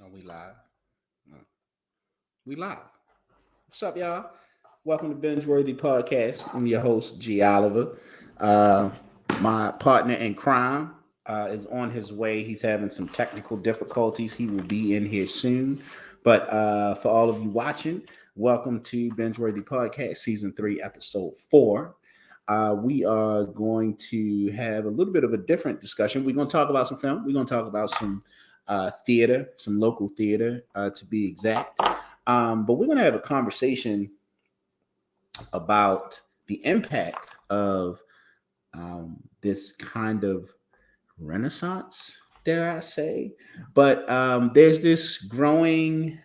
Are we live? No. We live. What's up, y'all? Welcome to Binge Worthy Podcast. I'm your host, G. Oliver. Uh, my partner in crime is on his way. He's having some technical difficulties. He will be in here soon. But for all of you watching, welcome to Binge Worthy Podcast, Season 3, Episode 4. We are going to have a little bit of a different discussion. We're going to talk about some film. We're going to talk about some theater, some local theater to be exact. But we're going to have a conversation about the impact of this kind of renaissance, dare I say. But there's this growing,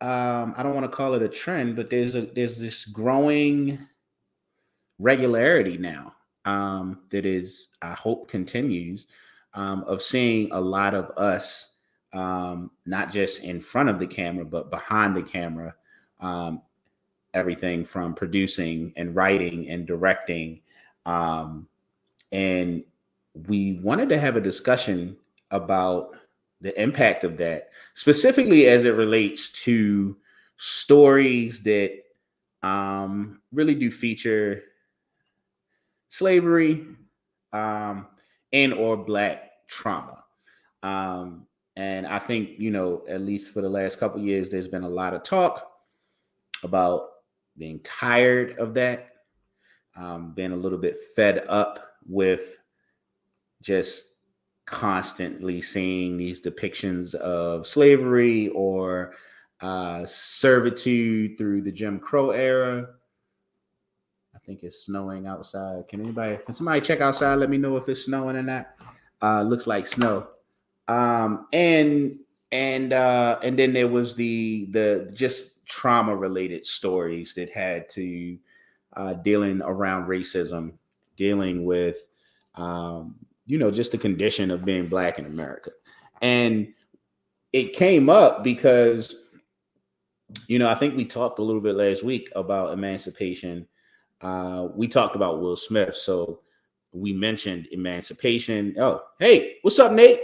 I don't want to call it a trend, but there's this growing regularity now that is, I hope, continues of seeing a lot of us, not just in front of the camera, but behind the camera, um, everything from producing and writing and directing. Um, and we wanted to have a discussion about the impact of that, specifically as it relates to stories that really do feature slavery um, and or Black trauma. And I think, at least for the last couple of years, there's been a lot of talk about being tired of that, being a little bit fed up with just constantly seeing these depictions of slavery or servitude through the Jim Crow era. I think it's snowing outside. Can somebody check outside? Let me know if it's snowing or not. Looks like snow. And then there was the just trauma related stories that had to dealing around racism, dealing with just the condition of being Black in America. And it came up because I think we talked a little bit last week about Emancipation. We talked about Will Smith, so we mentioned Emancipation. Oh, hey, what's up, Nate?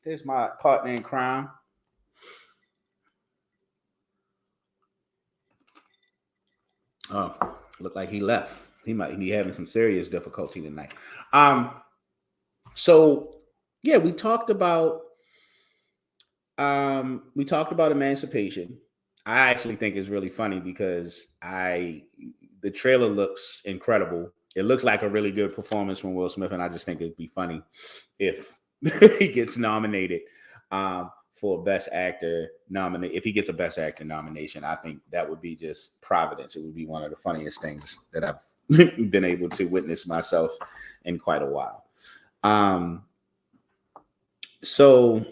There's my partner in crime. Oh, look like he left. He might be having some serious difficulty tonight. So yeah, we talked about Emancipation. I actually think it's really funny because the trailer looks incredible. It looks like a really good performance from Will Smith, and I just think it'd be funny if he gets nominated for Best Actor nomination. If he gets a Best Actor nomination, I think that would be just providence. It would be one of the funniest things that I've been able to witness myself in quite a while. So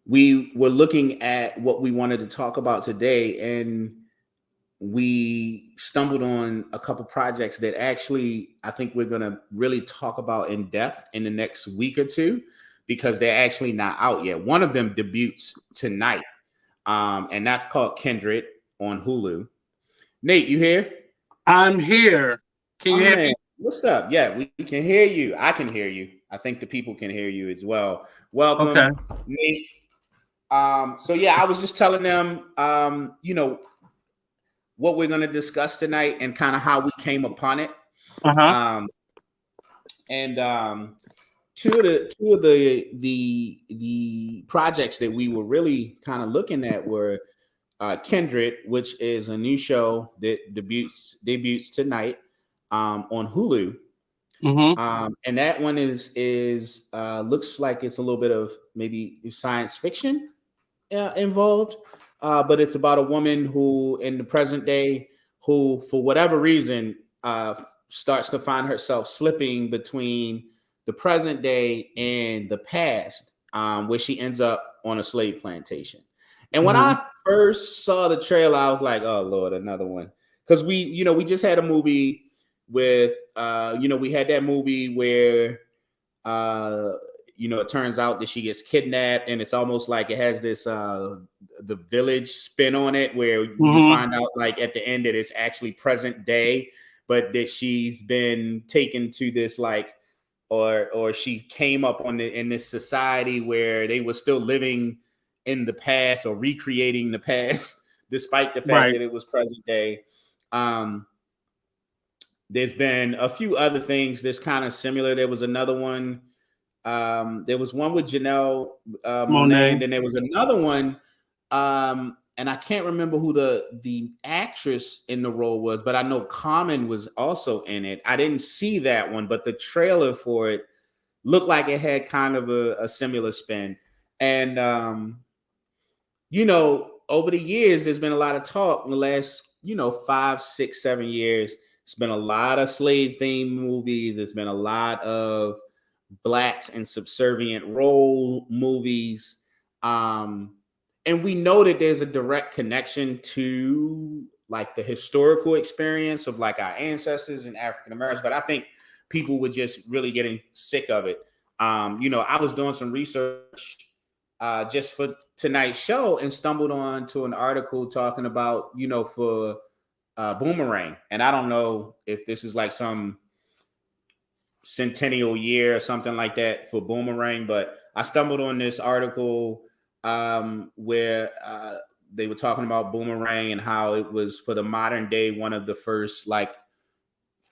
we were looking at what we wanted to talk about today, and we stumbled on a couple projects that actually I think we're going to really talk about in depth in the next week or two, because they're actually not out yet. One of them debuts tonight, and that's called Kindred on Hulu. Nate, you here? I'm here. Can you hear me? What's up? Yeah, we can hear you. I can hear you. I think the people can hear you as well. Welcome, Okay. Nate. So yeah, I was just telling them, what we're going to discuss tonight and kind of how we came upon it. Uh-huh. Two of the projects that we were really kind of looking at were Kindred, which is a new show that debuts tonight on Hulu. Mm-hmm. And that one is looks like it's a little bit of maybe science fiction involved, but it's about a woman who, in the present day, who for whatever reason starts to find herself slipping between the present day and the past, where she ends up on a slave plantation. And when Mm-hmm. I first saw the trailer, I was like, "Oh Lord, another one!" Because we just had a movie with, we had that movie where, uh, it turns out that she gets kidnapped, and it's almost like it has this the Village spin on it, where you Mm-hmm. find out like at the end that it's actually present day, but that she's been taken to this like or she came up in this society where they were still living in the past or recreating the past, despite the fact that it was present day. There's been a few other things that's kind of similar. There was another one. There was one with Janelle Monáe, and then there was another one. And I can't remember who the actress in the role was, but I know Common was also in it. I didn't see that one, but the trailer for it looked like it had kind of a similar spin. And over the years, there's been a lot of talk in the last 5, 6, 7 years. It's been a lot of slave themed movies. There's been a lot of blacks in subservient role movies. And we know that there's a direct connection to like the historical experience of like our ancestors and African Americans, but I think people were just really getting sick of it. I was doing some research just for tonight's show and stumbled on to an article talking about, for Boomerang. And I don't know if this is like some centennial year or something like that for Boomerang, but I stumbled on this article where they were talking about Boomerang and how it was for the modern day one of the first like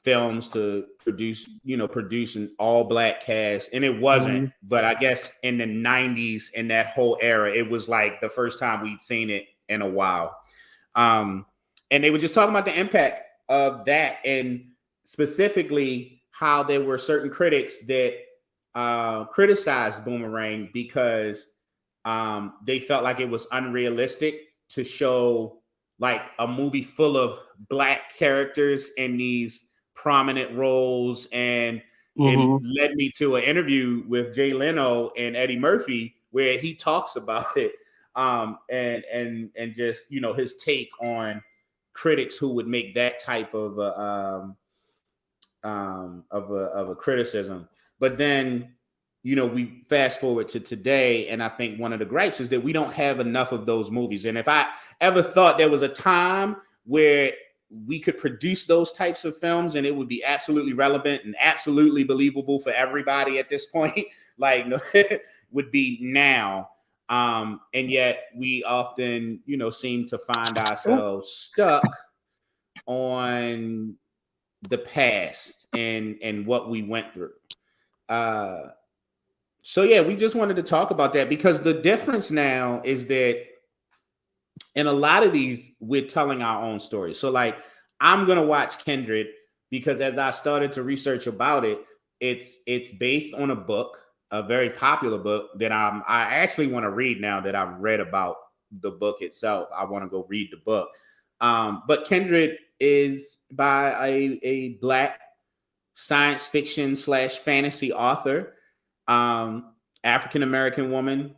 films to produce an all black cast, and it wasn't, but I guess in the 90s, in that whole era, it was like the first time we'd seen it in a while. And they were just talking about the impact of that, and specifically how there were certain critics that criticized Boomerang because they felt like it was unrealistic to show like a movie full of black characters in these prominent roles. And it led me to an interview with Jay Leno and Eddie Murphy where he talks about it and just his take on critics who would make that type of a criticism. But then we fast forward to today, and I think one of the gripes is that we don't have enough of those movies. And if I ever thought there was a time where we could produce those types of films and it would be absolutely relevant and absolutely believable for everybody at this point, like would be now. And yet we often, seem to find ourselves stuck on the past and what we went through. So yeah, we just wanted to talk about that because the difference now is that in a lot of these, we're telling our own stories. So like, I'm going to watch Kindred because as I started to research about it, it's based on a book, a very popular book that I actually want to read now that I've read about the book itself. I want to go read the book. But Kindred is by a Black science fiction / fantasy author, African-American woman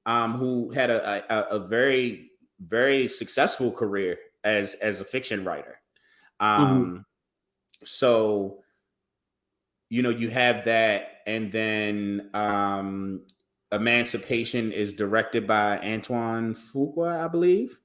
who had a very, very successful career as a fiction writer. So, you have that, and then Emancipation is directed by Antoine Fuqua, I believe.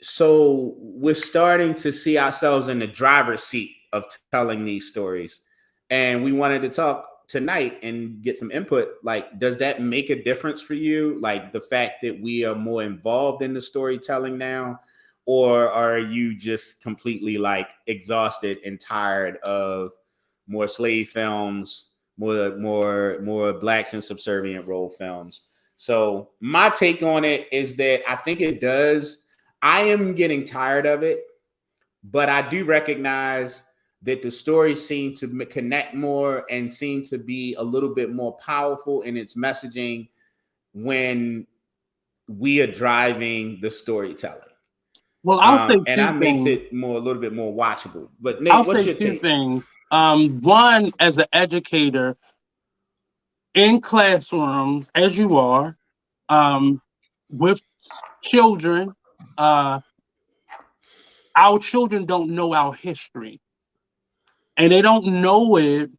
So we're starting to see ourselves in the driver's seat of telling these stories. And we wanted to talk tonight and get some input. Like, does that make a difference for you? Like the fact that we are more involved in the storytelling now, or are you just completely like exhausted and tired of more slave films, more blacks in subservient role films? So my take on it is that I think it does. I am getting tired of it, but I do recognize that the stories seem to connect more and seem to be a little bit more powerful in its messaging when we are driving the storytelling. Well, I'll say and that makes it a little bit more watchable. But Nate, what's your take? Things. One, as an educator in classrooms, as you are, with children, our children don't know our history. And they don't know it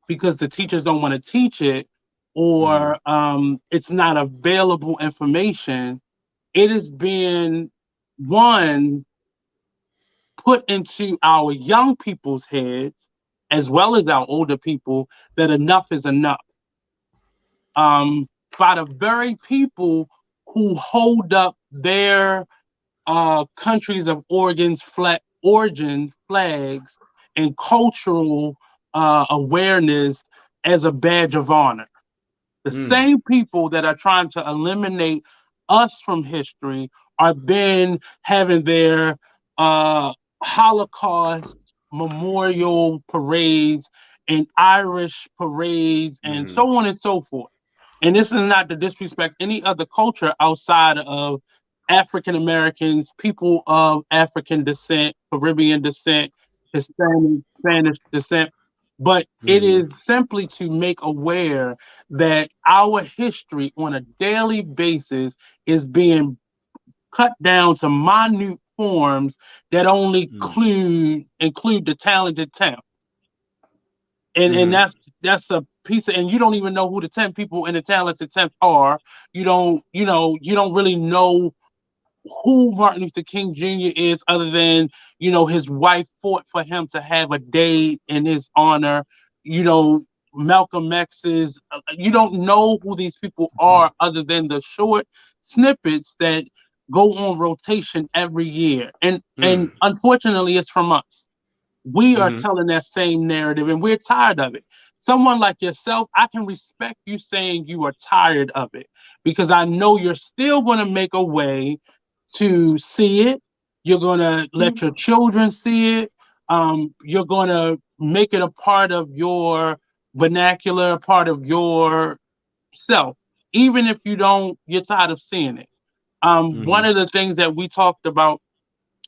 because the teachers don't want to teach it, or it's not available information. It is being put into our young people's heads as well as our older people, that enough is enough. By the very people who hold up their countries of origin flags and cultural awareness as a badge of honor. The Mm. same people that are trying to eliminate us from history are then having their Holocaust memorial parades and Irish parades and Mm-hmm. so on and so forth. And this is not to disrespect any other culture outside of African Americans, people of African descent, Caribbean descent, Hispanic, Spanish descent, but it Mm-hmm. is simply to make aware that our history on a daily basis is being cut down to minute forms that only include the talented 10. And Mm-hmm. that's a piece of, and you don't even know who the 10 people in the talented 10 are. You don't really know who Martin Luther King Jr. is, other than his wife fought for him to have a day in his honor. You know Malcolm X's. You don't know who these people are, other than the short snippets that go on rotation every year, and Mm. unfortunately, it's from us. We are Mm-hmm. telling that same narrative, and we're tired of it. Someone like yourself, I can respect you saying you are tired of it, because I know you're still going to make a way to see it. You're going to let your children see it. You're going to make it a part of your vernacular, a part of your self, even if you're tired of seeing it. Mm-hmm. One of the things that we talked about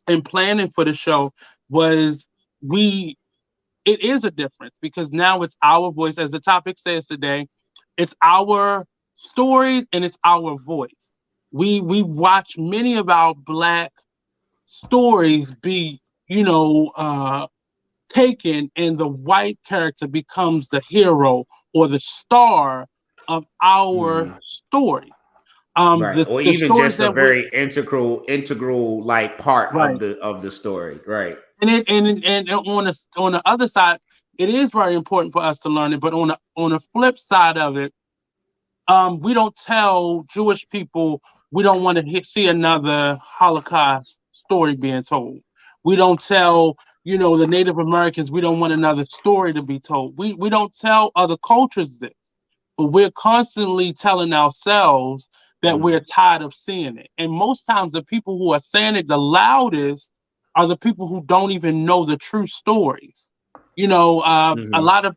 in planning for the show was we it is a difference, because now it's our voice, as the topic says today. It's our stories and it's our voice. We watch many of our Black stories be, taken, and the white character becomes the hero or the star of our Mm-hmm. story. Right. Or The even stories just a that we very integral like part right. of the story. Right. And on the other side, it is very important for us to learn it. But on the flip side of it, we don't tell Jewish people we don't want to see another Holocaust story being told. We don't tell the Native Americans we don't want another story to be told. We don't tell other cultures this, but we're constantly telling ourselves that Mm-hmm. we're tired of seeing it. And most times, the people who are saying it the loudest are the people who don't even know the true stories. A Mm-hmm. lot of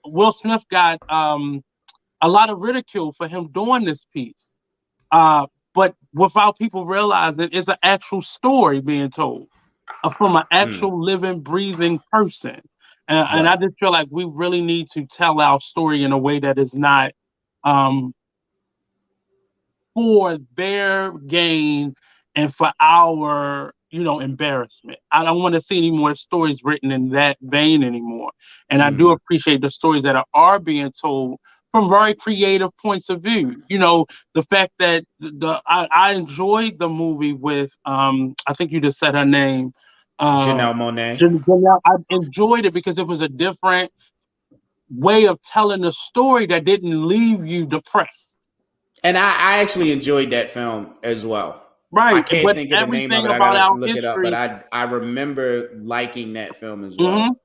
Will Smith got a lot of ridicule for him doing this piece, but without people realizing it's an actual story being told from an Mm. actual living, breathing person. And I Right. just feel like we really need to tell our story in a way that is not um, for their gain and for our embarrassment. I don't want to see any more stories written in that vein anymore. And I do Mm-hmm. appreciate the stories that are being told from very creative points of view. The fact that I enjoyed the movie with I think you just said her name. uh Janelle Monae. Janelle. I enjoyed it because it was a different way of telling a story that didn't leave you depressed. And I actually enjoyed that film as well. I Right. can't But think of the name of everything it. I about gotta our look it up. But history. I remember liking that film as hmm well.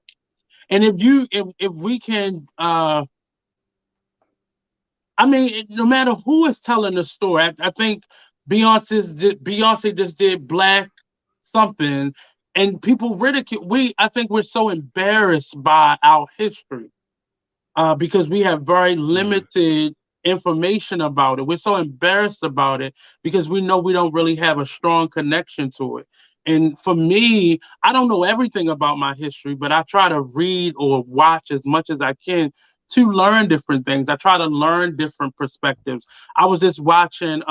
And if we can, I mean, no matter who is telling the story, I think Beyonce just did Black something, and people ridicule. I think we're so embarrassed by our history, because we have very Mm-hmm. limited information about it. We're so embarrassed about it because we know we don't really have a strong connection to it. And for me, I don't know everything about my history, but I try to read or watch as much as I can to learn different things. I try to learn different perspectives. I was just watching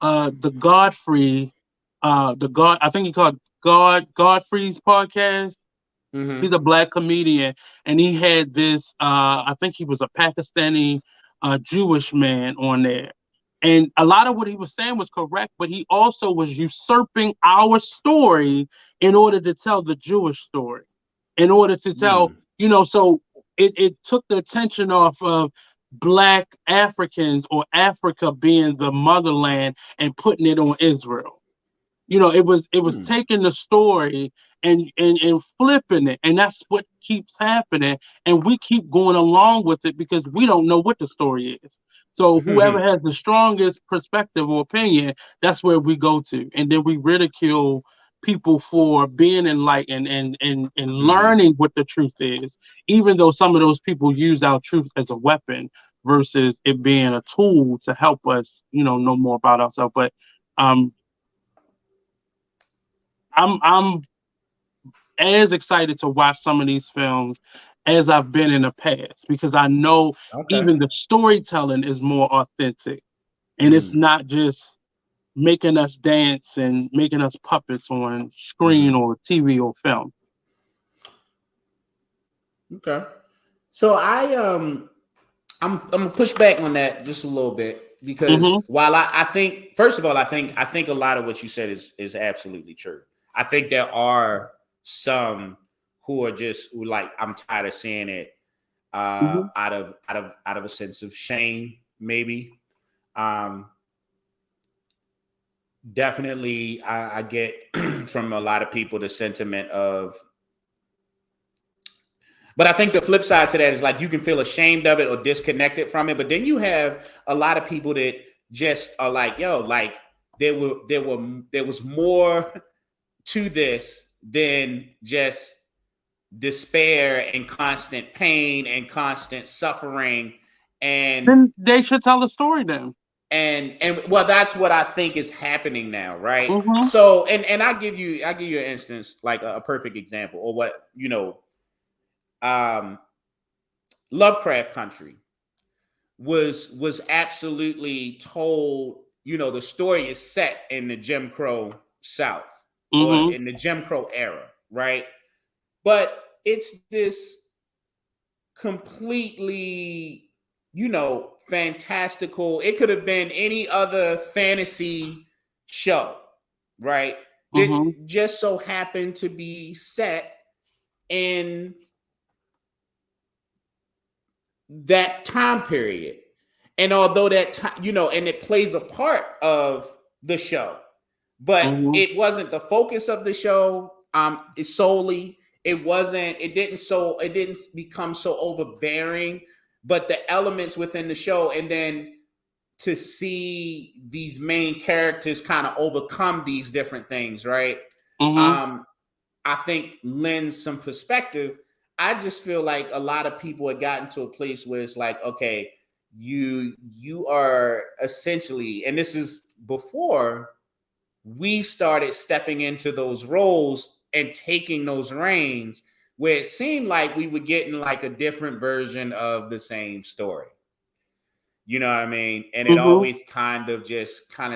the Godfrey, I think he called Godfrey's podcast. He's Mm-hmm. a Black comedian, and he had this. I think he was a Pakistani Jewish man on there, and a lot of what he was saying was correct, but he also was usurping our story in order to tell the Jewish story. in order to tell, Mm. so it took the attention off of Black Africans or Africa being the motherland and putting it on Israel. It was Mm. taking the story and flipping it, and that's what keeps happening, and we keep going along with it because we don't know what the story is. So whoever has the strongest perspective or opinion, that's where we go to, and then we ridicule people for being enlightened and Hmm. learning what the truth is, even though some of those people use our truth as a weapon versus it being a tool to help us know more about ourselves. But um I'm as excited to watch some of these films as I've been in the past because I know Okay. even the storytelling is more authentic and it's Mm. not just making us dance and making us puppets on screen Hmm. or TV or film. Okay. So I'm gonna push back on that just a little bit because Hmm. while I think first of all I think a lot of what you said is absolutely true. I think there are some who are just who like I'm tired of seeing it Hmm. out of a sense of shame maybe. Um, Definitely I get from a lot of people the sentiment of but I think the flip side to that is like you can feel ashamed of it or disconnected from it. But then you have a lot of people that just are like, yo, like there was more to this than just despair and constant pain and constant suffering and Then they should tell a story then. and well that's what I think is happening now, right? Hmm. So and I give you an instance like a perfect example or what um Lovecraft Country was absolutely told, the story is set in the Jim Crow South or Hmm. in the Jim Crow era, right? But it's this completely, fantastical. It could have been any other fantasy show, right? That Hmm. just so happened to be set in that time period. And although that time, and it plays a part of the show, but Hmm. it wasn't the focus of the show. It solely, it didn't become so overbearing, but the elements within the show, and then to see these main characters kind of overcome these different things, right? Hmm. Um, I think lends some perspective. I just feel like a lot of people had gotten to a place where it's like, okay, you are essentially, and this is before we started stepping into those roles and taking those reins, where it seemed like we were getting like a different version of the same story. You know what I mean? And it Hmm. always kind of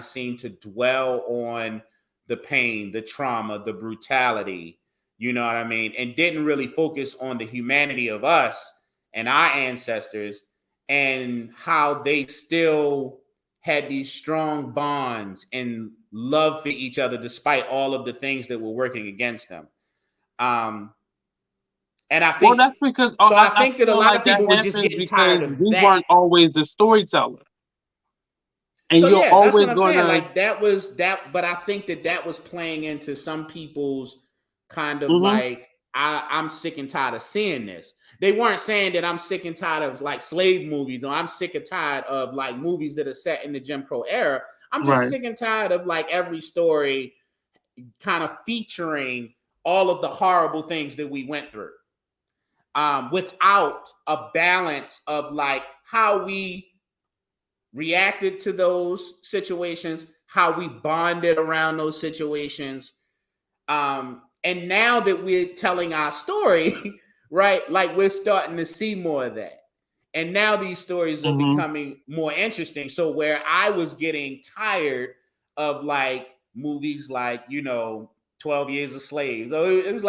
seemed to dwell on the pain, the trauma, the brutality, you know what I mean? And didn't really focus on the humanity of us and our ancestors and how they still had these strong bonds and love for each other despite all of the things that were working against them. Um, and I Well, think that's because so I I think that a feel lot like of that people was just happens getting because tired of we that. weren't always the storyteller, and So you're yeah, that's what always I'm saying. gonna. Like that was that, but I think that was playing into some people's kind of Hmm. like I'm sick and tired of seeing this. They weren't saying that I'm sick and tired of like slave movies or I'm sick and tired of like movies that are set in the Jim Crow era. I'm just Right. sick and tired of like every story kind of featuring all of the horrible things that we went through. Without a balance of like how we reacted to those situations, how we bonded around those situations. And now that we're telling our story, right, like we're starting to see more of that. And now these stories are Hmm. becoming more interesting. So where I was getting tired of like movies like, 12 Years a Slave. So it was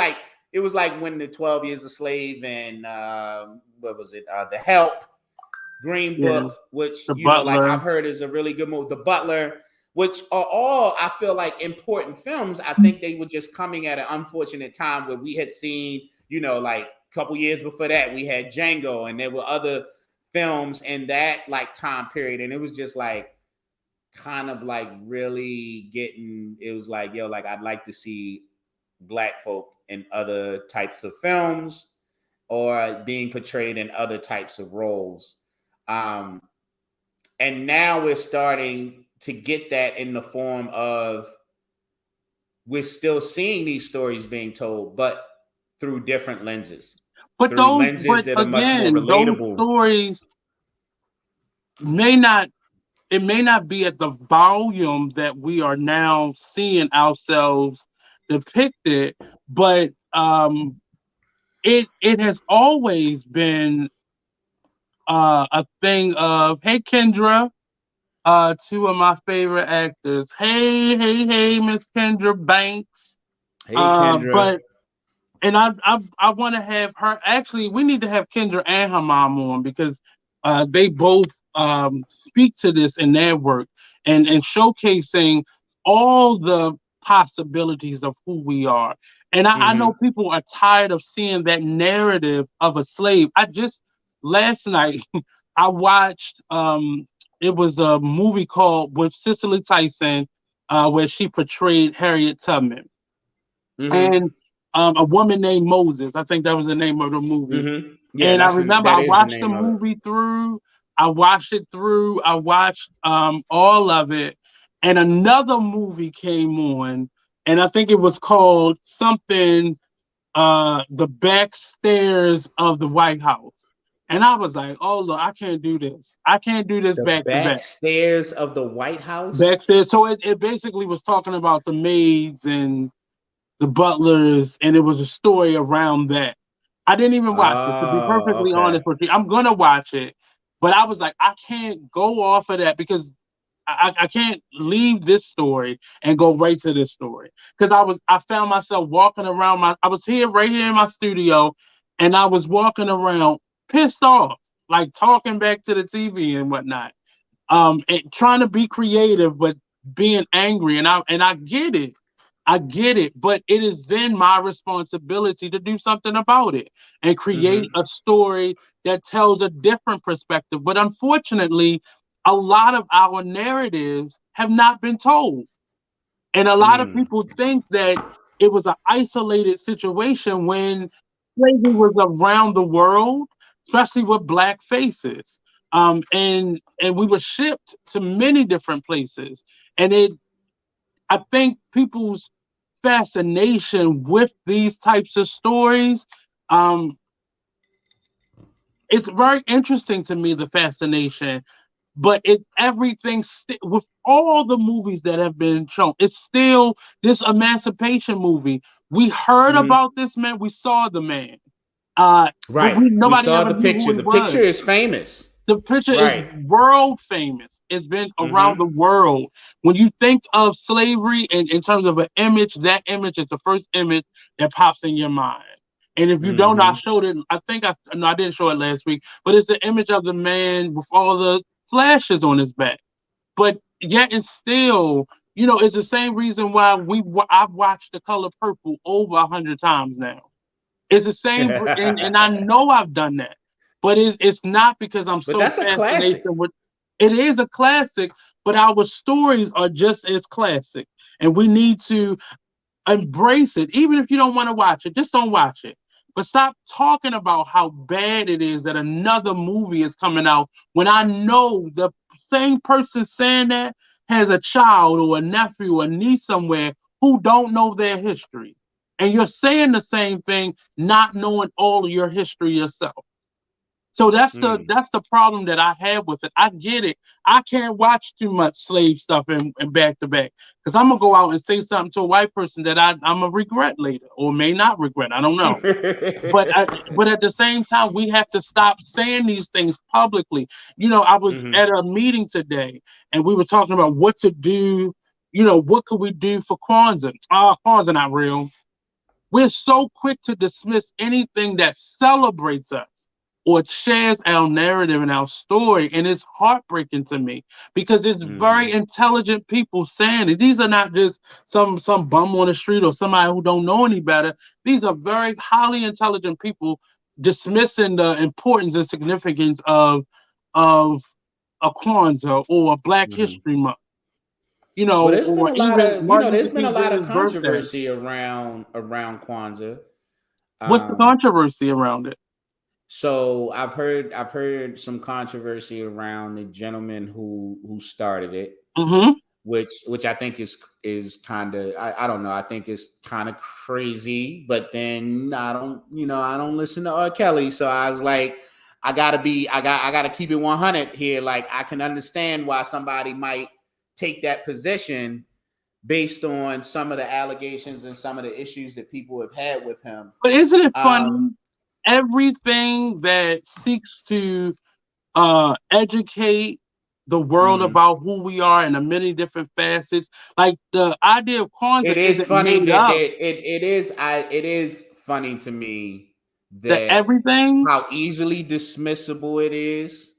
like when the 12 Years a Slave and what was it? The Help, Green Yeah. Book, which The like Butler. I've heard is a really good movie. The Butler, which are all I feel like important films. I think they were just coming at an unfortunate time where we had seen like a couple years before that, we had Django, and there were other films in that like time period, and it was just like kind of like really getting. It was like, yo, like I'd like to see Black folk in other types of films or being portrayed in other types of roles. Um, and now we're starting to get that in the form of we're still seeing these stories being told, but through different lenses, through lenses But that are much more again, those relatable. stories may not, it may not be at the volume that we are now seeing ourselves depicted, but it has always been a thing of, hey Kendra, two of my favorite actors. Hey, Miss Kendra Banks. Hey, Kendra. But and I want to have her. Actually, we need to have Kendra and her mom on because they both speak to this in their work and showcasing all the possibilities of who we are. And I know people are tired of seeing that narrative of a slave. I just last night I watched it was a movie called with Cicely Tyson where she portrayed Harriet Tubman and a woman named Moses. I think that was the name of the movie. Yeah, And I remember that I is the watched the name of it. movie through. I watched it through. I watched all of it. And another movie came on, and I think it was called something The Backstairs of the White House. And I was like, oh look, I can't do this. I can't do this The back to back. backstairs of the White House. Backstairs. So it basically was talking about the maids and the butlers, and it was a story around that. I didn't even watch it, to be Oh, perfectly okay. honest with you. I'm gonna watch it, but I was like, I can't go off of that because I can't leave this story and go right to this story. Because I found myself walking around I was here right here in my studio, and I was walking around pissed off, like talking back to the TV and whatnot. And trying to be creative, but being angry, and I get it. I get it, but it is then my responsibility to do something about it and create a story that tells a different perspective. But unfortunately, a lot of our narratives have not been told. And a lot of people think that it was an isolated situation when slavery was around the world, especially with black faces. And we were shipped to many different places. And I think people's fascination with these types of stories, um, it's very interesting to me, the fascination, but with all the movies that have been shown, it's still this Emancipation movie. We heard about this man, we saw the man, but Right. We nobody saw ever the knew who picture. he The picture was. is famous. The picture is Right. world famous. It's been around the world. When you think of slavery in terms of an image, that image is the first image that pops in your mind. And if you don't, I showed it. I think no, I didn't show it last week, but it's an image of the man with all the slashes on his back. But yet and still, it's the same reason why I've watched The Color Purple over 100 times now. It's the same, and I know I've done that, but it's not because I'm But so that's a fascinated classic. with. It is a classic, but our stories are just as classic, and we need to embrace it. Even if you don't want to watch it, just don't watch it. But stop talking about how bad it is that another movie is coming out when I know the same person saying that has a child or a nephew or niece somewhere who don't know their history. And you're saying the same thing, not knowing all of your history yourself. So that's the problem that I have with it. I get it. I can't watch too much slave stuff and back to back because I'm gonna go out and say something to a white person that I'm gonna regret later or may not regret. I don't know. But at the same time, we have to stop saying these things publicly. I was at a meeting today and we were talking about what to do. What could we do for Kwanzaa? Kwanzaa not real. We're so quick to dismiss anything that celebrates us. or shares our narrative and our story. And it's heartbreaking to me because it's very intelligent people saying it. These are not just some bum on the street or somebody who don't know any better. These are very highly intelligent people dismissing the importance and significance of a Kwanzaa or a Black History Month, Well, there's been or a lot even of, Martin there's Luther been a King lot of Jr.'s birthday. controversy around Kwanzaa. What's the controversy around it? So I've heard some controversy around the gentleman who started it, which I think is kind of, I don't know, I think it's kind of crazy. But then I don't listen to R. Kelly, so I was like, I gotta keep it 100 here. Like, I can understand why somebody might take that position based on some of the allegations and some of the issues that people have had with him. But isn't it funny? Um, Everything that seeks to educate the world mhm. about who we are in the many different facets, like the idea of Kwanzaa It is isn't funny made that up. it is funny to me That that everything. how easily dismissible it is.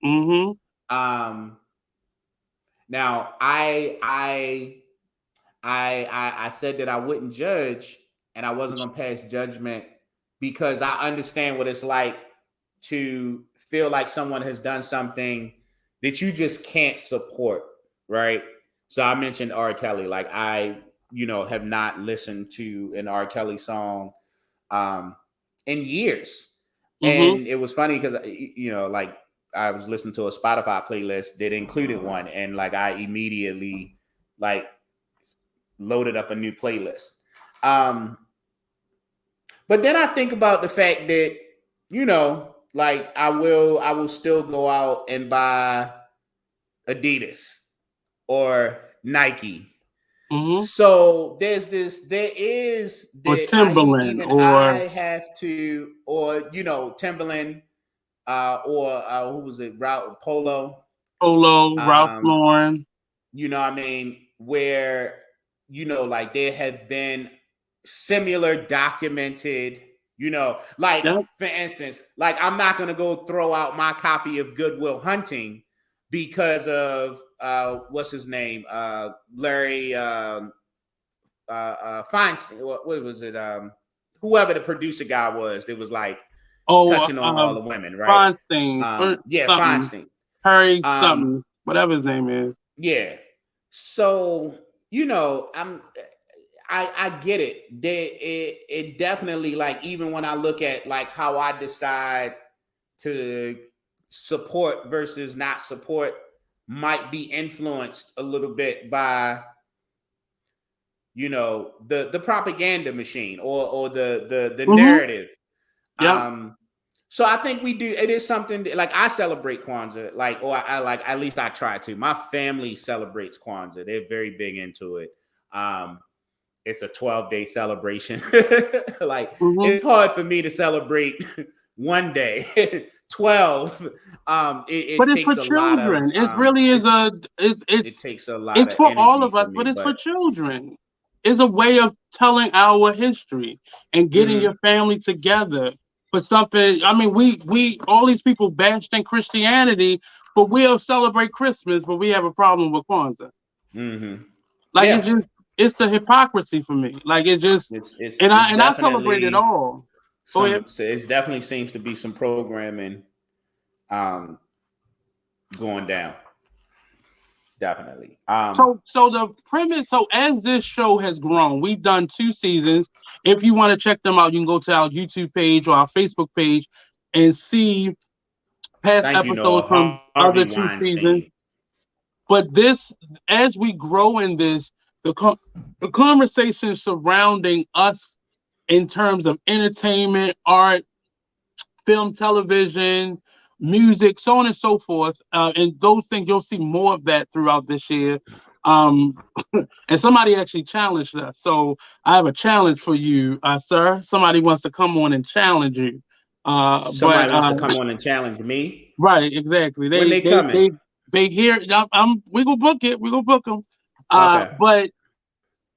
Mm-hmm. Um, Now, I said that I wouldn't judge and I wasn't going to pass judgment because I understand what it's like to feel like someone has done something that you just can't support, right? So I mentioned R. Kelly. Like, I have not listened to an R. Kelly song um, in years, Mm-hmm. and it was funny because like, I was listening to a Spotify playlist that included one, and like, I immediately like loaded up a new playlist. Um, but then I think about the fact that, like, I will still go out and buy Adidas or Nike. Mm-hmm. So there is Or that Timberland I have to, or Timberland, or who was it, Polo, Polo, Ralph um, Lauren. what I mean, where like, there have been similar documented, like, Yep. for instance, like, I'm not gonna go throw out my copy of Good Will Hunting because of what's his name, Larry Feinstein. What was it? Whoever the producer guy was, that was like Oh, touching on all the women, right? Feinstein or Yeah, something. Feinstein. Harry Um, something, whatever his name is. yeah. So I get it. It definitely, like, even when I look at like how I decide to support versus not support, might be influenced a little bit by the propaganda machine, or the Mm-hmm. narrative. Yep. So I think we do. It is something that, like, I celebrate Kwanzaa, like, or I like, at least I try to. My family celebrates Kwanzaa. They're very big into it. It's a 12-day celebration. Like, Mm-hmm. it's hard for me to celebrate one day. 12. It But it's for takes a lot of children. It really is it takes a lot it's of for all energy of us, for me. but it's for But children. It's a way of telling our history and getting your Mhm. family together for something. I mean, we all these people bashed in Christianity, but we'll celebrate Christmas, but we have a problem with Kwanzaa. Mhm. Like, Yeah, it's the hypocrisy for me. Like, it just it's and I celebrate it definitely all. Go ahead. some. So it definitely seems to be some programming um going down. Definitely. So the premise, so as this show has grown, we've done 2 seasons. If you want to check them out, you can go to our YouTube page or our Facebook page and see past Thank you, episodes Noah. from Harvey other 2 seasons. Weinstein. But this, as we grow in this, the conversation surrounding us in terms of entertainment, art, film, television, music, so on and so forth. And those things, you'll see more of that throughout this year. Um, and somebody actually challenged us. So I have a challenge for you, sir. Somebody wants to come on and challenge you. But Somebody wants to come on and challenge me. right, exactly. When They they they coming? they they hear. We gonna book it. We gonna book them. Okay. But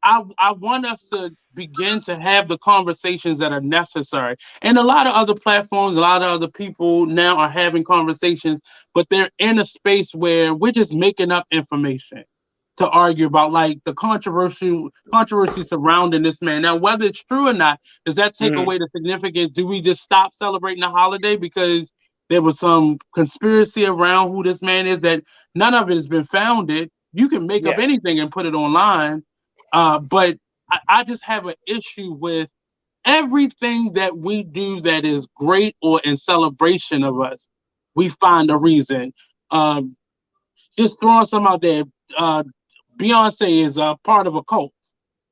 I want us to begin to have the conversations that are necessary. And a lot of other platforms, a lot of other people now are having conversations, but they're in a space where we're just making up information to argue about, like the controversy surrounding this man. Now, whether it's true or not, does that take Mhm. away the significance? Do we just stop celebrating the holiday because there was some conspiracy around who this man is that none of it has been founded? You can make up Yeah. anything and put it online, but I just have an issue with everything that we do that is great or in celebration of us. We find a reason. Um, just throwing some out there. Uh, Beyonce is a part of a cult,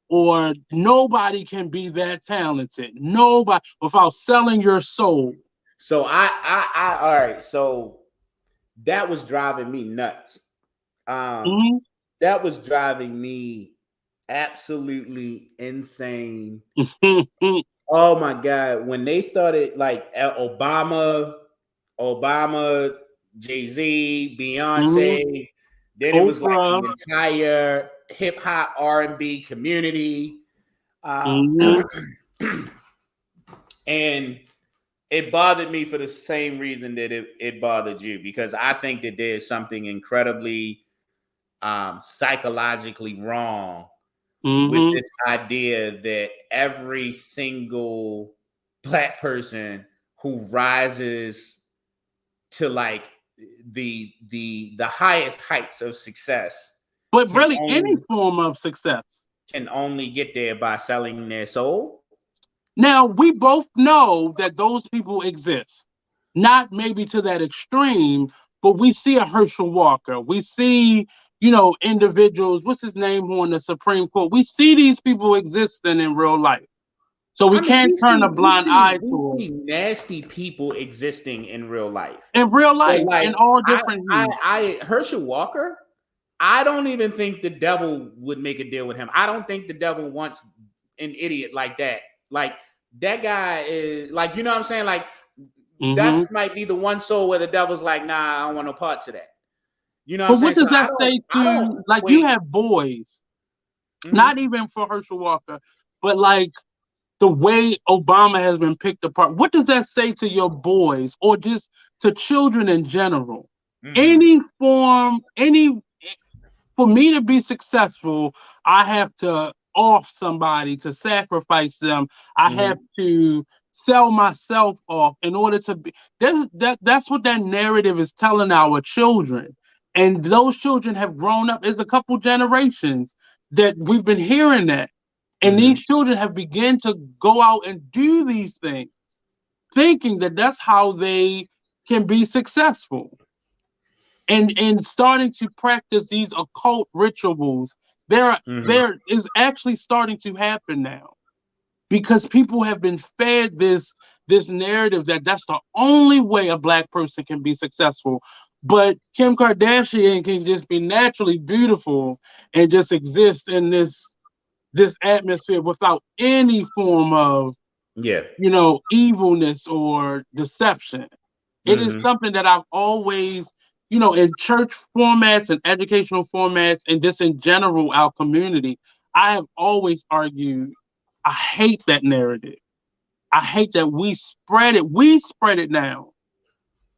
or nobody can be that talented. Nobody without selling your soul. So all right. So that was driving me nuts. Um, Mhm. that was driving me absolutely insane. Oh my god, when they started like Obama, Jay Z, Mhm. Beyonce, then it was like Oprah. the entire hip hop R&B community, uh, Mhm. and it bothered me for the same reason that it bothered you, because I think that there's something incredibly psychologically wrong with Mhm. this idea that every single black person who rises to like the highest heights of success But can really, any only form of success. get there by selling their soul. Now, we both know that those people exist. Not maybe to that extreme, but we see a Herschel Walker. We see, individuals, what's his name, who on the Supreme Court? We see these people existing in real life. So we I mean, can't turn a blind eye to it. we see nasty people existing in real life. In real But life, like in all different hues. I Herschel Walker, I don't even think the devil would make a deal with him. I don't think the devil wants an idiot like that. Like that guy is like, you know what I'm saying? Like that's Hmm. might be the one soul where the devil's like, nah, I don't want no parts of that. You know what I'm But saying? what So does that say I don't to, like, you equate. have boys, not Mhm. even for Herschel Walker, but like the way Obama has been picked apart. What does that say to your boys or just to children in general? Mhm. Any form, for me to be successful, I have to off somebody to sacrifice them. I have Mhm. to sell myself off in order to be that's what that narrative is telling our children. And those children have grown up as a couple generations that we've been hearing that. And these Mhm. children have begun to go out and do these things, thinking that that's how they can be successful, and starting to practice these occult rituals. Mhm. There is actually starting to happen now because people have been fed this narrative that that's the only way a black person can be successful. But Kim Kardashian can just be naturally beautiful and just exist in this atmosphere without any form of Yeah. evilness or deception. It is Mhm. something that I've always, in church formats and educational formats, and just in general, our community, I have always argued. I hate that narrative. I hate that we spread it. We spread it now.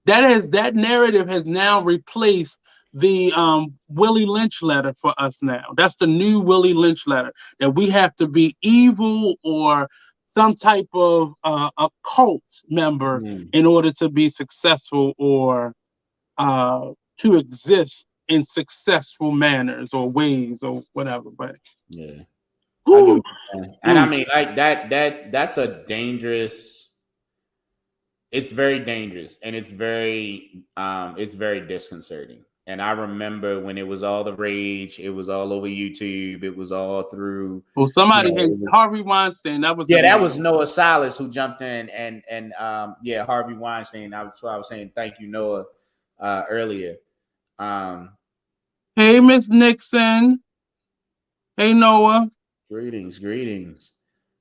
That narrative has now replaced the Willie Lynch letter for us now. That's the new Willie Lynch letter, that we have to be evil or some type of a cult member Mhm. in order to be successful or uh, to exist in successful manners or ways or whatever. But Yeah. I get whew, what you're saying. And I mm, mean like that's a dangerous, it's very dangerous, and it's very disconcerting. And I remember when it was all the rage, it was all over YouTube, it was all through, well, you somebody know, had Harvey Weinstein. That was the yeah, that name. was Noah Silas who jumped in, and yeah, Harvey Weinstein. That's why I was saying thank you, Noah, earlier. Um, Hey, Miss Nixon. Hey, Noah. greetings.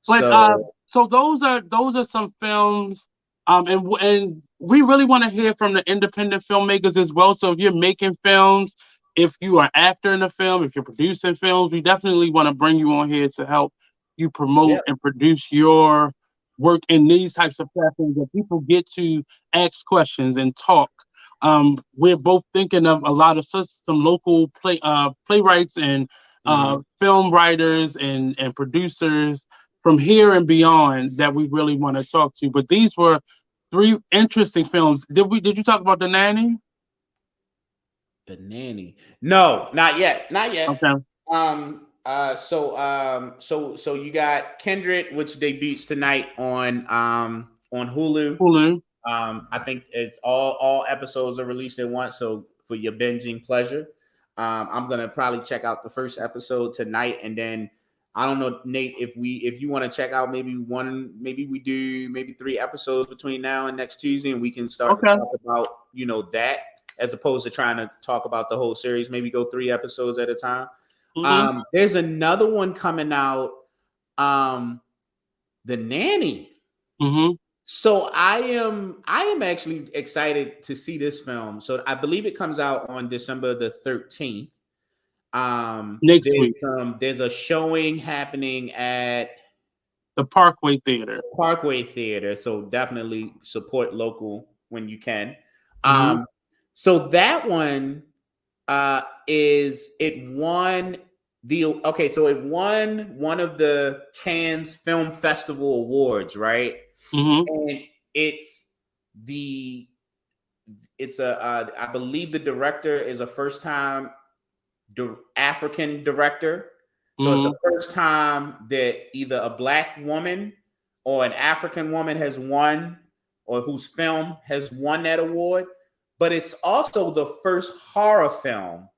But So so those are some films, and we really want to hear from the independent filmmakers as well. So if you're making films, if you are actor in a film, if you're producing films, we definitely want to bring you on here to help you Yeah. promote and produce your work in these types of platforms where people get to ask questions and talk. We're both thinking of a lot of some local playwrights and film writers and producers from here and beyond that we really want to talk to. But these were three interesting films. Did you talk about The Nanny? The Nanny. No, not yet. Not yet. Okay. So you got Kindred, which debuts tonight on Hulu. Hulu. I think it's all episodes are released at once, so for your binging pleasure. I'm gonna probably check out the first episode tonight, and then I don't know, Nate, if you want to check out maybe we do maybe 3 episodes between now and next Tuesday, and we can start to talk about that as opposed to trying to talk about the whole series. Maybe go 3 episodes at a time. There's another one coming out, The Nanny. So I am actually excited to see this film. So I believe it comes out on December the 13th. Next week. There's a showing happening at the Parkway Theater. So definitely support local when you can. So that one it won one of the Cannes Film Festival awards, right? And I believe the director is a first-time African director. So it's the first time that either a Black woman or an African woman has won, or whose film has won that award. But it's also the first horror film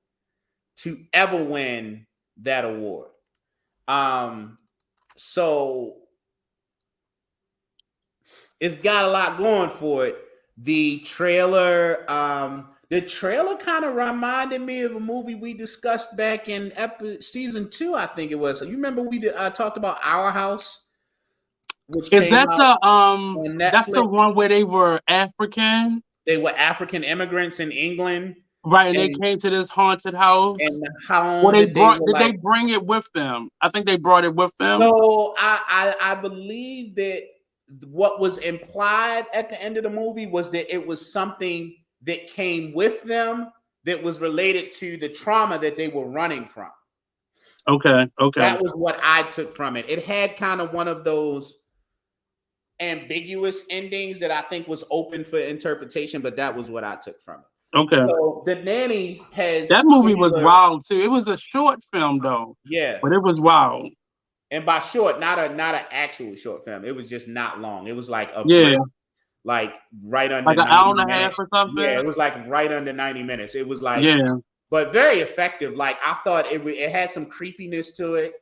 to ever win that award. So it's got a lot going for it. The trailer kind of reminded me of a movie we discussed back in season 2, I think it was. You remember we talked about Our House? Is that that's the one where they were African? They were African immigrants in England. Right, and they came to this haunted house. And how did they bring it with them? I think they brought it with them. So I believe that what was implied at the end of the movie was that it was something that came with them that was related to the trauma that they were running from. Okay. That was what I took from it. It had kind of one of those ambiguous endings that I think was open for interpretation, but that was what I took from it. Okay. So The Nanny that movie was wild too. It was a short film though. Yeah. But it was wild. And by short, not an actual short film. It was just not long. It was like like right under like an hour and a half or something. Yeah, it was like right under 90 minutes. It was like but very effective. Like I thought it had some creepiness to it.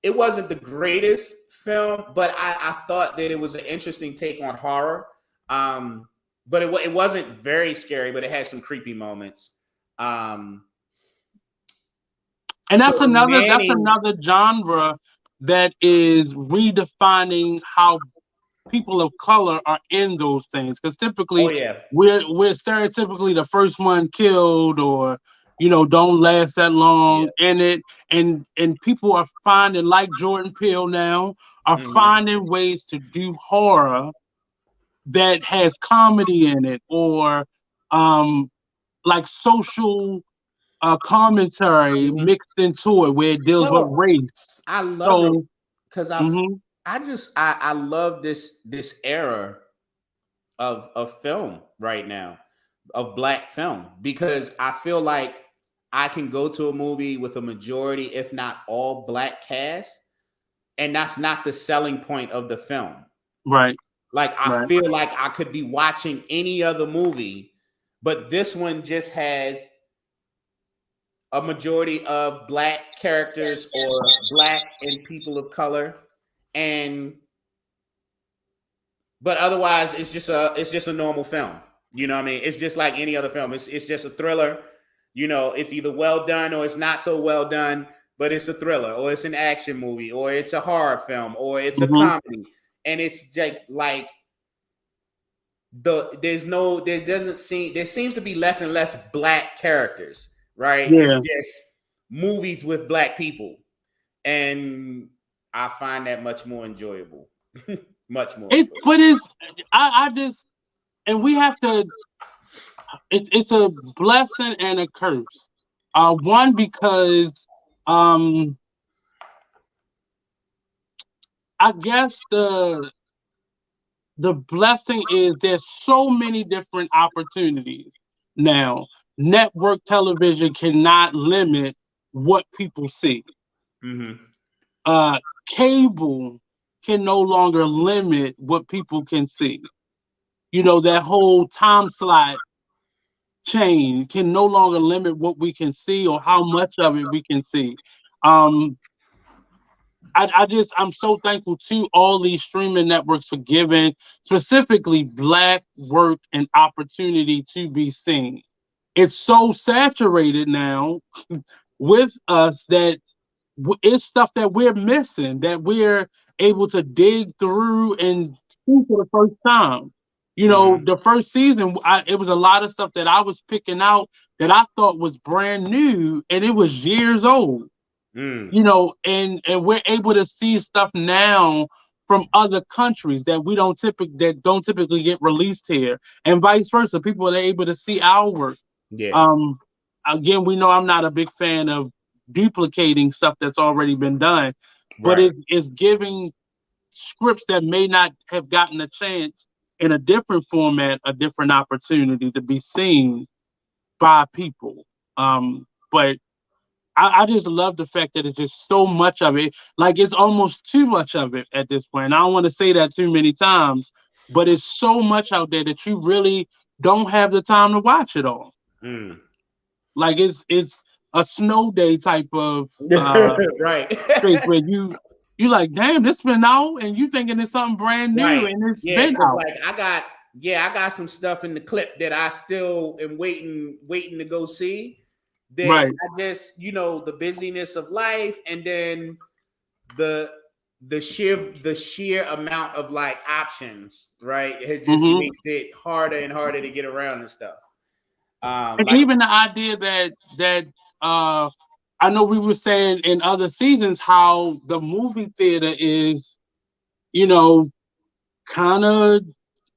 It wasn't the greatest film, but I thought that it was an interesting take on horror. But it wasn't very scary, but it had some creepy moments. And that's another genre that is redefining how people of color are in those things. Because typically we're stereotypically the first one killed, or don't last that long in it. And people are finding, like Jordan Peele now, are finding ways to do horror that has comedy in it, or like social commentary mixed into it, where it deals with race. I love it because I love this era of film right now, of Black film, because I feel like I can go to a movie with a majority, if not all, Black cast, and that's not the selling point of the film. Right. Like I feel like I could be watching any other movie, but this one just has a majority of Black characters or Black and people of color, but otherwise it's just a normal film. You know what I mean? It's just like any other film. It's just a thriller. It's either well done or it's not so well done, but it's a thriller, or it's an action movie, or it's a horror film, or it's a comedy. And it's just like there seems to be less and less black characters, right? It's Yeah. just movies with black people, and I find that much more enjoyable. Much more It, enjoyable. but it's, I just, and we have to, it's a blessing and a curse. One, because, um, I guess the blessing is there's so many different opportunities now. Network television cannot limit what people see. Mm-hmm. Uh, Cable can no longer limit what people can see. You know, that whole time slot chain can no longer limit what we can see or how much of it we can see. Um, I'm so thankful to all these streaming networks for giving specifically black work an opportunity to be seen. It's so saturated now with us that it's stuff that we're missing, that we're able to dig through and see for the first time. You know, Mm-hmm. the first season, it was a lot of stuff that I was picking out that I thought was brand new, and it was years old. Mm. You know, and we're able to see stuff now from other countries that don't typically get released here, and vice versa. People are able to see our work. Yeah. Um, Again, we know I'm not a big fan of duplicating stuff that's already been done, but Right. it's giving scripts that may not have gotten a chance in a different format, a different opportunity to be seen by people. But I just love the fact that it's just so much of it. Like it's almost too much of it at this point. I don't want to say that too many times, but it's so much out there that you really don't have the time to watch it all. Mm. Like it's a snow day type of Right. space where you like, damn, this been out, and you thinking it's something brand new, Right. and it's Yeah, been because out. like I got some stuff in the clip that I still am waiting to go see. That Right. I just, the busyness of life, and then the the sheer amount of like options, right? It just Hmm. makes it harder and harder to get around and stuff. And Like even the idea that uh I know we were saying in other seasons how the movie theater is, you know, kind of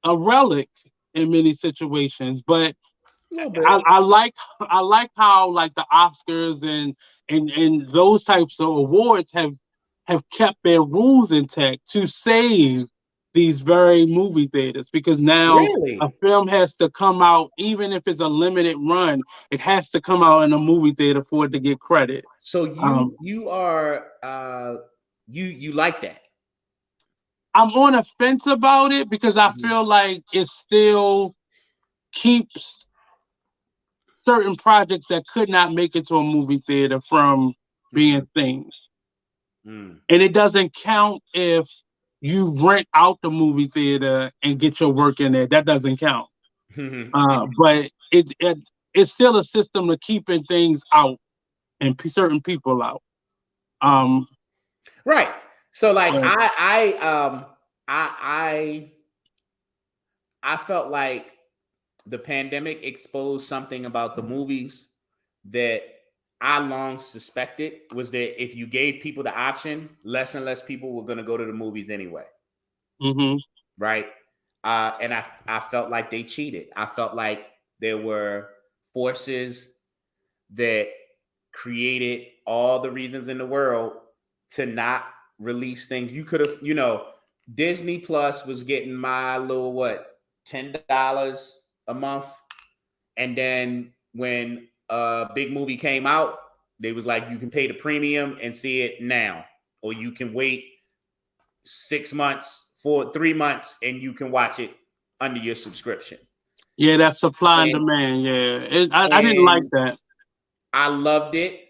a relic in many situations. But a little I, bit. I like I like how like the Oscars and those types of awards have kept their rules intact to save these very movie theaters, because now a Really? film has to come out, even if it's a limited run, it has to come out in a movie theater for it to get credit. So Um, you are you like that? I'm on a fence about it because I Mhm. feel like it still keeps certain projects that could not make it to a movie theater from being Mhm. seen. Mm. And it doesn't count if you rent out the movie theater and get your work in there. That doesn't count. But it's still a system of keeping things out and certain people out. Um, Right. So like but I I felt like the pandemic exposed something about the movies that I long suspected, was that if you gave people the option, less and less people were going to go to the movies anyway. mhm. Right. And I felt like they cheated. I felt like there were forces that created all the reasons in the world to not release things. You could have, Disney Plus was getting my little $10 a month, and then when a big movie came out, they was like, you can pay the premium and see it now, or you can wait 6 months for 3 months and you can watch it under your subscription. Yeah, that's supply and And demand. Yeah, I didn't like and that. I loved it.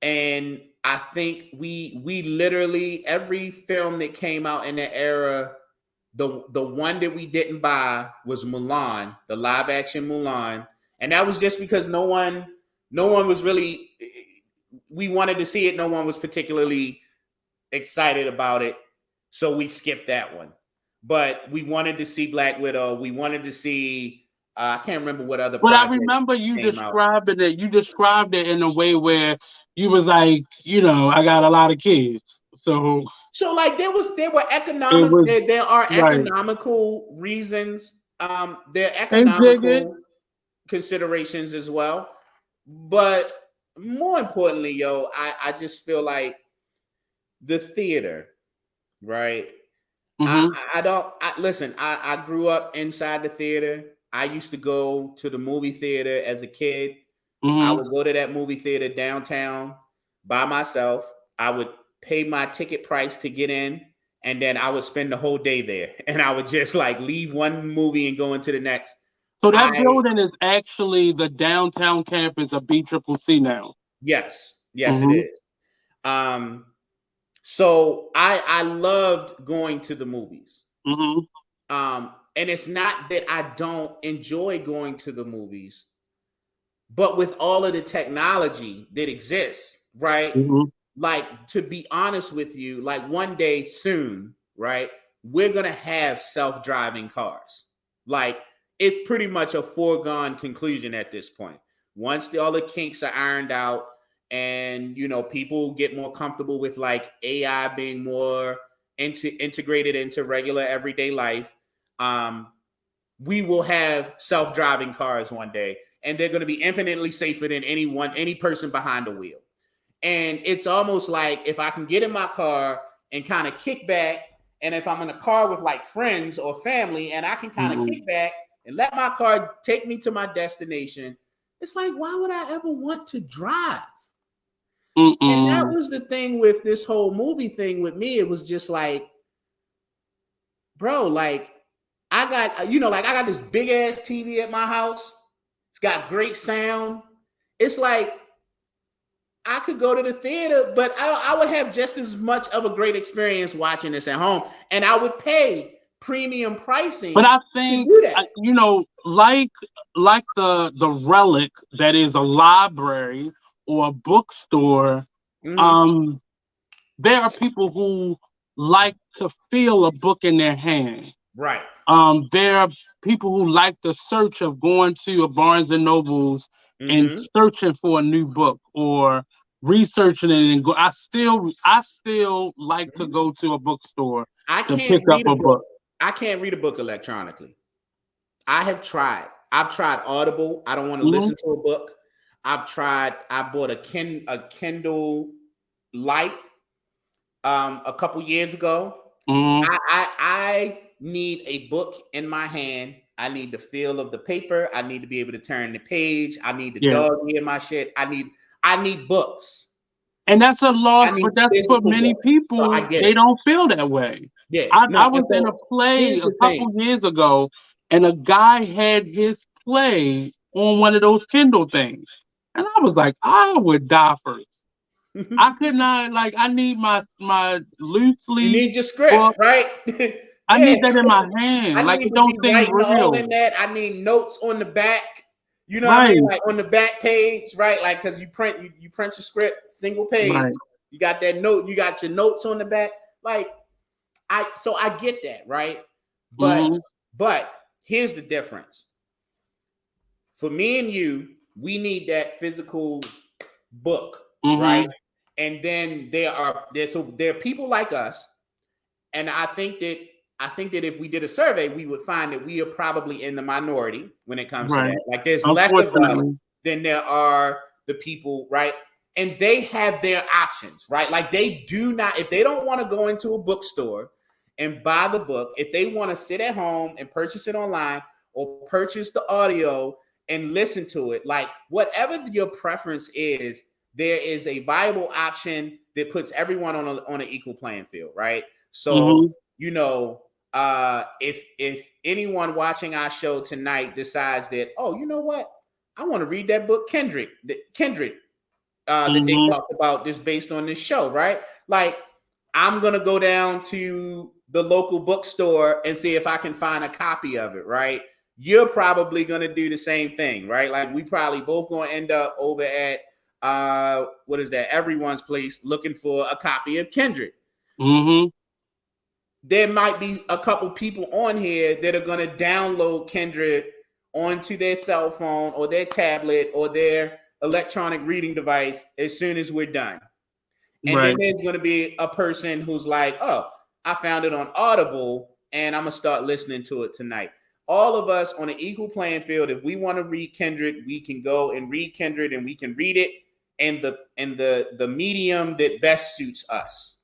And I think we literally, every film that came out in that era, the one that we didn't buy was Mulan, the live action Mulan, and that was just because no one was really, we wanted to see it. No one was particularly excited about it, so we skipped that one. but we wanted to see Black Widow. We wanted to see I can't remember what other But I project remember you came out. describing it. You described it in a way where you was like, I got a lot of kids, so So like there were it was there are right. economical reasons. There are And dig it. economical considerations as well. But more importantly, I just feel like the theater, right? Mm-hmm. Listen, I grew up inside the theater. I used to go to the movie theater as a kid. I Mm-hmm. would go to that movie theater downtown by myself. I would pay my ticket price to get in, and then I would spend the whole day there. And I would just like leave one movie and go into the next. So that I building is actually the downtown campus of BCCC now. yes, it Mm-hmm. is. Um, so I loved going to the movies. Mm-hmm. And it's not that I don't enjoy going to the movies, but with all of the technology that exists, right? Mm-hmm. Like, to be honest with you, like one day soon, right? We're going to have self-driving cars. Like, it's pretty much a foregone conclusion at this point. Once all the kinks are ironed out and, people get more comfortable with like AI being more integrated into regular everyday life, we will have self-driving cars one day, and they're going to be infinitely safer than any person behind the wheel. And it's almost like if I can get in my car and kind of kick back, and if I'm in a car with like friends or family, and I can kind of Mm-hmm. kick back and let my car take me to my destination, it's like, why would I ever want to drive? And that Mm-mm. was the thing with this whole movie thing with me. It was just like, bro, like I got this big ass TV at my house. It's got great sound. It's like I could go to the theater, but I would have just as much of a great experience watching this at home, and I would pay premium But pricing I to think do that. like the relic that is a library or a bookstore. Mm-hmm. Um, there are people who like to feel a book in their hand. Right. There are people who like the search of going to a Barnes and Nobles and Mm-hmm. searching for a new book or researching it and go. I still like to go to a bookstore I to pick can't up read a a book. book. I can't read a book electronically. I have tried. I've tried Audible. I don't want to Hmm. listen to a book. I've tried. I bought a Kindle Light a couple years ago. Hmm. I need a book in my hand. I need the feel of the paper. I need to be able to turn the page. I need the Yeah. dog hear my shit. I need books. And that's a I loss, need but that's for physical many books. So I people. get They it. don't feel that way. Yeah. I No, and was in a so play here's a the thing. couple years ago, and a guy had his play on one of those Kindle things. And I was like, I would die first. I could not, like, I need my loose You leaf need your script, book. right? I Yeah. need that in my hand. I Like, need it to be don't seem writing all in real. that. I need notes on the back. You know what I mean? Right, Like on the back page, right? Like because you print your script, single page. right. You got that note. You got your notes on the back. Like I get that, right? But Mm-hmm. but here's the difference. For me and you, we need that physical book, right? Mm-hmm. And then there are people like us, and I think that if we did a survey, we would find that we are probably in the minority when it comes to Right. that. Like there's less of us Unfortunately. than there are the people, right? And they have their options, right? Like they do not, if they don't want to go into a bookstore and buy the book, if they want to sit at home and purchase it online or purchase the audio and listen to it, like whatever your preference is, there is a viable option that puts everyone on an equal playing field, right? So, Mm-hmm. you know, if anyone watching our show tonight decides that, oh, you know what, I want to read that book, Kindred, that they Mm-hmm. talked about this based on this show, right? Like, I'm gonna go down to the local bookstore and see if I can find a copy of it, right? You're probably gonna do the same thing, right? Like, we probably both gonna end up over at what is that? Everyone's Place, looking for a copy of Kindred. Mm-hmm. there might be a couple people on here that are going to download Kindred onto their cell phone or their tablet or their electronic reading device as soon as we're done. And then there's going to be a person who's like, oh, I found it on Audible and I'm going to start listening to it tonight. All of us on an equal playing field. If we want to read Kindred, we can go and read Kindred, and we can read it in the medium that best suits us.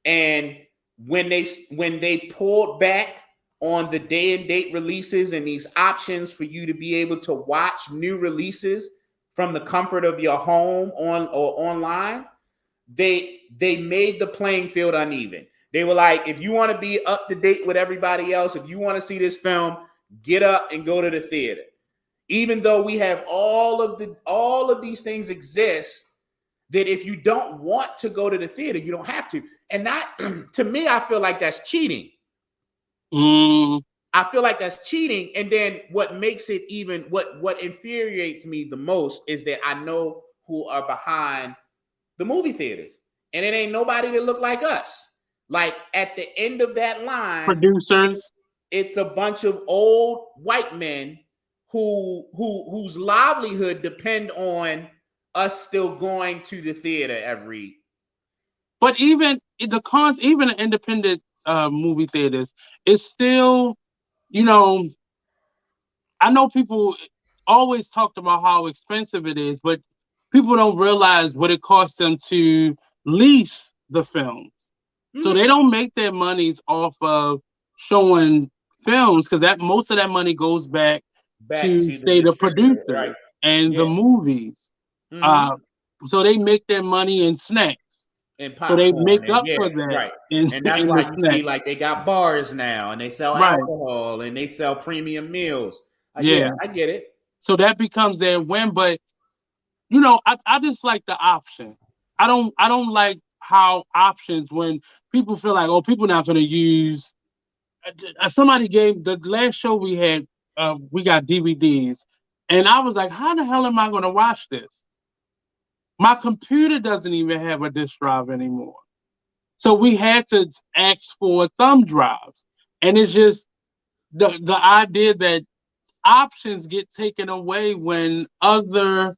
And when they pulled back on the day and date releases and these options for you to be able to watch new releases from the comfort of your home on or online, they made the playing field uneven. They were like, if you want to be up to date with everybody else, if you want to see this film, get up and go to the theater. Even though we have all of these things exist, that if you don't want to go to the theater, you don't have to. And that, to me, I feel like that's cheating. I feel like that's cheating. And then what makes it even, what infuriates me the most is that I know who are behind the movie theaters. And it ain't nobody that look like us. Like at the end of that line, producers, it's a bunch of old white men whose livelihood depend on us still going to the theater every. But even even the independent movie theaters, it's still, you know, I know people always talked about how expensive it is, but people don't realize what it costs them to lease the films. So they don't make their monies off of showing films, because that most of that money goes back to say the producer and the movies. So they make their money in snacks. And popcorn, so they make up for that. Right. And that's why you see like they got bars now and they sell alcohol and they sell premium meals. I get it. So that becomes their win. But you know, I just like the option. I don't like how options, when people feel like, oh, people not going to use. Somebody gave the last show we had, we got DVDs, and I was like, how the hell am I going to watch this? My computer doesn't even have a disk drive anymore. So we had to ask for thumb drives. And it's just the idea that options get taken away when other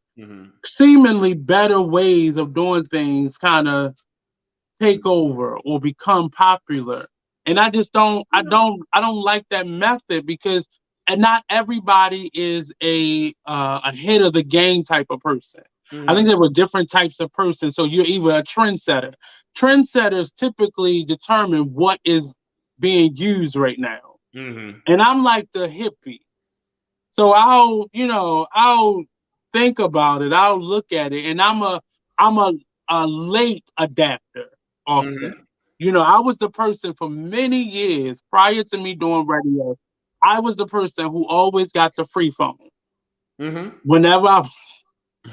seemingly better ways of doing things kind of take over or become popular. And I just don't like that method, because not everybody is a head of the game type of person. I think there were different types of person. So you're either a trendsetter. Trendsetters typically determine what is being used right now. And I'm like the hippie. So I'll think about it. I'll look at it, and I'm a late adapter often. You know, I was the person for many years prior to me doing radio. I was the person who always got the free phone. Whenever I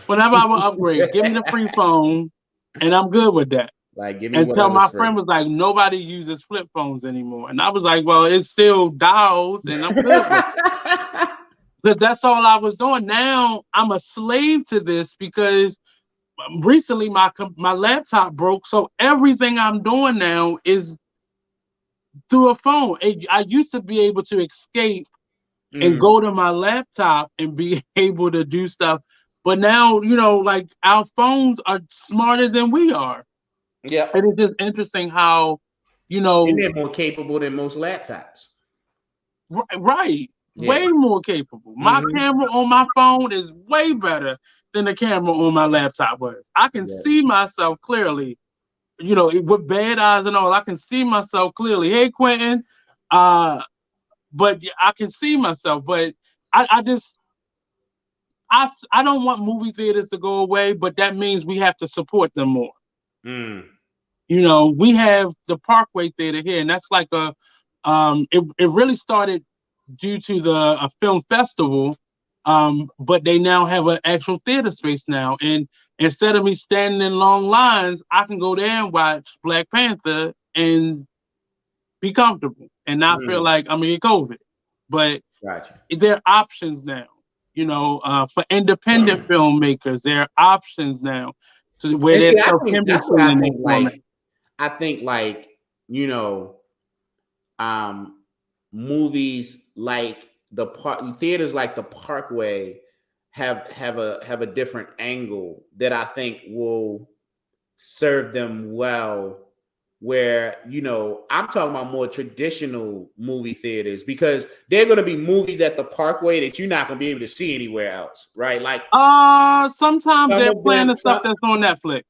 would upgrade, give me the free phone, and I'm good with that. Like, give me until my friend was like, nobody uses flip phones anymore, and I was like, well, it's still dials, and I'm good with it. Because that's all I was doing. Now I'm a slave to this, because recently my laptop broke, so everything I'm doing now is through a phone. I used to be able to escape and go to my laptop and be able to do stuff, but now, you know, like, our phones are smarter than we are. Yeah, and it's just interesting how, you know, and they're more capable than most laptops. Right. Yeah. Way more capable. My camera on my phone is way better than the camera on my laptop was. I can see myself clearly, you know, with bad eyes and all. I can see myself clearly. Hey, Quentin. But I can see myself. But I don't want movie theaters to go away, but that means we have to support them more. You know, we have the Parkway Theater here, and that's like it really started due to a film festival, but they now have an actual theater space now. And instead of me standing in long lines, I can go there and watch Black Panther and be comfortable and not feel like I'm in COVID. But there are options now, you know, for independent filmmakers. There are options now where there's I think, like, you know, um, movies like theaters like the Parkway have a different angle that I think will serve them well. Where, I'm talking about more traditional movie theaters, because there are going to be movies at the Parkway that you're not going to be able to see anywhere else, right? Like sometimes some they're of playing them, the stuff that's on Netflix.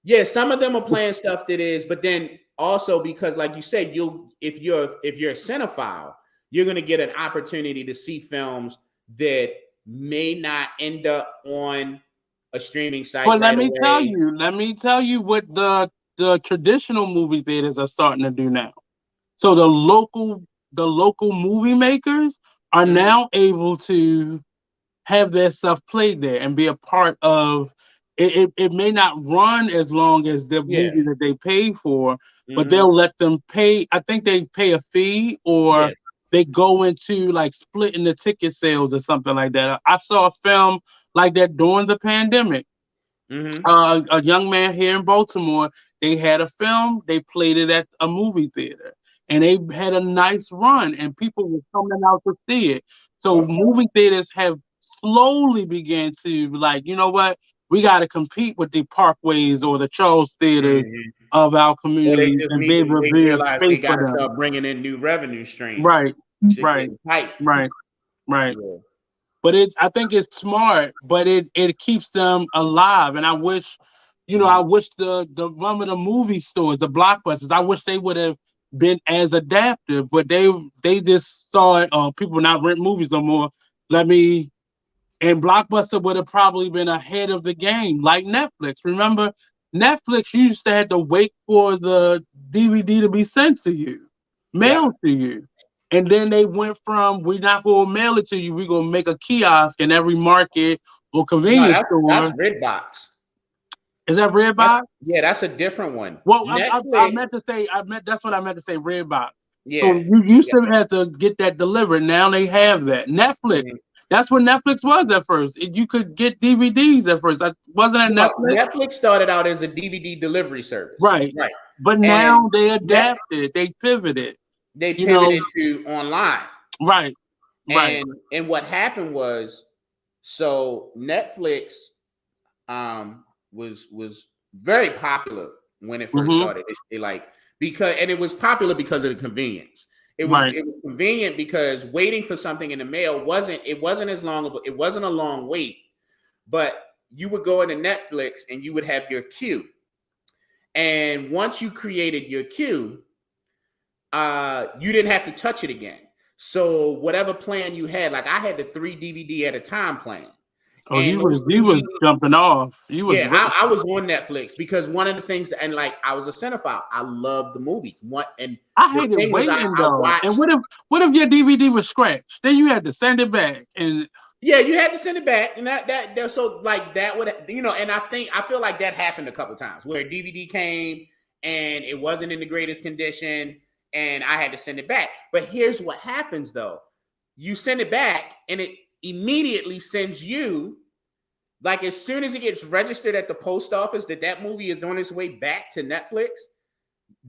yeah, some of them are playing stuff that is, but then also because, like you said, if you're a cinephile, you're going to get an opportunity to see films that may not end up on a streaming site But right away. let me tell you what the traditional movie theaters are starting to do now. So the local movie makers are Mhm. now able to have their stuff played there and be a part of it. It may not run as long as the Yeah. movie that they pay for, but Mhm. they'll let them pay. I think they pay a fee, or Yeah. they go into like splitting the ticket sales or something like that. I saw a film like that during the pandemic. Mhm. A young man here in Baltimore, they had a film, they played it at a movie theater, and they had a nice run, and people were coming out to see it. So Okay. movie theaters have slowly began to like, you know what, we got to compete with the Parkways or the Charles theaters Mhm. of our Or they community just and be able to they be a realize they space got for to them. start bringing in new revenue streams. Right, Shit right, getting tight. right, right. Yeah. But I think it's smart, but it keeps them alive. And I wish, I Mhm. wish the one of the movie stores, the blockbusters, I wish they would have been as adaptive, but they just saw it. People not rent movies no more. Let me and Blockbuster would have probably been ahead of the game, like Netflix. Remember, Netflix, you used to have to wait for the DVD to be sent to you, Yep. mailed to you. And then they went from, we're not going to mail it to you, we're going to make a kiosk in every market or No, convenience that's store. Redbox. Is that Redbox? That's a different one. Well, I Netflix. meant to say, that's what I meant to say, Redbox. So Yeah. you used Yeah. to have to get that delivered. Now they have that. Netflix. Mhm. That's what Netflix was at first. You could get DVDs at first. Wasn't that No, Netflix? Netflix started out as a DVD delivery service, Right. right? But And now they Net adapted. They pivoted. they You know. pivoted to online. Right. Right. And what happened was, so Netflix was very popular when it first Mm-hmm. started. It like, because, and it was popular because of the convenience. Right. It was convenient because waiting for something in the mail wasn't as long of it wasn't a long wait, but you would go into Netflix and you would have your queue. And once you created your queue, you didn't have to touch it again. So whatever plan you had, like I had the 3 DVD at a time plan. Oh, And those you 3 was DVD, jumping off. You was yeah, racing. I was on Netflix because one of the things, and like I was a cinephile, I loved the movies. And I the hated thing was, waiting I though. And watched. what if your DVD was scratched? Then you had to send it back. And Yeah, you had to send it back, and that so like that would, and I feel like that happened a couple times where a DVD came and it wasn't in the greatest condition, and I had to send it back. But here's what happens though: you send it back, and it immediately sends you, like as soon as it gets registered at the post office that movie is on its way back to Netflix,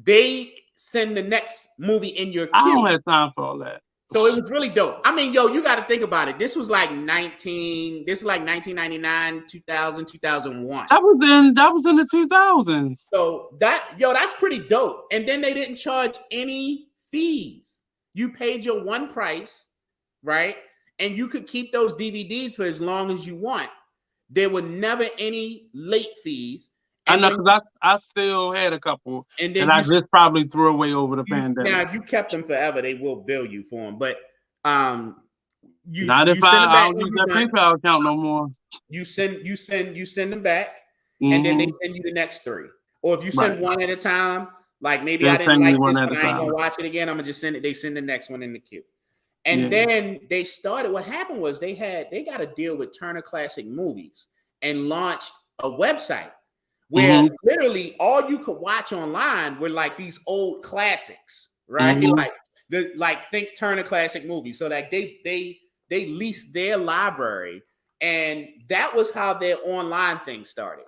they send the next movie in your I don't queue. have time for all that. So it was really dope. I mean, yo, you got to think about it. This is like 1999, 2000, 2001. That was in the 2000s. So that's pretty dope. And then they didn't charge any fees. You paid your one price, right? And you could keep those DVDs for as long as you want. There were never any late fees. I And know, when because I still had a couple, and and then I just probably threw away over the now pandemic. if you kept them forever, they will bill you for them. But um, Not if you send them I back don't when use you're that done. PayPal account no more. You send them back, and then they Mm-hmm. send you the next 3. Or if you Right. send one at a time, like maybe I They'll didn't send me like one this at a one, I ain't time. gonna watch it again. I'm gonna just send it. They send the next one in the queue. And Yeah. then they started. What happened was they got a deal with Turner Classic Movies and launched a website where Mm-hmm. literally all you could watch online were like these old classics, right? Mm-hmm. Like think Turner Classic Movies. So like they leased their library, and that was how their online thing started.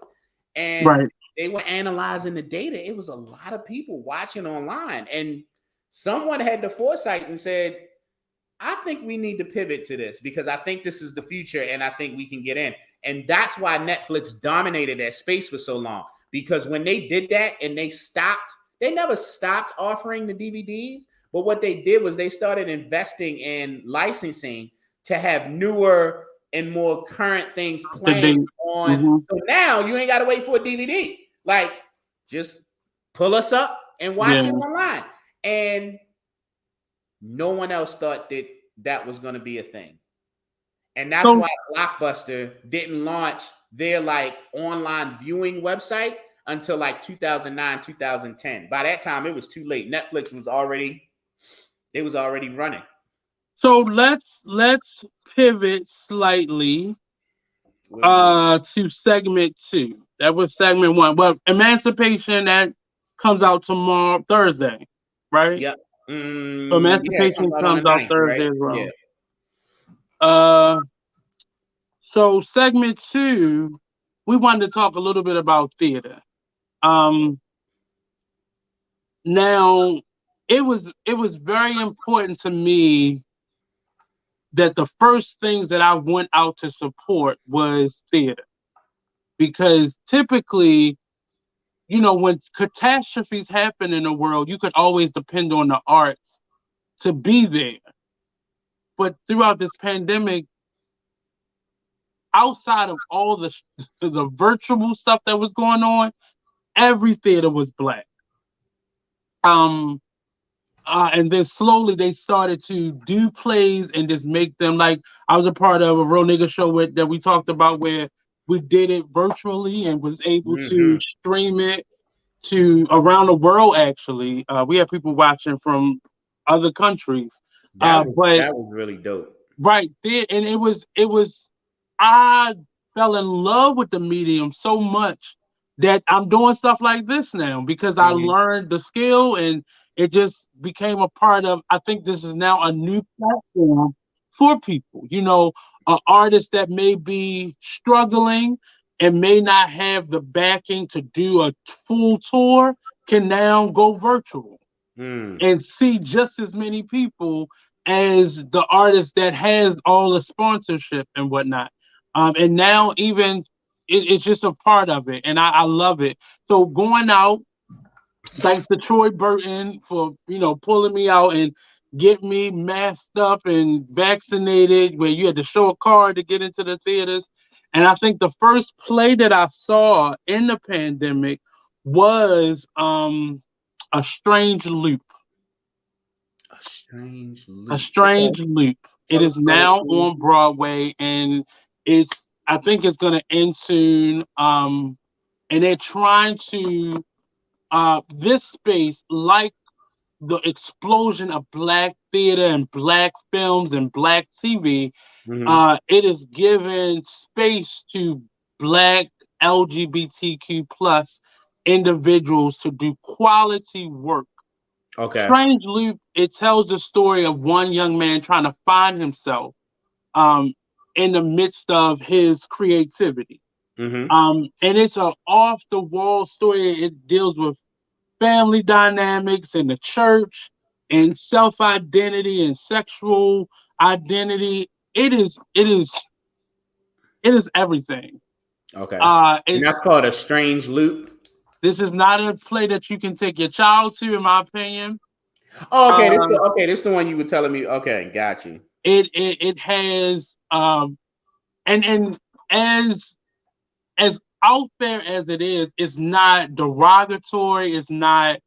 And Right. they were analyzing the data. It was a lot of people watching online, and someone had the foresight and said, I think we need to pivot to this because I think this is the future and I think we can get in. And that's why Netflix dominated that space for so long. Because when they did that and they never stopped offering the DVDs. But what they did was they started investing in licensing to have newer and more current things playing on. Mm-hmm. So now you ain't got to wait for a DVD. Like, just pull us up and watch it online. And no one else thought that that was going to be a thing. And that's why Blockbuster didn't launch their like online viewing website until like 2009, 2010. By that time, it was too late. Netflix was already running. So let's pivot slightly to segment 2. That was segment 1. Well, Emancipation, that comes out tomorrow, Thursday, right? Yep. So Emancipation comes out Thursday, right? As well. Yeah. So segment 2, we wanted to talk a little bit about theater. Now, it was very important to me that the first things that I went out to support was theater. Because typically, when catastrophes happen in the world, you could always depend on the arts to be there. But throughout this pandemic, outside of all the virtual stuff that was going on, every theater was black. And then slowly they started to do plays and just make them, like, I was a part of a Real Nigga show that we talked about where we did it virtually and was able to stream it to around the world. Actually, we had people watching from other countries. That was really dope. Right there, and it was. I fell in love with the medium so much that I'm doing stuff like this now because I learned the skill and it just became a part of. I think this is now a new platform for people. Artists that may be struggling and may not have the backing to do a full tour can now go virtual and see just as many people as the artist that has all the sponsorship and whatnot. And now even it's just a part of it, and I love it. So going out, thanks to Troy Burton for pulling me out and get me masked up and vaccinated, where you had to show a card to get into the theaters. And I think the first play that I saw in the pandemic was A Strange Loop. A Strange Loop. It is now on Broadway, and I think it's going to end soon. And they're trying to this space, like the explosion of black theater and black films and black TV, it is given space to black LGBTQ plus individuals to do quality work. Okay. Strange Loop, it tells the story of one young man trying to find himself in the midst of his creativity. And it's an off-the-wall story. It deals with family dynamics in the church and self-identity and sexual identity. It is everything. Okay. And that's called A Strange Loop. This is not a play that you can take your child to, in my opinion. Oh, okay. This is the one you were telling me. Okay, got you. It has and as out there as it is, it's not derogatory. It's not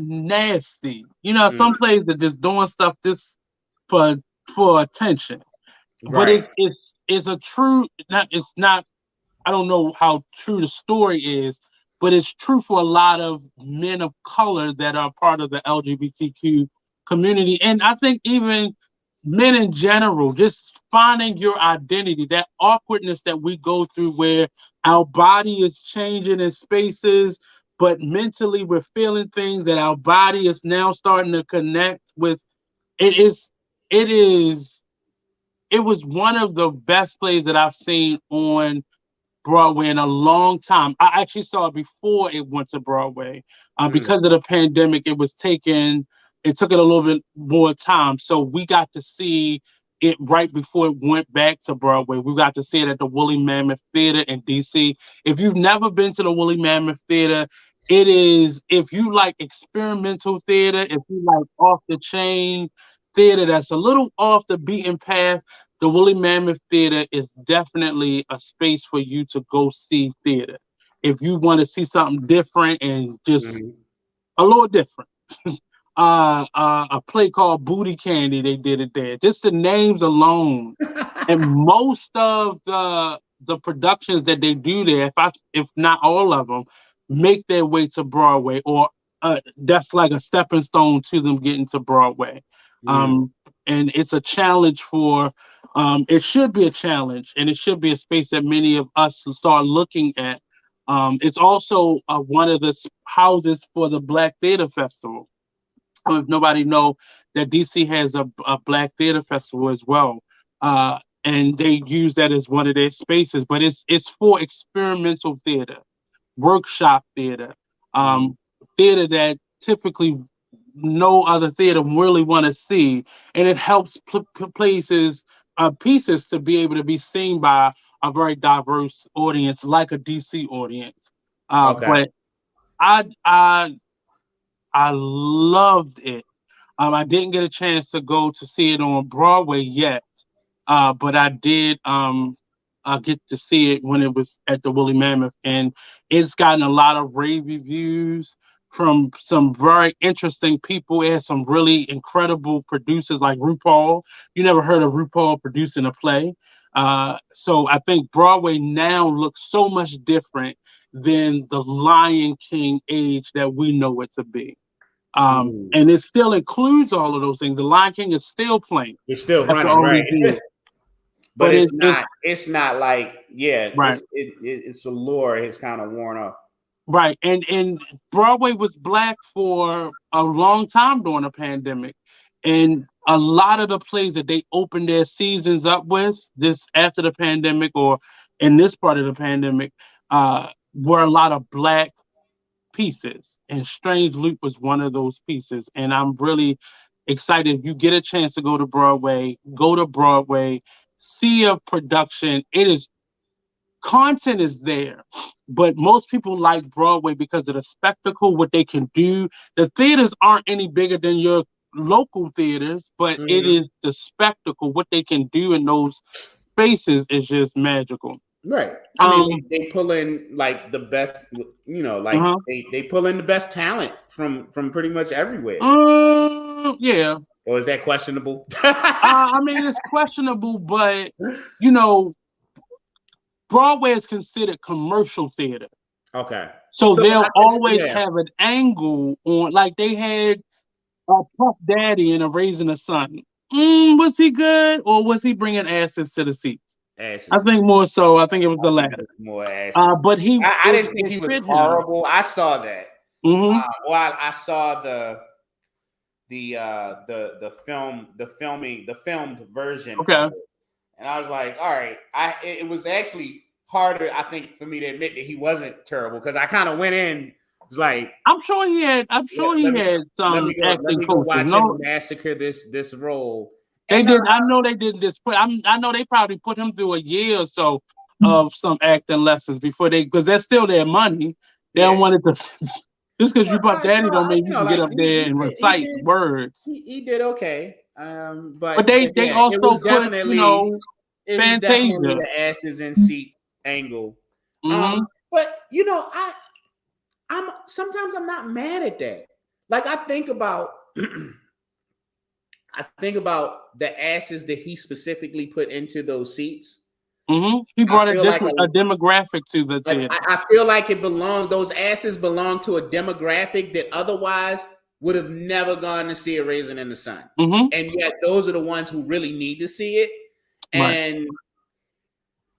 nasty. Some plays are just doing stuff just for attention. Right. But it's a true. It's not. I don't know how true the story is, but it's true for a lot of men of color that are part of the LGBTQ community, and I think even men in general, just finding your identity, that awkwardness that we go through where our body is changing in spaces, but mentally we're feeling things that our body is now starting to connect with. It was one of the best plays that I've seen on Broadway in a long time. I actually saw it before it went to Broadway. Mm. Because of the pandemic, it took it a little bit more time. So we got to see it right before it went back to Broadway. We got to see it at the Woolly Mammoth Theater in DC. If you've never been to the Woolly Mammoth Theater, it is, if you like experimental theater, if you like off the chain theater that's a little off the beaten path, the Woolly Mammoth Theater is definitely a space for you to go see theater. If you want to see something different and just a little different. A play called Booty Candy, they did it there. Just the names alone. And most of the productions that they do there, if not all of them, make their way to Broadway, or that's like a stepping stone to them getting to Broadway. And it's a challenge it should be a challenge, and it should be a space that many of us start looking at. It's also one of the houses for the Black Theater Festival. If nobody know that DC has a Black Theater Festival as well, and they use that as one of their spaces. But it's for experimental theater, workshop theater, theater that typically no other theater really want to see, and it helps pieces to be able to be seen by a very diverse audience, like a DC audience. But I loved it. I didn't get a chance to go to see it on Broadway yet, but I did get to see it when it was at the Woolly Mammoth, and it's gotten a lot of rave reviews from some very interesting people. It has some really incredible producers like RuPaul. You never heard of RuPaul producing a play. So I think Broadway now looks so much different than the Lion King age that we know it to be. And it still includes all of those things. The Lion King is still playing. It's still running, right? But it's not like, right. It's allure has kind of worn off. Right. And Broadway was Black for a long time during the pandemic. And a lot of the plays that they opened their seasons up with this after the pandemic, or in this part of the pandemic, were a lot of Black pieces, and Strange Loop was one of those pieces. And I'm really excited. If you get a chance to go to Broadway, see a production. Content is there, but most people like Broadway because of the spectacle, what they can do. The theaters aren't any bigger than your local theaters, but it is the spectacle. What they can do in those spaces is just magical. Right. I mean, they pull in like the best, they pull in the best talent from pretty much everywhere. Yeah. Or is that questionable? I mean, it's questionable, but Broadway is considered commercial theater. Okay. So they'll always have an angle on, like they had Puff Daddy in A Raising the Sun. Was he good, or was he bringing asses to the seats? Asses. I think more so. I think it was the latter. More asses. But I didn't think he was horrible. I saw that. Well, I saw the filmed version. Okay. And I was like, all right. It was actually harder, I think, for me to admit that he wasn't terrible, because I kind of went in. Was like, I'm sure he had some acting coaches. Let me go watch him massacre this role. They did. I know they did this. I know they probably put him through a year or so of some acting lessons before because that's still their money. They don't want it to. Just because you Puff Daddy don't mean you can get up there and recite words. He did okay. But they also it was put definitely Fantasia, the asses in seat angle. But sometimes I'm not mad at that. Like I think about the asses that he specifically put into those seats. He brought a demographic to the theater. I feel like those asses belong to a demographic that otherwise would have never gone to see A Raisin in the Sun. And yet those are the ones who really need to see it. And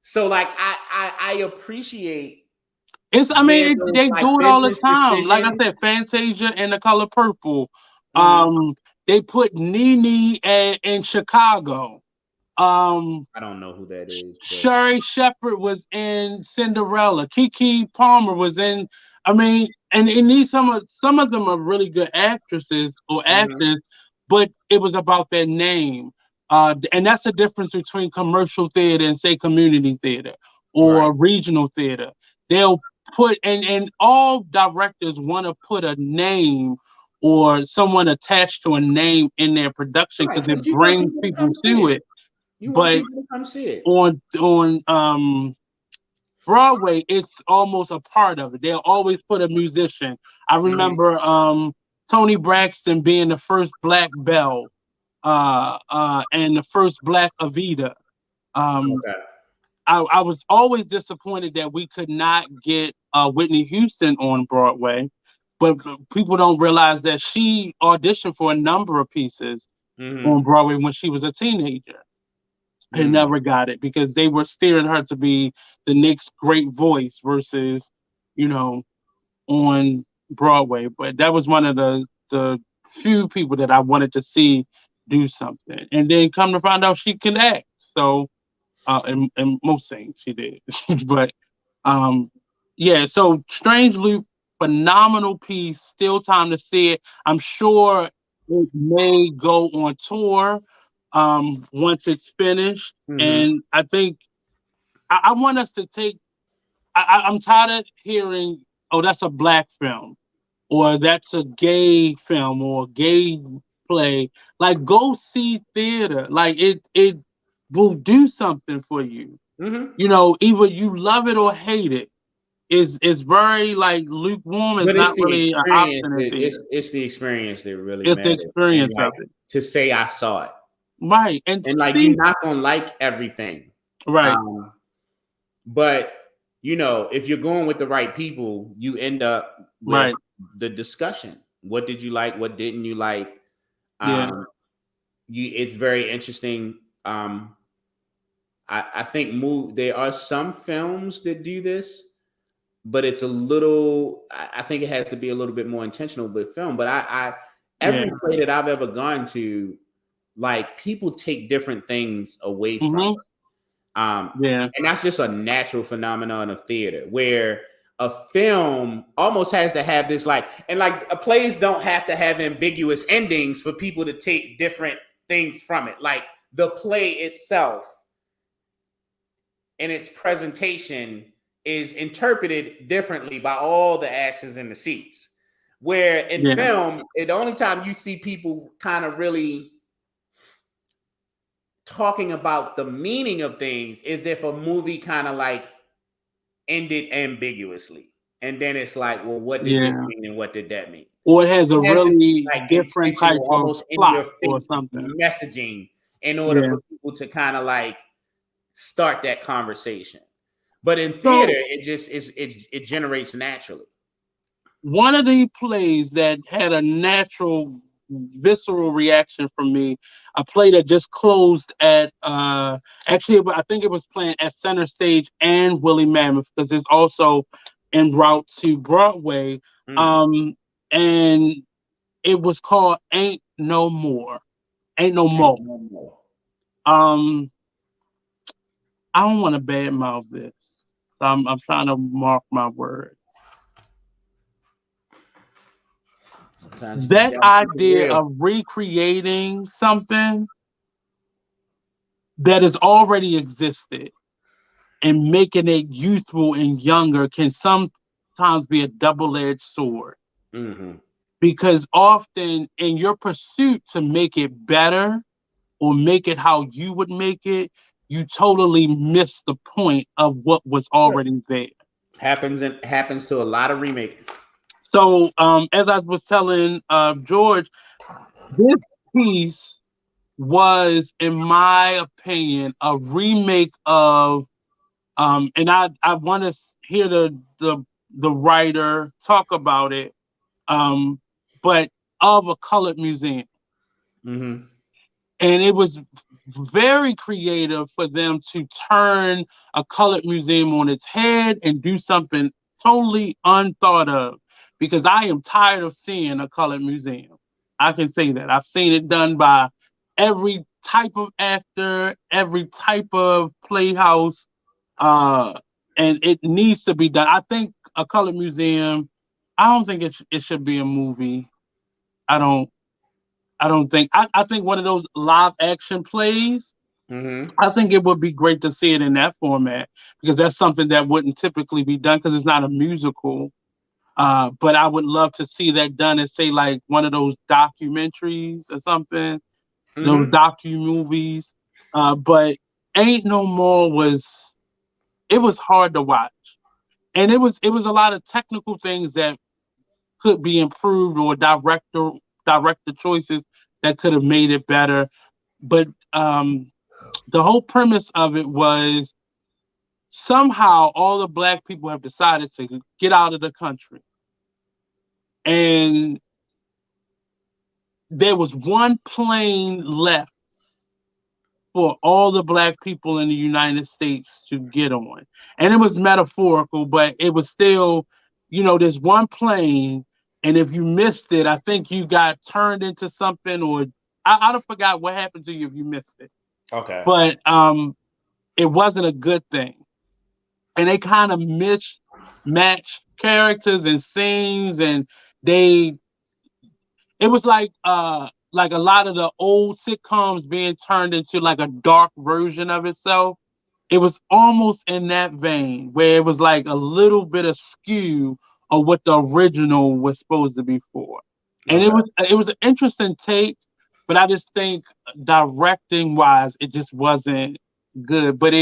so like I appreciate they do it all the time. Like I said, Fantasia and The Color Purple. They put Nene in Chicago. I don't know who that is, but Sherry Shepherd was in Cinderella. Kiki Palmer was in. I mean, and these some of them are really good actresses or Mhm. actors, but it was about their name. And that's the difference between commercial theater and say community theater Right. or regional theater. They'll put and all directors want to put a name or someone attached to a name in their production Right, because it because you want brings people to people come see to it. it. You want But people to come see it. on Broadway, it's almost a part of it. They'll always put a musician. I Mhm. remember Tony Braxton being the first black Belle, and the first black Evita. Um, Okay. I was always disappointed that we could not get Whitney Houston on Broadway, but people don't realize that she auditioned for a number of pieces on Mhm. Broadway when she was a teenager and Mm. never got it because they were steering her to be the next great voice versus, you know, on Broadway. But that was one of the few people that I wanted to see do something. And then come to find out she can act. So in most things she did. But um yeah, so Strange Loop, phenomenal piece, still time to see it. I'm sure it may go on tour once it's finished. Mhm. And I think I want us to take I'm tired of hearing, oh, that's a black film or that's a gay film or gay play. Like go see theater. Like it will do something for you. Mhm. You know, either you love it or hate it. It's very like lukewarm. It's But it's not the really an experience option in that theater. it's the experience that really It's the matters, and experience like of it. to say I saw it, Right. And and like you're see, not gonna like everything, right, um, but if you're going with the right people, you end up with right. the discussion. What did you like? What didn't you like? Yeah, Um, it's very interesting. I think there are some films that do this, but it's a little. I think it has to be a little bit more intentional with film. But yeah. every play that I've ever gone to, like people take different things away from Mm-hmm. it. Yeah, And that's just a natural phenomenon of theater where a film almost has to have this plays don't have to have ambiguous endings for people to take different things from it. Like the play itself and its presentation is interpreted differently by all the asses in the seats. Where in yeah, film, the only time you see people kind of really talking about the meaning of things is if a movie kind of like ended ambiguously. And then it's like, well, what did this yeah. mean and what did that mean? Or it has a It has to be really like different type intentional, of almost in plot your or face something. messaging in order Yeah. for people to kind of like start that conversation. But in theater, So it generates naturally. one of the plays that had a natural visceral reaction from me, a play that just closed at actually I think it was playing at Center Stage and Willie Mammoth because it's also en route to Broadway. Mm. Um and it was called Ain't No More. Ain't No Ain't More. no more. Um I don't want to badmouth this. So I'm trying to mark my words. Sometimes you just That gotta keep it idea real. of recreating something that has already existed and making it youthful and younger can sometimes be a double-edged sword Mm-hmm. because often in your pursuit to make it better or make it how you would make it, you totally miss the point of what was Sure. already there. Happens to a lot of remakes. So as I was telling George, this piece was, in my opinion, a remake of and I want to hear the writer talk about it, um, but of a colored museum, Mm-hmm. and it was very creative for them to turn a colored museum on its head and do something totally unthought of. Because I am tired of seeing a colored museum. I can say that I've seen it done by every type of actor, every type of playhouse, uh, and it needs to be done. I think a color museum. I don't think it should be a movie. I don't. I don't think. I think one of those live action plays. Mm-hmm. I think it would be great to see it in that format because that's something that wouldn't typically be done because it's not a musical. But I would love to see that done and say like one of those documentaries or something, those Mm-hmm. docu movies. But Ain't No More was it was hard to watch, and it was a lot of technical things that could be improved or director choices that could have made it better. But the whole premise of it was somehow all the black people have decided to get out of the country, and there was one plane left for all the black people in the United States to get on. And it was metaphorical, but it was still, there's one plane, and if you missed it, I think you got turned into something, or I don't forgot what happened to you if you missed it. Okay. But it wasn't a good thing. And they kind of mismatched characters and scenes, and they it was like a lot of the old sitcoms being turned into like a dark version of itself. It was almost in that vein where it was like a little bit of skew of what the original was supposed to be for. And it Okay. was it was an interesting take, but I just think directing wise it just wasn't good. But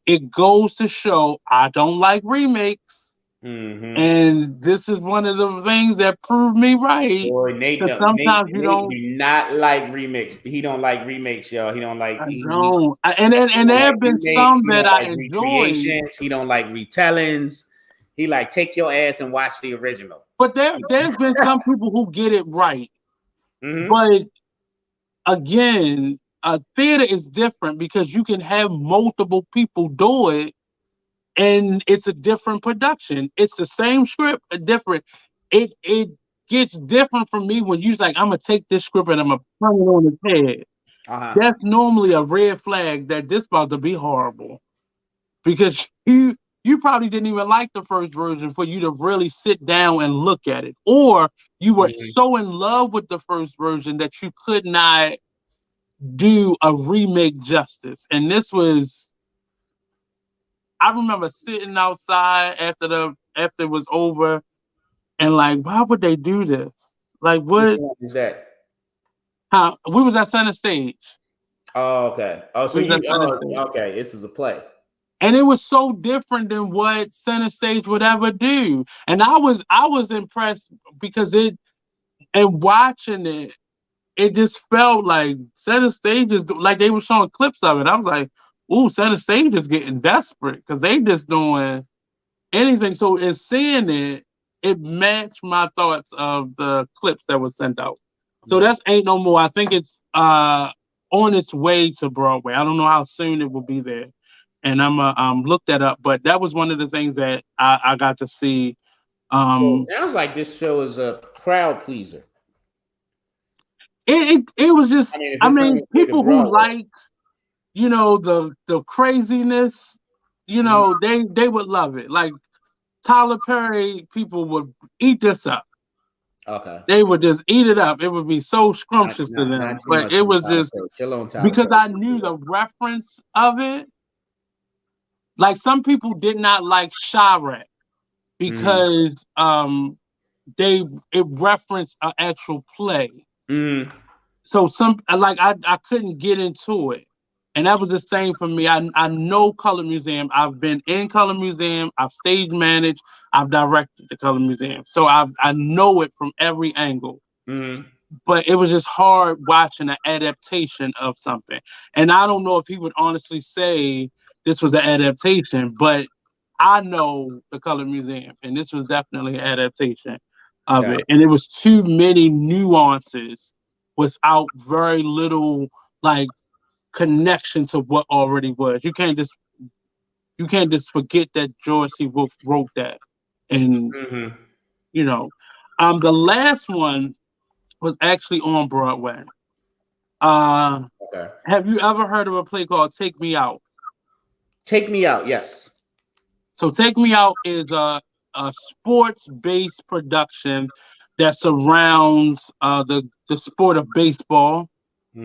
it goes to show I don't like remakes. Mm-hmm. And this is one of the things that proved me right. Boy, Nate, Because no, Nate, sometimes you Nate don't. do not like remix. He don't like remakes, y'all. He don't like I he don't. And don't there like have been remakes. some He that don't I like enjoyed, recreations. He don't like retellings. He like take your ass and watch the original. but there's been some people who get it right. Mm-hmm. But again, a theater is different because you can have multiple people do it, and it's a different production. It's the same script, a different. It gets different from me when you're like, I'm gonna take this script and I'm gonna turn it on its head. Uh-huh. That's normally a red flag that this about to be horrible because you probably didn't even like the first version for you to really sit down and look at it, or you were Mm-hmm. so in love with the first version that you could not do a remake justice. And this was, I remember sitting outside after it was over and like, why would they do this? Like, Which what? one is that? How we was at center stage. Oh, okay. Oh, so We was you at center oh stage. okay. This is a play. And it was so different than what center stage would ever do. And I was impressed because and watching it, it just felt like center stage is like they were showing clips of it. I was like, ooh, center stage is getting desperate because they just doing anything. So in seeing it, it matched my thoughts of the clips that were sent out. So Yeah. that's Ain't No More. I think it's on its way to Broadway. I don't know how soon it will be there. And I'm look that up. But that was one of the things that I got to see. So Um it sounds like this show is a crowd pleaser. it was just, I mean, if I it's on mean, its way to people who Broadway. like, the craziness, Mhm. they would love it. Like Tyler Perry, people would eat this up. Okay. They would just eat it up. It would be so Not, scrumptious to not them. not too But much it on was Tyler just Perry. Chill on Tyler because Perry. I knew the reference of it. Like some people did not like Chirac Mm-hmm. because they it referenced an actual play. Mm-hmm. So I couldn't get into it. And that was the same for me. I know Color Museum. I've been in Color Museum. I've stage managed. I've directed the Color Museum. So I know it from every angle. Mm-hmm. But it was just hard watching an adaptation of something. And I don't know if he would honestly say this was an adaptation, but I know the Color Museum, and this was definitely an adaptation of Yeah. it. And it was too many nuances without very little like connection to what already was. You can't just forget that George C. Wolfe wrote that. And Mm-hmm. you know, the last one was actually on Broadway. Uh, Okay. have you ever heard of a play called Take Me Out? Take Me Out. Yes. So Take Me Out is a sports-based production that surrounds the sport of baseball,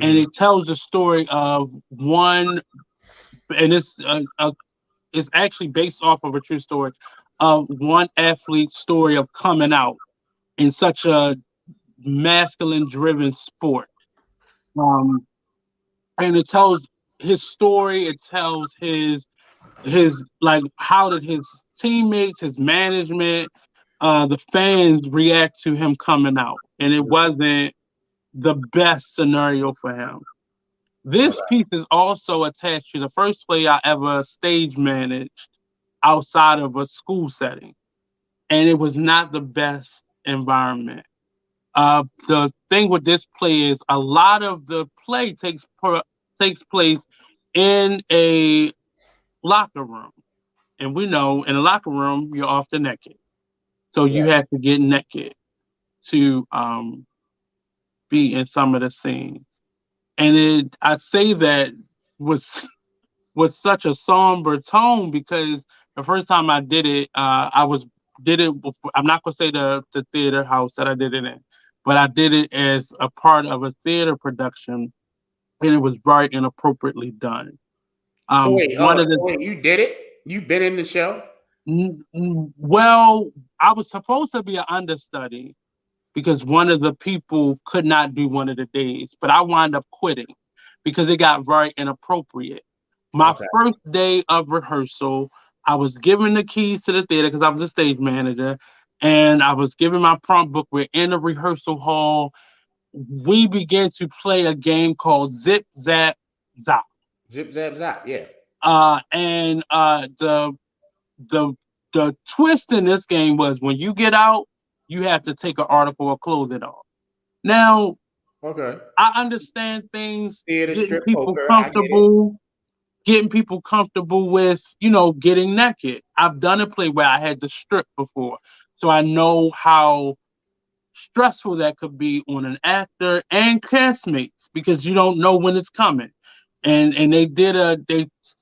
and Hmm. it tells the story of one, and it's actually based off of a true story of one athlete's story of coming out in such a masculine-driven sport. Um, and it tells his story. It tells his like how did his teammates, his management, the fans react to him coming out, and it wasn't the best scenario for him. This Okay. piece is also attached to the first play I ever stage managed outside of a school setting, and it was not the best environment. The thing with this play is a lot of the play takes place in a locker room, and we know in a locker room you're often naked, so you Yeah. have to get naked to be in some of the scenes. And I say that was with such a somber tone because the first time I did it, did it. I'm not gonna say the theater house that I did it in, but I did it as a part of a theater production, and it was very inappropriately done. So wait. One of So the wait. You did it. You've been in the show. well, I was supposed to be an understudy because one of the people could not do one of the days, but I wound up quitting because it got very inappropriate. My Okay. first day of rehearsal, I was given the keys to the theater because I was a stage manager, and I was given my prompt book. We're in the rehearsal hall. We began to play a game called Zip Zap Zop. Zip zap zap. Yeah. And the the twist in this game was when you get out, you have to take an article or close it off. Now, Okay. I understand things, Theater, getting strip people poker. I get it. comfortable, getting people comfortable with, getting naked. I've done a play where I had to strip before. So I know how stressful that could be on an actor and castmates because you don't know when it's coming. And they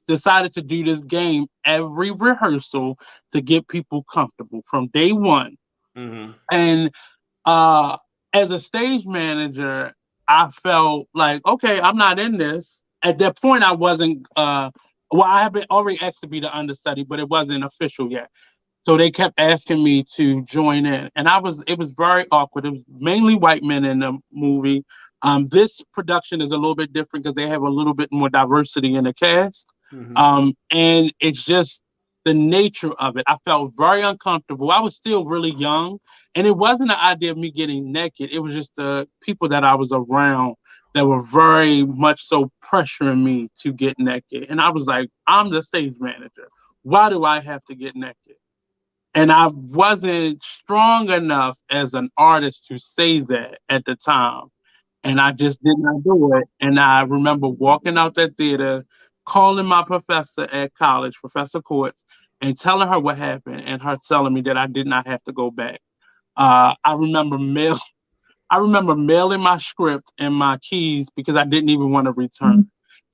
decided to do this game every rehearsal to get people comfortable from day one. Hmm. And uh as a stage manager, I felt like, okay, I'm not in this. At that point I wasn't I have been already asked to be the understudy, but it wasn't official yet. So they kept asking me to join in, and it was very awkward. It was mainly white men in the movie. This production is a little bit different because they have a little bit more diversity in the cast. Hmm. And it's just the nature of it. I felt very uncomfortable. I was still really young, and it wasn't the idea of me getting naked. It was just the people that I was around that were very much so pressuring me to get naked. And I was like, I'm the stage manager. Why do I have to get naked? And I wasn't strong enough as an artist to say that at the time. And I just did not do it. And I remember walking out that theater, calling my professor at college, Professor Courts, and telling her what happened, and her telling me that I did not have to go back. I remember I remember mailing my script and my keys because I didn't even want to return.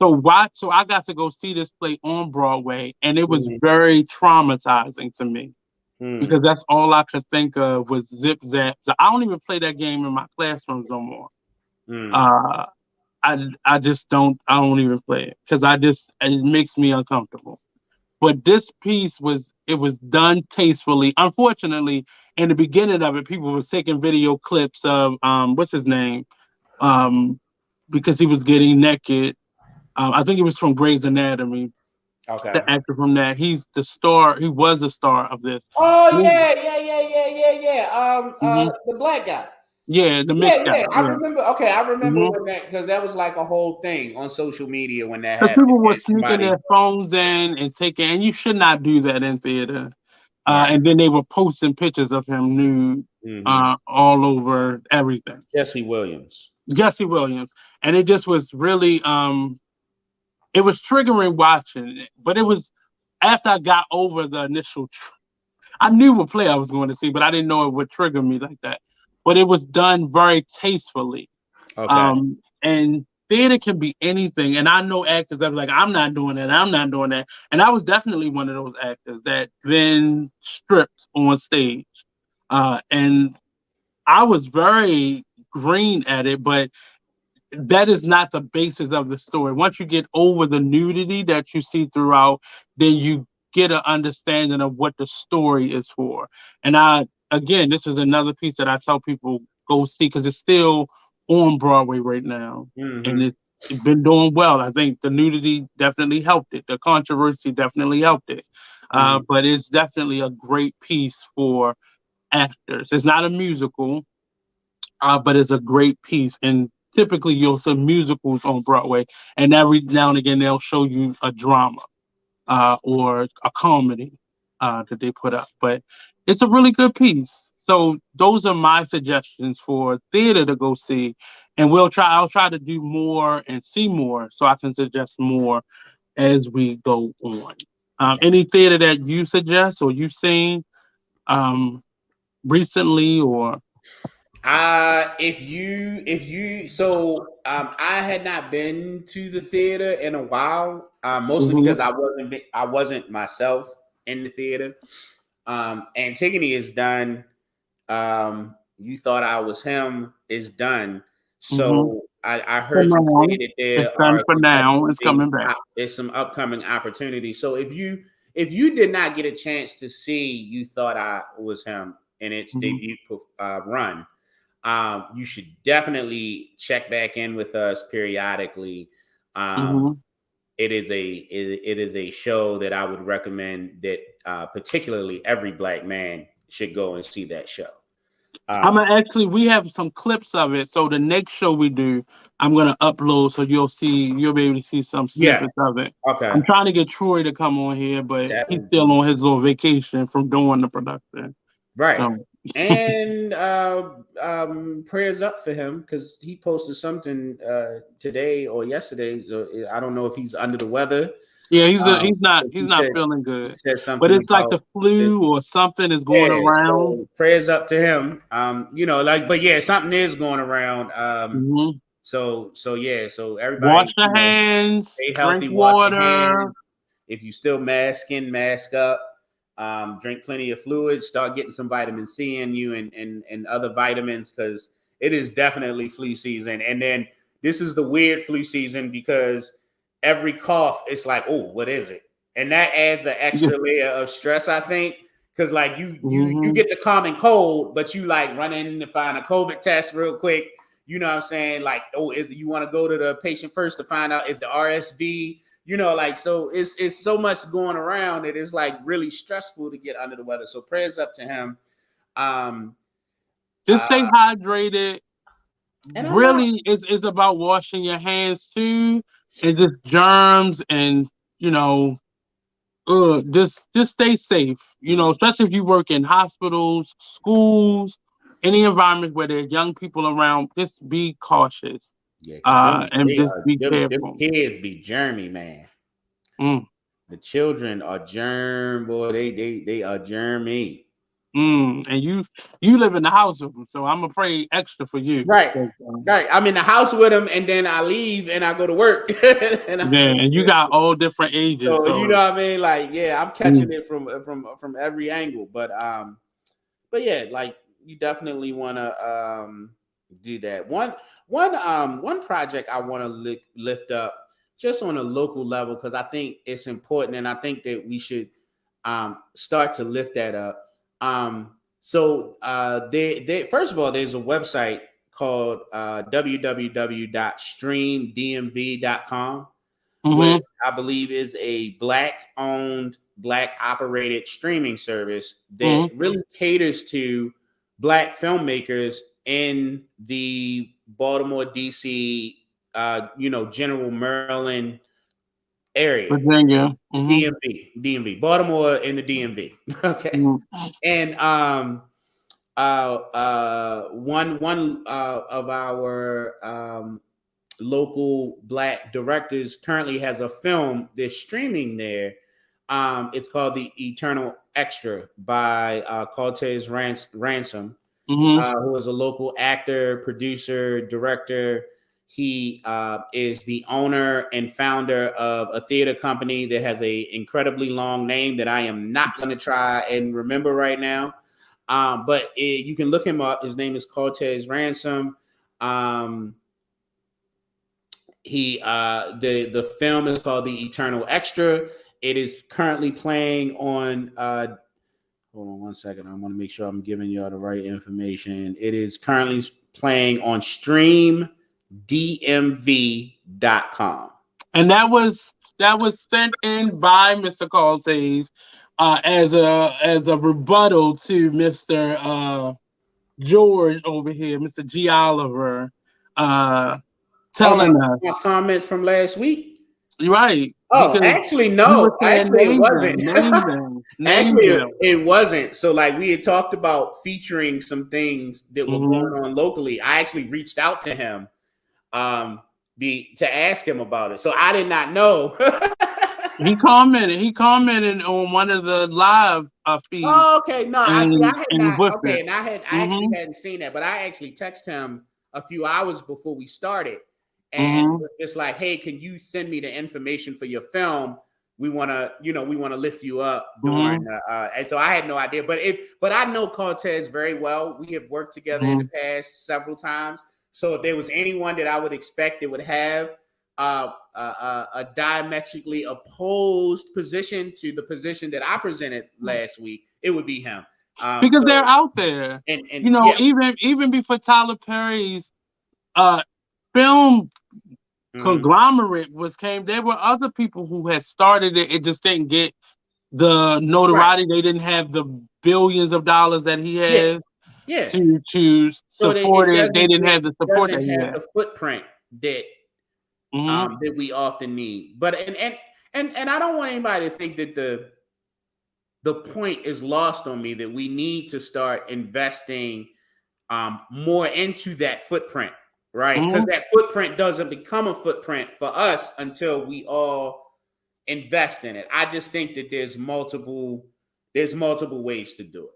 So I got to go see this play on Broadway, and it was Hmm. very traumatizing to me because Hmm. that's all I could think of was zip zap. So I don't even play that game in my classrooms no more. Hmm. Uh, I just I don't even play it because it makes me uncomfortable. But this piece it was done tastefully. Unfortunately, in the beginning of it, people were taking video clips of what's his name, um because he was getting naked. I think it was from Grey's Anatomy. Okay. The actor from that, he's the star. He was the star of this. Oh Mhm. yeah, yeah, yeah, yeah, yeah, yeah. Mhm. The black guy. Yeah, the Yeah, mixed guy. yeah. I Yeah. remember. Okay, I remember Mhm. when that because that was like a whole thing on social media when that Because happened. people were And sneaking somebody, their phones in and taking, and you should not do that in theater. right? And then they were posting pictures of him nude Hmm. all over everything. Jesse Williams. Jesse Williams, and it just was really, it was triggering watching it. But it was after I got over the initial. I knew what play I was going to see, but I didn't know it would trigger me like that. But it was done very tastefully. Okay. And theater can be anything. And I know actors that are like, I'm not doing that, I'm not doing that. And I was definitely one of those actors that been stripped on stage. And I was very green at it, but that is not the basis of the story. Once you get over the nudity that you see throughout, then you get an understanding of what the story is for. And again, this is another piece that I tell people go see because it's still on Broadway right now, and it's been doing well. I think the nudity definitely helped it. The controversy definitely helped it. But it's definitely a great piece for actors. It's not a musical, but it's a great piece. And typically, you'll see musicals on Broadway, and every now and again, they'll show you a drama or a comedy that they put up. But it's a really good piece. So those are my suggestions for theater to go see, and I'll try to do more and see more, so I can suggest more as we go on. Any theater that you suggest or you've seen recently or? I had not been to the theater in a while, mostly Mhm. because I wasn't myself in the theater. Antigone is done. You Thought I Was Him is done. Mhm. So I For heard you say now, that it's there done are for now. It's coming back. there's some upcoming opportunities. So if you did not get a chance to see You Thought I Was Him in its Mhm. debut run, you should definitely check back in with us periodically. Um, Mhm. it is a show that I would recommend that particularly every Black man should go and see that show. I'm Um, gonna actually. We have some clips of it. So the next show we do, I'm gonna upload so you'll be able to see some yeah. snippets of it. Okay. I'm trying to get Troy to come on here, but That he's would still be on his little vacation from doing the production. right. So And prayers up for him because he posted something today or yesterday. So I don't know if he's under the weather. yeah, Um, he's he not said feeling he good. said But something it's like about the the flu or something is going yeah. around. So prayers up to him. But yeah, something is going around. Mhm. So everybody, Wash your hands, stay drink healthy, wash your water. hands. If you still masking, mask up. Drink plenty of fluids. Start getting some vitamin C in you and other vitamins because it is definitely flu season. And then this is the weird flu season because every cough, it's like, oh, what is it? And that adds an extra layer of stress, I think. Because like you Mhm. get the common cold, but you like run in to find a COVID test real quick. You know what I'm saying? Like, oh, you want to go to the patient first to find out if the RSV, like so it's so much going around that it's like really stressful to get under the weather. So prayers up to him. Um Just uh stay hydrated. and I'm not Really, it's about washing your hands too, and just germs and you know, just stay safe. Especially if you work in hospitals, schools, any environment where there are young people around. Just be cautious, yeah, because and just be them careful. kids be germy, man. Mm, The children are germ, boy, they are germy. and you live in the house with them, so I'm afraid extra for you. Right. 'Cause, Right. I'm in the house with them and then I leave and I go to work. and I yeah, and you got all different ages, So you know so what I mean? Like, yeah, I'm catching mm, it from every angle. But yeah, like you definitely want to do that. One project I want to lift up just on a local level because I think it's important, and I think that we should start to lift that up. They first of all, there's a website called www.streamdmv.com, which mhm, I believe is a Black owned, Black operated streaming service that mhm, really caters to Black filmmakers in the Baltimore, DC, General Maryland area. Virginia, DMV, Baltimore in the DMV. Okay. mhm, And one of our local Black directors currently has a film that's streaming there. It's called The Eternal Extra by Cortez Ransom, mhm, who is a local actor, producer, director. He is the owner and founder of a theater company that has a incredibly long name that I am not going to try and remember right now. But you can look him up. His name is Cortez Ransom. The film is called The Eternal Extra. It is currently playing on. Hold on one second. I want to make sure I'm giving y'all the right information. It is currently playing on streamdmv.com. And that was sent in by Mr. Cortez as a rebuttal to Mr. George over here, Mr. G. Oliver, telling us comments from last week. Right. Oh, actually, no. Actually, it wasn't. It wasn't. So, like, we had talked about featuring some things that were going on locally. I actually reached out to him to ask him about it. So I did not know. He commented on one of the live feeds. Oh, okay. No, I actually hadn't seen that, but I actually texted him a few hours before we started. And it's like, hey, can you send me the information for your film? We want to lift you up during. And so I had no idea, but I know Cortez very well. We have worked together in the past several times. So if there was anyone that I would expect that would have a diametrically opposed position to the position that I presented last week, it would be him. Because they're out there, and even before Tyler Perry's film conglomerate there were other people who had started it. It just didn't get the notoriety. They didn't have the billions of dollars that he has to support it. They didn't have the support that he had. The footprint that that we often need. But and I don't want anybody to think that the point is lost on me, that we need to start investing more into that footprint. Right, because that footprint doesn't become a footprint for us until we all invest in it. I just think that there's multiple ways to do it.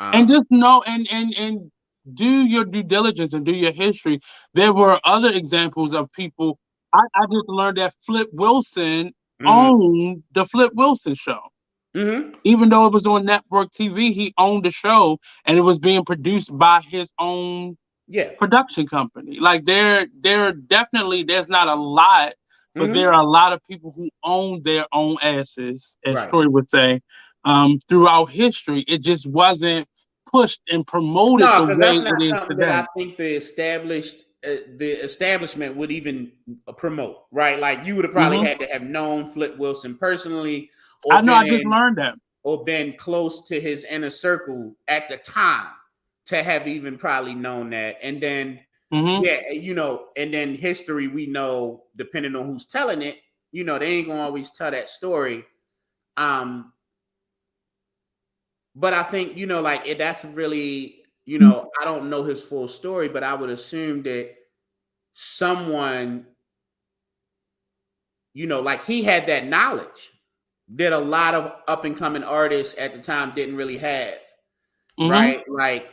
And just know and do your due diligence and do your history. There were other examples of people. I just learned that Flip Wilson owned the Flip Wilson show. Even though it was on network TV, he owned the show, and it was being produced by his own production company. Like there definitely, there's not a lot, but there are a lot of people who own their own asses, as Troy would say, throughout history. It just wasn't pushed and promoted the way it is today. I think the establishment would even promote, right? Like you would have probably had to have known Flip Wilson personally. I just learned that. Or been close to his inner circle at the time to have even probably known that. And then, and then history, we know, depending on who's telling it, they ain't gonna always tell that story. But I think, that's really, I don't know his full story, but I would assume that someone, like he had that knowledge that a lot of up and coming artists at the time didn't really have, right? Like,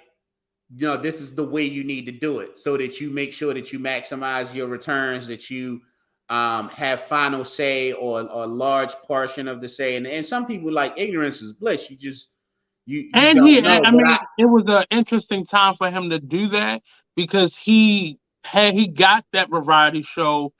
this is the way you need to do it so that you make sure that you maximize your returns, that you have final say or a large portion of the say. And some people, like, ignorance is bliss. It was an interesting time for him to do that because he got that variety show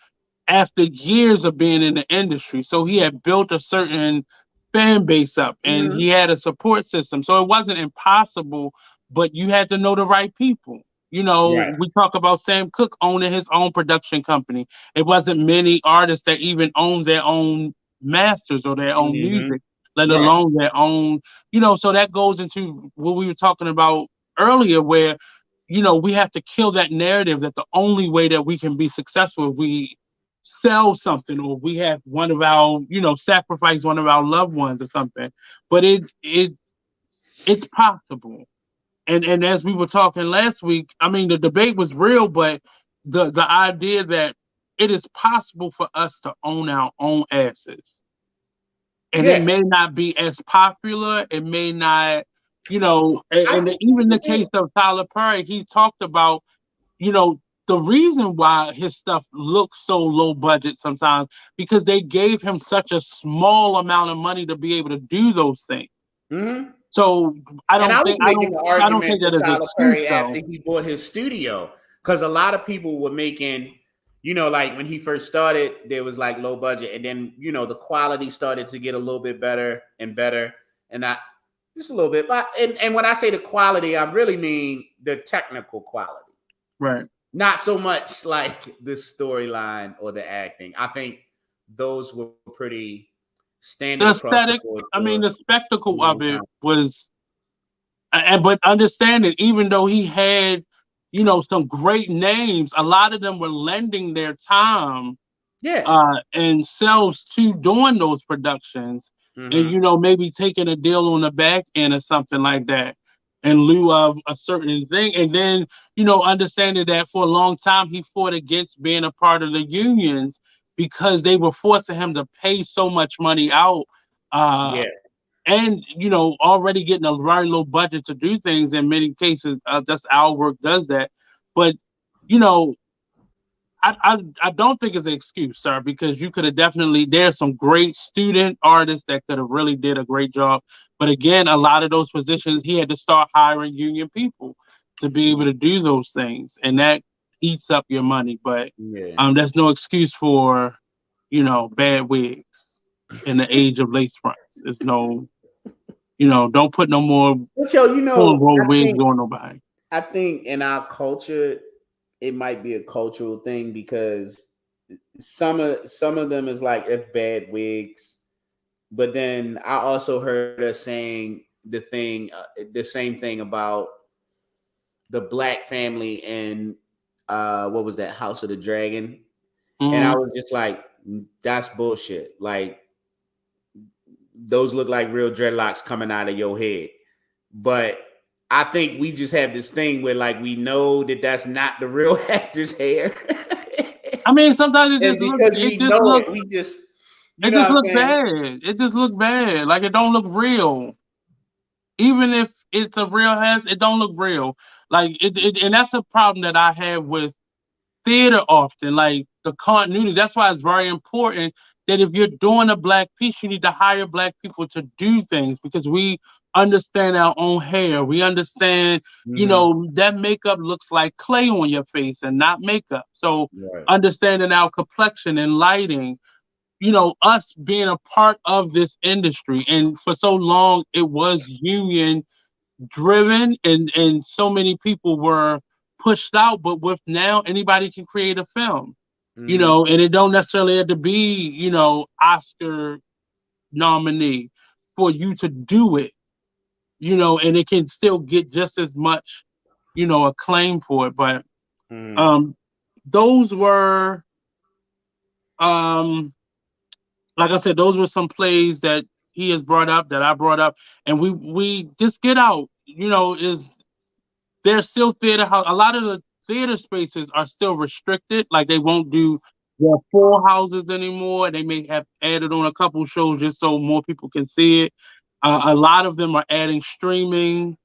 after years of being in the industry. So he had built a certain fan base up and he had a support system. So it wasn't impossible, but you had to know the right people. We talk about Sam Cooke owning his own production company. It wasn't many artists that even owned their own masters or their own music, let alone their own, so that goes into what we were talking about earlier, where, we have to kill that narrative that the only way that we can be successful if we sell something or we have one of our, sacrifice one of our loved ones or something. But it's possible. And as we were talking last week, I mean, the debate was real, but the idea that it is possible for us to own our own asses. And it may not be as popular. It may not, even the case of Tyler Perry, he talked about, the reason why his stuff looks so low budget sometimes because they gave him such a small amount of money to be able to do those things. Mm-hmm. So And I was making the I don't argument think for that is an Tyler excuse Perry though. after he bought his studio, because a lot of people were making, like when he first started, there was like low budget, and then the quality started to get a little bit better and better, and I just a little bit. But and when I say the quality, I really mean the technical quality, Right. not so much like the storyline or the acting. I think those were pretty standard The across the aesthetic, board I mean, for the a spectacle long of it time. was, and but understand it, even though he had, some great names, a lot of them were lending their time Yeah. and selves to doing those productions, and Mm-hmm. maybe taking a deal on the back end or something like that in lieu of a certain thing, and then understanding that for a long time he fought against being a part of the unions because they were forcing him to pay so much money out, uh, Yeah. and already getting a very low budget to do things in many cases. Just our work does that, but you know I don't think it's an excuse, sir, because you could have definitely, there's some great student artists that could have really did a great job. But again, a lot of those positions he had to start hiring union people to be able to do those things. And that eats up your money. But Yeah. there's no excuse for, bad wigs in the age of lace fronts. There's no, don't put no more But yo, cornrow wigs on nobody. I think in our culture, it might be a cultural thing because some of them is like if bad wigs, but then I also heard us saying the same thing about the black family and what was that, House of the Dragon, and I Hmm. was just like, that's bullshit. Like those look like real dreadlocks coming out of your head. But I think we just have this thing where like we know that that's not the real actor's hair. I mean, sometimes And because we know it, we just you it know just what I'm look saying? bad. It just look bad. Like it don't look real. Even if it's a real house, it don't look real. Like and that's a problem that I have with theater often. Like the continuity. That's why it's very important that if you're doing a black piece, you need to hire black people to do things because we understand our own hair. We understand, Mm-hmm. that makeup looks like clay on your face and not makeup. So Right. understanding our complexion and lighting, us being a part of this industry. And for so long, it was union driven and so many people were pushed out. But with now, anybody can create a film, Mm-hmm. and it don't necessarily have to be, Oscar nominee for you to do it, and it can still get just as much, acclaim for it. But Mm-hmm. um, those were um like I said, those were some plays that he has brought up that I brought up, and we just get out. Is there's still theater house. A lot of the theater spaces are still restricted. Like they won't do their full houses anymore. They may have added on a couple shows just so more people can see it. A lot of them are adding streaming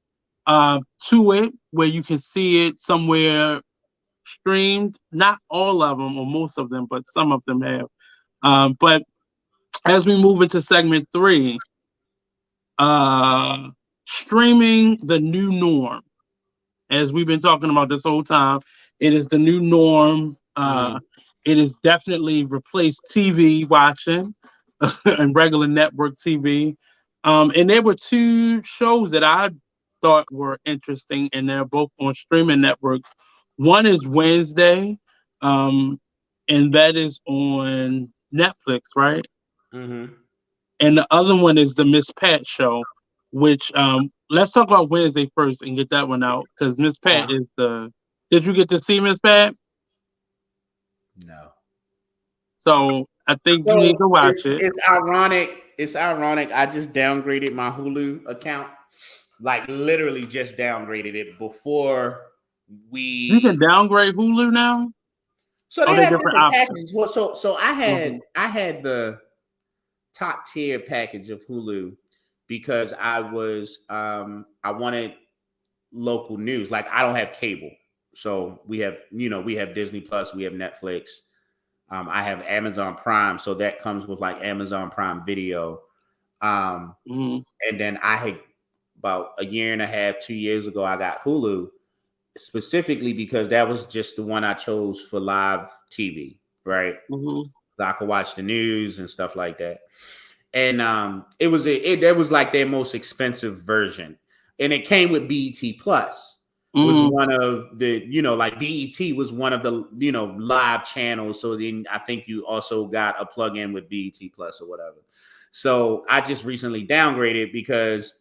to it, where you can see it somewhere streamed. Not all of them or most of them, but some of them have. But as we move into segment three, uh, streaming the new norm. As we've been talking about this whole time, it is the new norm. Mm-hmm. It has definitely replaced TV watching and regular network TV. And there were two shows that I thought were interesting, and they're both on streaming networks. One is Wednesday, um, and that is on Netflix, right? Mm-hmm. And the other one is the Miss Pat show, which let's talk about Wednesday first and get that one out because Miss Pat Uh, is the. Did you get to see Miss Pat? no. So I think you need So to watch it's it. it's ironic. It's ironic. I just downgraded my Hulu account. Like literally just downgraded it before You can we. downgrade Hulu now. So Oh, they they have different different options. packages. Well, so I had Mhm. I had the top tier package of Hulu because I wanted local news. Like I don't have cable. So we have, we have Disney Plus, we have Netflix. I have Amazon Prime, so that comes with like Amazon Prime Video. Um, Mm-hmm. and then I had about a year and a half, 2 years ago, I got Hulu specifically because that was just the one I chose for live TV, right? Mm-hmm. So I could watch the news and stuff like that. And that was like their most expensive version, and it came with BET Plus. Was Mm-hmm. one of the, like BET was one of the, live channels. So then I think you also got a plug-in with BET Plus or whatever. So I just recently downgraded because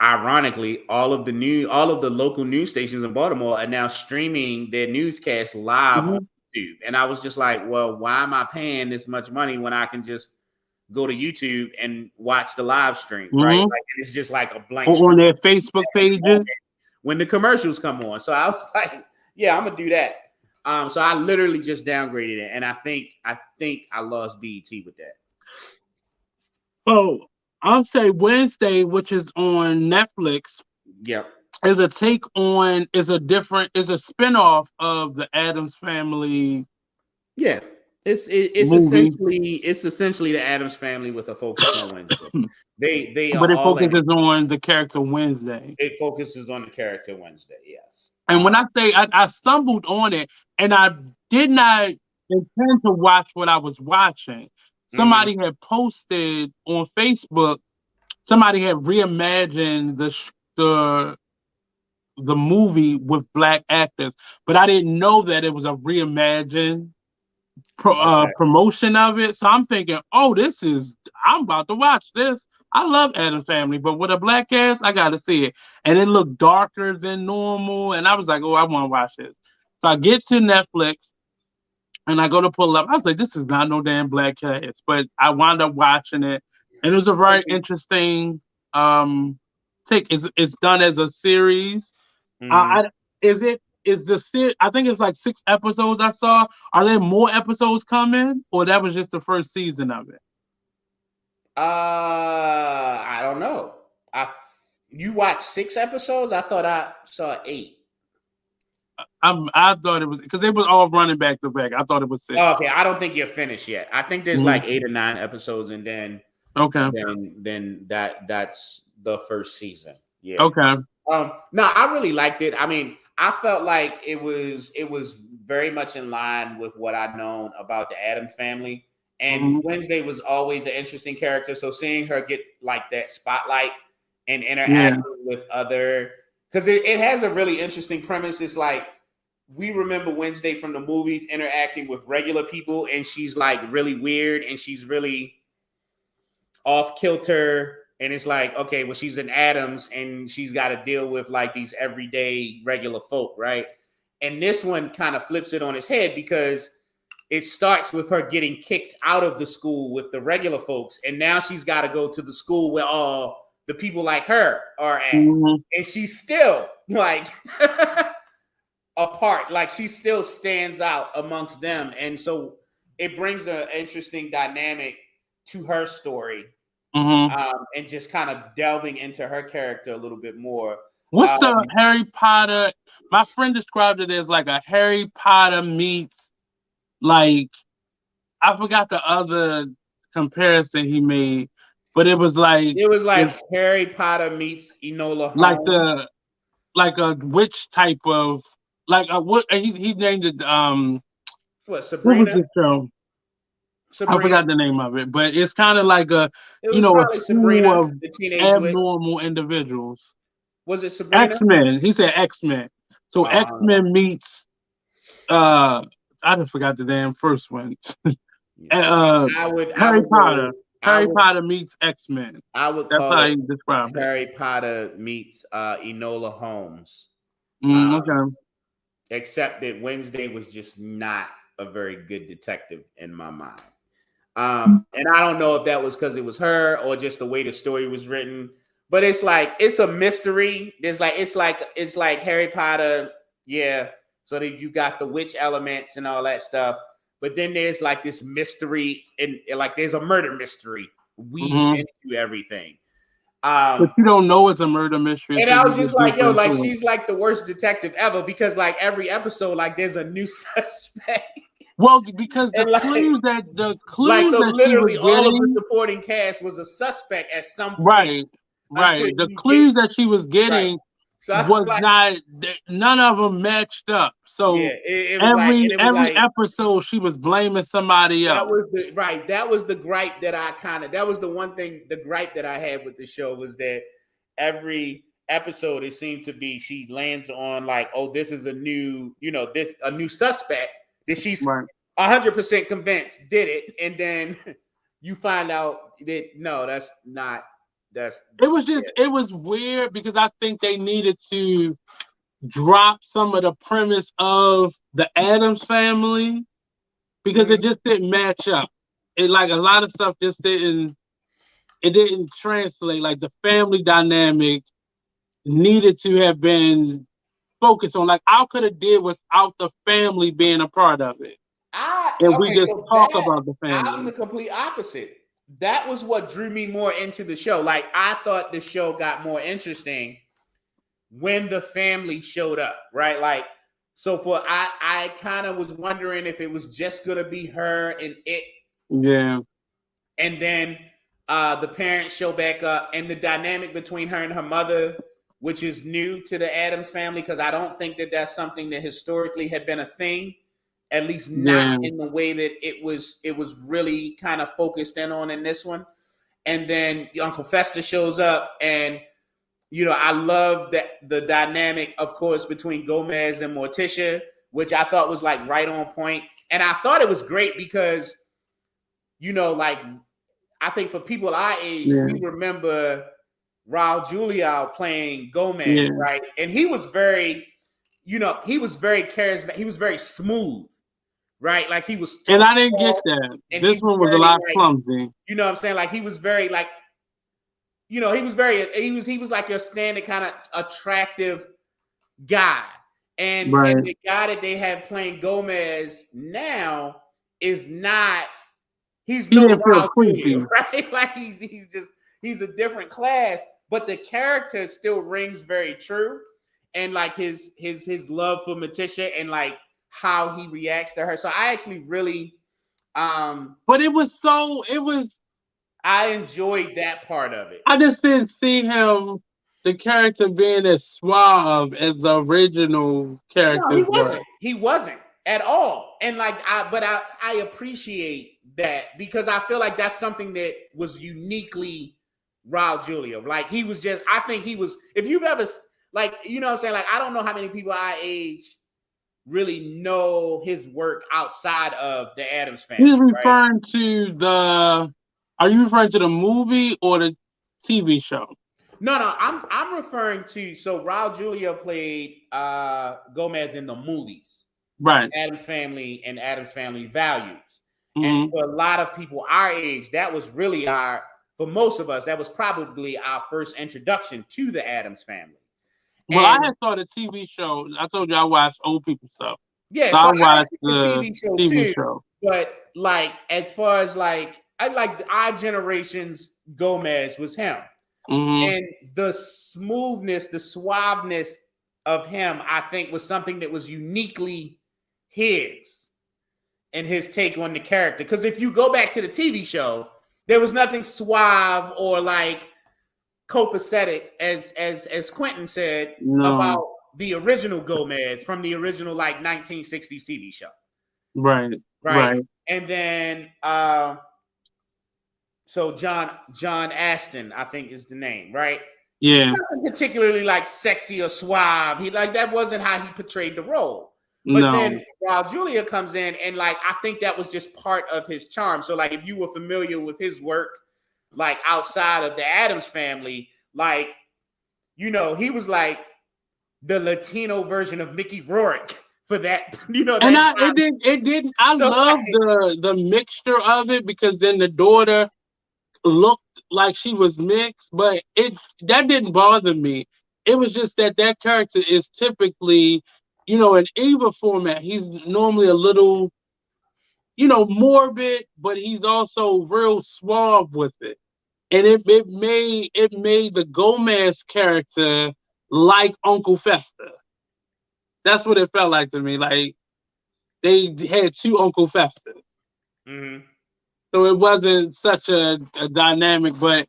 ironically, all of the local news stations in Baltimore are now streaming their newscasts live on Mm-hmm. YouTube. And I was just like, well, why am I paying this much money when I can just go to YouTube and watch the live stream, right? Mm-hmm. Like it's just like a blank Or screen on their Facebook pages. when the commercials come on. So I was like, yeah, I'm gonna do that. So I literally just downgraded it, and I think I lost BET with that. Oh, I'll say Wednesday, which is on Netflix, Yep. is a spinoff of the Addams Family Yeah. It's movie. essentially the Addams Family with a focus on Wednesday. They are But it all in it. focuses on the character Wednesday. It focuses on the character Wednesday. Yes. And when I say I stumbled on it, and I did not intend to watch what I was watching. Somebody had posted on Facebook. Somebody had reimagined the movie with black actors, but I didn't know that it was a reimagined Okay. promotion of it. So I'm thinking, oh, I'm about to watch this. I love Addams Family, but with a black cast, I got to see it. And it looked darker than normal. And I was like, oh, I want to watch this. So I get to Netflix and I go to pull up. I was like, this is not no damn black cast. But I wound up watching it. And it was a very interesting take. It's done as a series. Is the series? I think it's like 6 episodes I saw. Are there more episodes coming, or that was just the first season of it? I don't know. You watched 6 episodes? I thought I saw 8. I thought it was because it was all running back to back. I thought it was 6. Oh, okay, I don't think you're finished yet. I think there's like 8 or 9 episodes, and then okay, then that's the first season. Yeah. Okay. No, I really liked it. I mean, I felt like it was very much in line with what I'd known about the Addams Family. And Wednesday was always an interesting character. So seeing her get like that spotlight and interact with other, because it has a really interesting premise. It's like we remember Wednesday from the movies interacting with regular people, and she's like really weird and she's really off kilter. And it's like, okay, well, she's an Addams and she's got to deal with like these everyday regular folk, right? And this one kind of flips it on its head because it starts with her getting kicked out of the school with the regular folks. And now she's got to go to the school where all the people like her are at. And she's still like apart, like she still stands out amongst them. And so it brings an interesting dynamic to her story. And just kind of delving into her character a little bit more. What's the Harry Potter? My friend described it as like a Harry Potter meets, like, I forgot the other comparison he made, but it was like Harry Potter meets Enola Holmes. like a witch type of what he named it. What, Sabrina? What was the show? Sabrina. I forgot the name of it, but it's kind of like a school Sabrina, of abnormal individuals. Was it Sabrina? X-Men. He said X-Men. So X-Men meets I just forgot the damn first one. Harry Potter. Harry Potter meets X-Men. That's how you describe it. Harry Potter meets Enola Holmes. Okay. Except that Wednesday was just not a very good detective in my mind. And I don't know if that was because it was her or just the way the story was written. But it's like it's a mystery. It's like Harry Potter, yeah. So that you got the witch elements and all that stuff. But then there's like this mystery and like there's a murder mystery weaved into everything. But you don't know it's a murder mystery And until I you was just get like, deeper yo, like into it. she's like the worst detective ever because like every episode, like there's a new suspect. Well, because And like the like clues so that she was literally all of the getting, supporting cast was a suspect at some point right, until right, the you get clues that she was right. getting So I was was like, not, none of them matched up. yeah, So it was like, and it was every like episode she was blaming somebody that else. was the right. That was the gripe that I kind of. That was the one thing. The gripe that I had with the show was that every episode it seemed to be she lands on like, oh, this is a new, this a new suspect that she's Right. 100% convinced did it, and then you find out that no, that's not. That's It was just, yeah. it was weird because I think they needed to drop some of the premise of the Addams family because it Mhm. just didn't match up. It like a lot of stuff just it didn't translate. Like the family dynamic needed to have been focused on. Like I could have did without the family being a part of it, and we Okay, just so talk that about the I'm the family. complete opposite. That was what drew me more into the show. Like I thought the show got more interesting when the family showed up, right? Like so for I kind of was wondering if it was just gonna be her and it, Yeah, and then the parents show back up, and the dynamic between her and her mother, which is new to the Addams family, because I don't think that that's something that historically had been a thing, at least not yeah, in the way that it was really kind of focused in on in this one. And then Uncle Fester shows up, and I love that the dynamic, of course, between Gomez and Morticia, which I thought was like right on point. And I thought it was great because, like I think for people our age, yeah, we remember Raul Julia playing Gomez, yeah. right? And he was very, he was very charismatic. He was very smooth, right? Like he was And I didn't get tall, that. and he This was one was a very lot like, clumsy. what I'm saying? Like he was very like, he was like your standard kind of attractive guy. And Right. the guy that they have playing Gomez now is not, he's He no didn't feel Raul Julia, creepy. right? Like he's a different class, but the character still rings very true. And like his love for Morticia and like how he reacts to her. So I actually really But it was I enjoyed that part of it. I just didn't see him, the character being as suave as the original No, he characters were. wasn't. He wasn't at all. And like I appreciate that because I feel like that's something that was uniquely Raul Julia. Like he was just, I think he was, if you've ever like, what I'm saying? Like, I don't know how many people our age really know his work outside of the Addams family, He's right? referring to the Are you referring to the movie or the TV show? No, I'm referring to, so Raul Julia played Gomez in the movies. Right. Addams Family and Addams Family Values. And Hmm. for a lot of people our age, that was really for most of us, that was probably our first introduction to the Addams Family. Well, I And had saw the TV show. I told you I watched old people stuff. yeah, So so I I watched see the the TV show TV too, show. but like as far as like, I like our generation's Gomez was him. Hmm. And the smoothness, the suaveness of him, I think was something that was uniquely his. And his take on the character. Because if you go back to the TV show, there was nothing suave or like copacetic, as Quentin said, No. about the original Gomez from the original like 1960s TV show. Right. Right. Right. And then so John Aston, I think is the name, right? Yeah. Nothing particularly like sexy or suave. He like that wasn't how he portrayed the role. But No. then while Julia comes in, and like I think that was just part of his charm. So like if you were familiar with his work, like outside of the Addams family, like he was like the Latino version of Mickey Rourke for that, And that time. it didn't. I So love the mixture of it because then the daughter looked like she was mixed, but that didn't bother me. It was just that character is typically, in Eva format, he's normally a little, morbid, but he's also real suave with it. and it made the Gomez character like Uncle Fester. That's what it felt like to me. Like they had two Uncle Festers, Mm-hmm. so it wasn't such a dynamic. But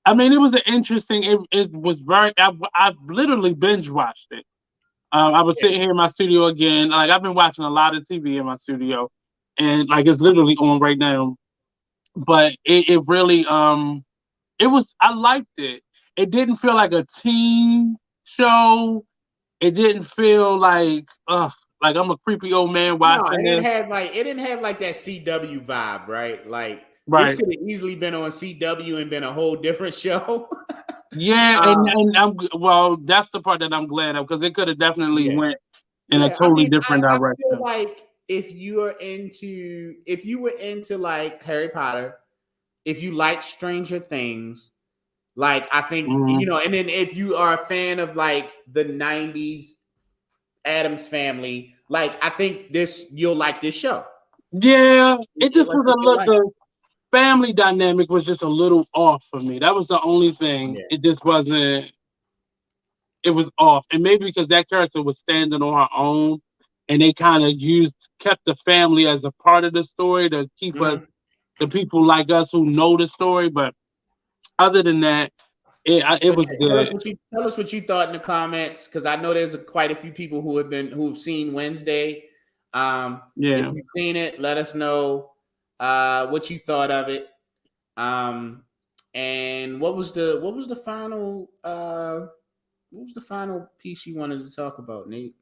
I mean, it was an interesting. It was very. I literally binge watched it. I was Yeah. sitting here in my studio again. Like I've been watching a lot of TV in my studio, and like it's literally on right now. But it really it was. I liked it. It didn't feel like a teen show. It didn't feel like I'm a creepy old man No, watching this. it didn't have like that CW vibe, right? Like this Right. could have easily been on CW and been a whole different show. Yeah, and um, and well, that's the part that I'm glad of because it could have definitely yeah, went in a yeah. I totally mean, different I feel direction. like if you were into like Harry Potter, if you like Stranger Things, like I think Mhm. and then if you are a fan of like the '90s Adams Family, like I think you'll like this show. Yeah, it You'll just like was what a you little. like. The family dynamic was just a little off for me. That was the only thing. Yeah. It just wasn't. It was off, and maybe because that character was standing on her own, and they kind of kept the family as a part of the story to keep us, Mhm. the people like us who know the story. But other than that, it So was good. tell us what you thought in the comments, because I know there's quite a few people who've seen Wednesday. If Yeah. you've seen it, let us know what you thought of it. And what was the final piece you wanted to talk about, Nate?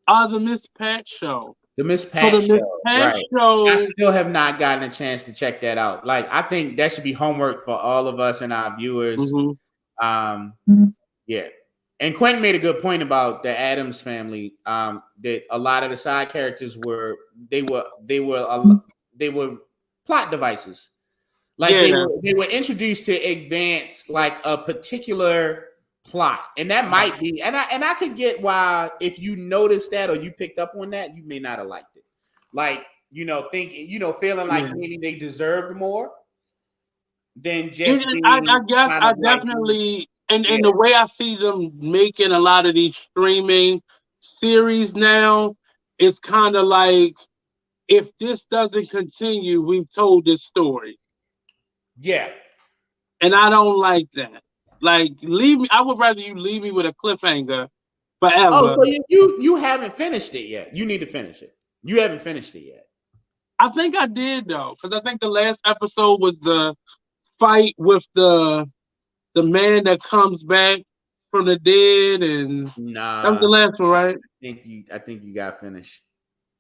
The Miss Pat show. The Miss So Pat the Miss show, Pat right? I show. still have not gotten a chance to check that out. Like, I think that should be homework for all of us and our viewers. Hmm. Um, yeah. And Quentin made a good point about the Adams family. That a lot of the side characters they were plot devices. Like Yeah. they were introduced to advance like a particular plot, and that might be, and I could get why if you noticed that or you picked up on that, you may not have liked it. Like thinking, feeling like Yeah. maybe they deserved more than And just I being guess kind I of like definitely and yeah, the way I see them making a lot of these streaming series now, it's kind of like if this doesn't continue, we've told this story, yeah. and I don't like that. Like leave me. I would rather you leave me with a cliffhanger Oh, forever. so you haven't finished it yet. You need to finish it. You haven't finished it yet. I think I did though, because I think the last episode was the fight with the man that comes back from the dead, and that was Nah, the last one, right? I think you got finished.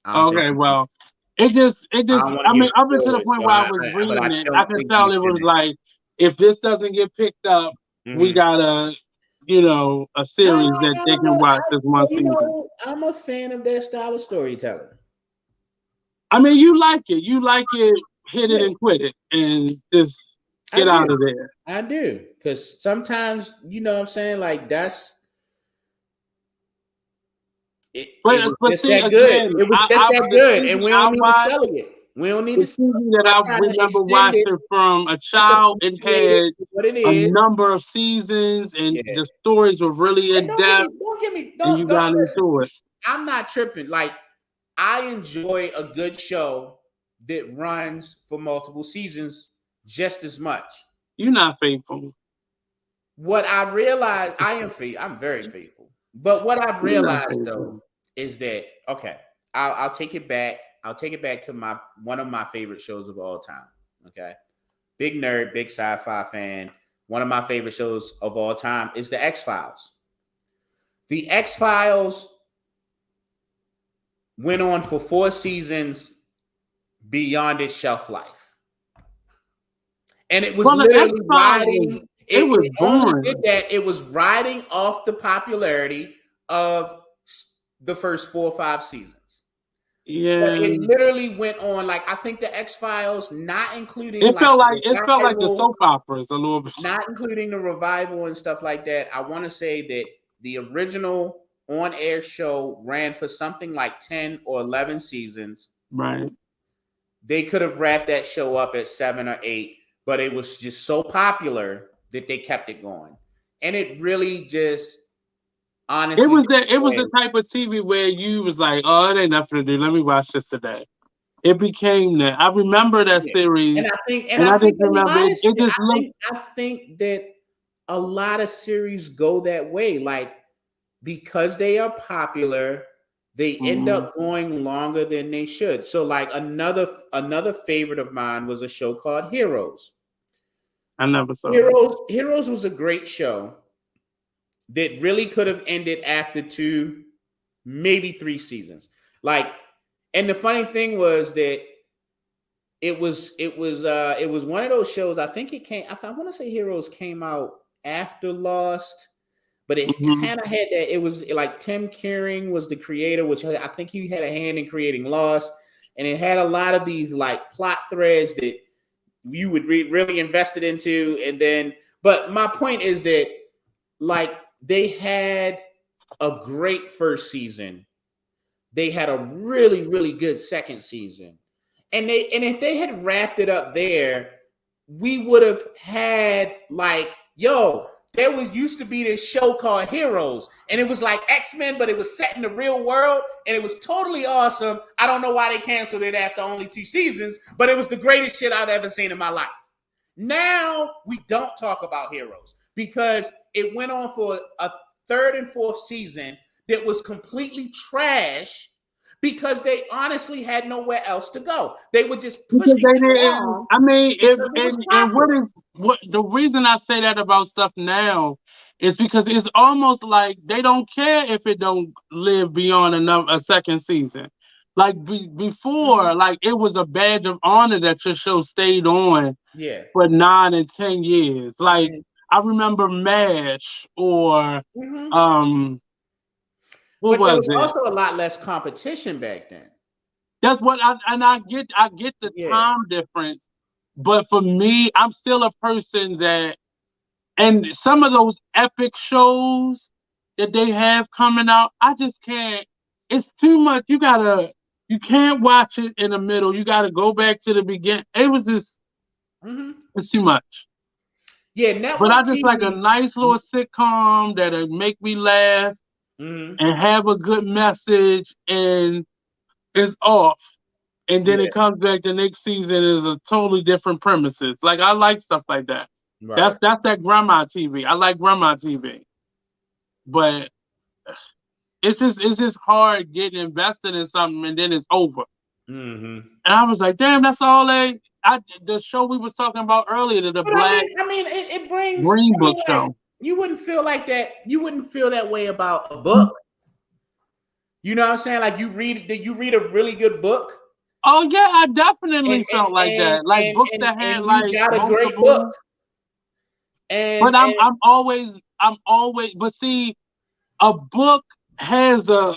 I don't think Okay, well, it I just, don't want to I give mean, up until the spoilers, point so where I was but I reading it, I don't could think tell you it was finished. like, if this doesn't get picked up, we Mm-hmm. got a series that they can watch this one season. I'm a fan of their style of storytelling. I mean, you like it, hit it Yeah, and quit it, and just I get out do. of there. I do. Because sometimes, what I'm saying, like it was But just see, that good. again, It was just that the good. And TV we I don't need to watch, sell it. We don't need the to sell TV it. that I'm I not trying to remember extend it. watching from a Let's child, it appreciate it had for what it a is. number of seasons, and Yeah. the stories were really And in depth, and you don't got listen. into it. I'm not tripping. Like, I enjoy a good show that runs for multiple seasons just as much. You're not faithful. What I realized, I'm very faithful. But what I've You're not realized though faithful. is that okay, I'll take it back. I'll take it back to my one of my favorite shows of all time. Okay, big nerd, big sci-fi fan. One of my favorite shows of all time is the X Files. The X Files went on for 4 seasons beyond its shelf life. And it was Well, the X literally Files was riding, it was it only did boring. that, it was riding off the popularity of the first 4 or 5 seasons. But Yeah, it literally went on, like I think the X Files, not including it like felt like the the revival, soap operas a little bit. not including the revival and stuff like that. I want to say that the original on-air show ran for something like 10 or 11 seasons. Right. They could have wrapped that show up at 7 or 8, but it was just so popular that they kept it going, and it really just honestly It was the type of TV where you was like, oh, it ain't nothing to do. Let me watch this today. It became that. I remember that yeah. series, And and I I think just a remember lot it. of It just looked. I think that a lot of series go that way, like because they are popular, they end Mhm. up going longer than they should. So like another favorite of mine was a show called Heroes. I never saw that. Heroes was a great show that really could have ended after 2, maybe 3 seasons. Like, and the funny thing was that it was one of those shows. I think it came. I want to say Heroes came out after Lost, but it Mhm. kind of had that. It was like Tim Kering was the creator, which I think he had a hand in creating Lost, and it had a lot of these like plot threads that you would really invested into. And then, but my point is that like they had a great first season. They had a really good second season. And if they had wrapped it up there, we would have had like, yo, there was used to be this show called Heroes, and it was like X-Men, but it was set in the real world, and it was totally awesome. I don't know why they canceled it after only 2 seasons, but it was the greatest shit I've ever seen in my life. Now we don't talk about Heroes because it went on for a 3rd and 4th season that was completely trash because they honestly had nowhere else to go. They were just Because pushing they it didn't. along I mean, if because it was and popular. what the reason I say that about stuff now is because it's almost like they don't care if it don't live beyond a second season. Like before, like it was a badge of honor that your show stayed on Yeah. for 9 and 10 years. Like Mhm. I remember MASH or Mhm. um what But there was was it? also a lot less competition back then. That's what I get the Yeah. time difference, but for me, I'm still a person that and some of those epic shows that they have coming out, I just can't. It's too much. You can't watch it in the middle. You gotta go back to the beginning. It was just Mhm. it's too much. Yeah, But I network just like a TV. nice little sitcom that'll make me laugh Mhm. and have a good message and it's off. And then Yeah. it comes back the next season is a totally different premises. Like I like stuff like that. Right. That's that grandma TV. I like grandma TV. But it's just hard getting invested in something and then it's over. Mhm. And I was like, damn, that's all they. The show we was talking about earlier, the But Black it brings. Green I Book mean, like show. you wouldn't feel like that. You wouldn't feel that way about a book. You know what I'm saying? Like you read a really good book, Oh yeah, I and definitely felt like that. Like books that had and you like got a great book, multiple. and But I'm always. But see, a book has a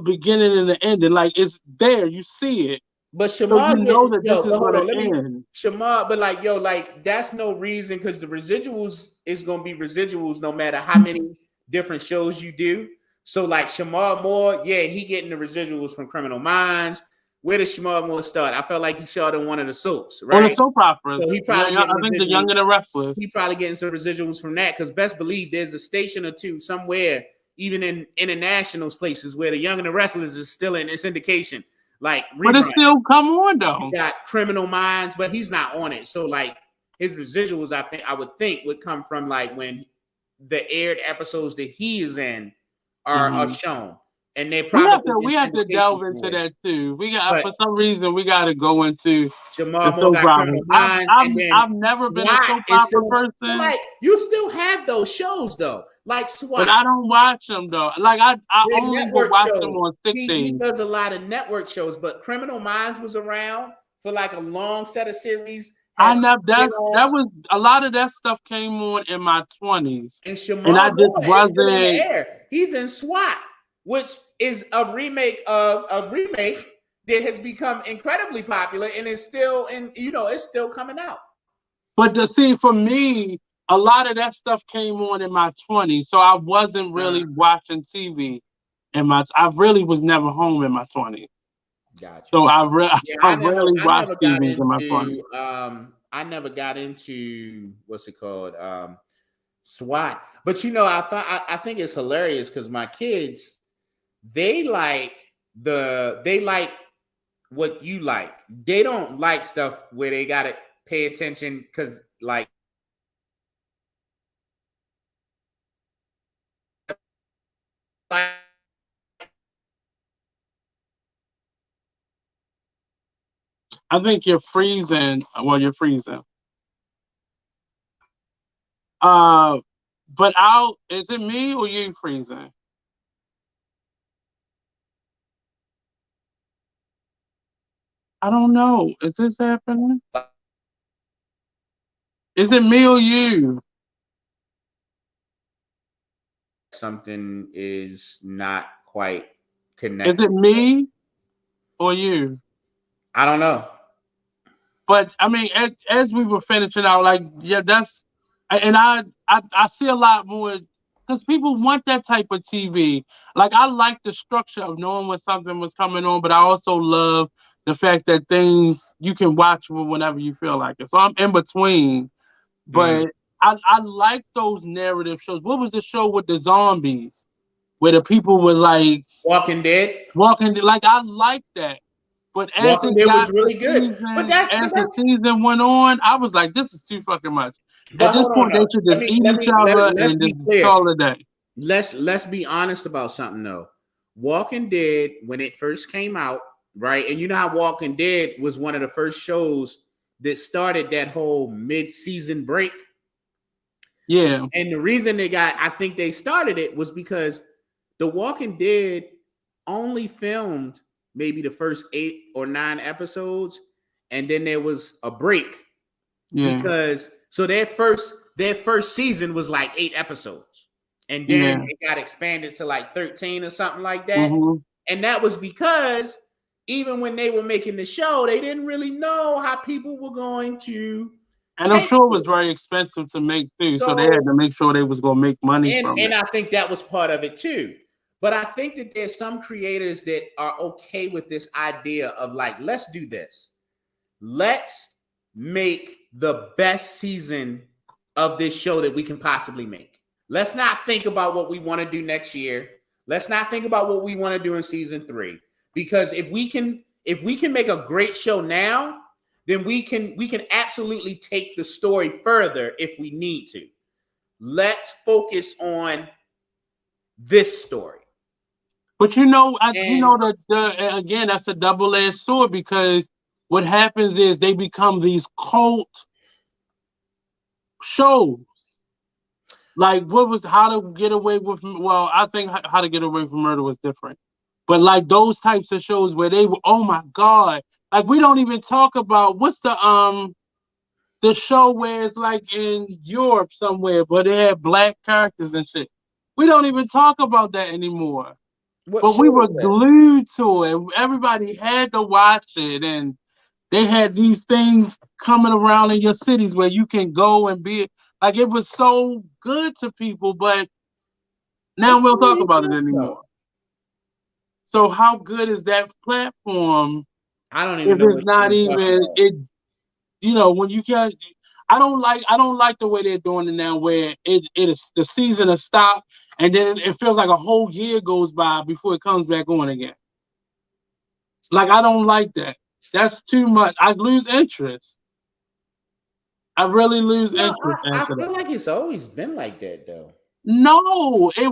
beginning and an ending. Like it's there, you see it, but so you Shamar know getting that yo. this is But hold gonna on, let me end. Shamar. But like yo, like that's no reason because the residuals is gonna be residuals no matter how many different shows you do. So like Shamar Moore, yeah, he getting the residuals from Criminal Minds. Where does Shamar Moore start? I felt like he started in one of the soaps, On the right? soap operas, So he yeah, probably yeah, getting I think the residuals. Young and the Restless. He probably getting some residuals from that because best believe there's a station or two somewhere, even in international places, where the Young and the Restless is still in its syndication, like But it reruns. still come on You though. got Criminal Minds, but he's not on it. So like his residuals, I would think would come from like when the aired episodes that he is in are Hmm. shown, and they're probably in We have to syndication delve into somewhere. that too. We got But for some reason we got to go into the Jamal Moore soap got operas. Criminal Minds, and then I've never been a SWAT soap is opera still. But person, like you still have those shows though, like but SWAT. I don't watch them though. Like I They're only will network watch them shows. on sick He days. does a lot of network shows, but Criminal Minds was around for like a long set of series, I had never that spin-offs, was a lot of that stuff came on in my 20s, and and I Shamar just Moore is still on the wasn't. air. He's in SWAT, which is a remake of a remake that has become incredibly popular and is still in, it's still coming out. But to see for me, a lot of that stuff came on in my 20s, so I wasn't Uh, really watching TV I really was never home in my 20s. Gotcha. So Yeah, I rarely I watched never got TVs in my 20s. into I never got into what's it called, SWAT. But you know, I think it's hilarious because my kids, they like they like what you like. They don't like stuff where they gotta pay attention because like I think you're freezing. Well, you're freezing. But is it me or you freezing? I don't know. Is this happening? Is it me or you? something is not quite Is connected. it me or you? I don't know. But I mean, as we were finishing out, like, yeah, and I see a lot more because people want that type of TV. Like, I like the structure of knowing when something was coming on, but I also love the fact that things you can watch whenever you feel like it. So I'm in between, Mm. but I like those narrative shows. What was the show with the zombies where the people were like Walking Dead. walking? Like, I like that. But Walking Dead was really good. as the season went on, I was like, this is too fucking much. At But this hold on point, they though. should just eat each other Let's and be just clear. call it a day. Let's be honest about something though. Walking Dead, when it first came out, right? And you know how Walking Dead was one of the first shows that started that whole mid-season break. Yeah. And the reason I think they started it was because The Walking Dead only filmed maybe the first 8 or 9 episodes, and then there was a break. Yeah. Because so their first season was like 8 episodes, and then it got expanded to like 13 or something like that. Mm-hmm. And that was because even when they were making the show, they didn't really know how people were going to. And I'm sure it was very expensive to make too, so they had to make sure they was gonna make money from it. And I think that was part of it too. But I think that there's some creators that are okay with this idea of like, let's do this. Let's make the best season of this show that we can possibly make. Let's not think about what we want to do next year. Let's not think about what we want to do in season 3. Because if we can make a great show now, then we can absolutely take the story further if we need to. Let's focus on this story. But you know the again, that's a double-edged sword because what happens is they become these cult shows. Like, what was How to Get Away with? Well, I think How to Get Away with Murder was different, but like those types of shows where they were, oh my god, like we don't even talk about what's the show where it's like in Europe somewhere, but it had black characters and shit. We don't even talk about that anymore. But we were glued to it. Everybody had to watch it, and they had these things coming around in your cities where you can go and be like it was so good to people, but now we don't talk about it anymore. So how good is that platform? I don't even if know it's not even it. You know, when you can't. I don't like the way they're doing it now, where it is the season has stopped, and then it feels like a whole year goes by before it comes back on again. Like, I don't like that. That's too much. I lose interest. I really lose interest I after feel that. like it's always been like that though. No, it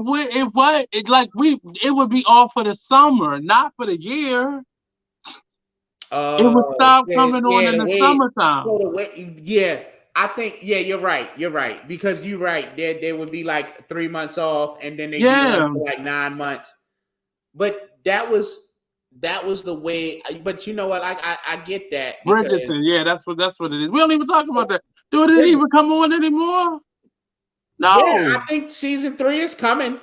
would be all for the summer, not for the year. It would stop coming on in the summertime. Yeah, I think you're right. You're right because you're right. There would be like 3 months off, and then they'd be on for like 9 months. But that was the way. But you know what? I get that because Bridgerton, yeah, that's what it is. We don't even talk about that. Do it even come on anymore? No. Yeah, I think season 3 is coming.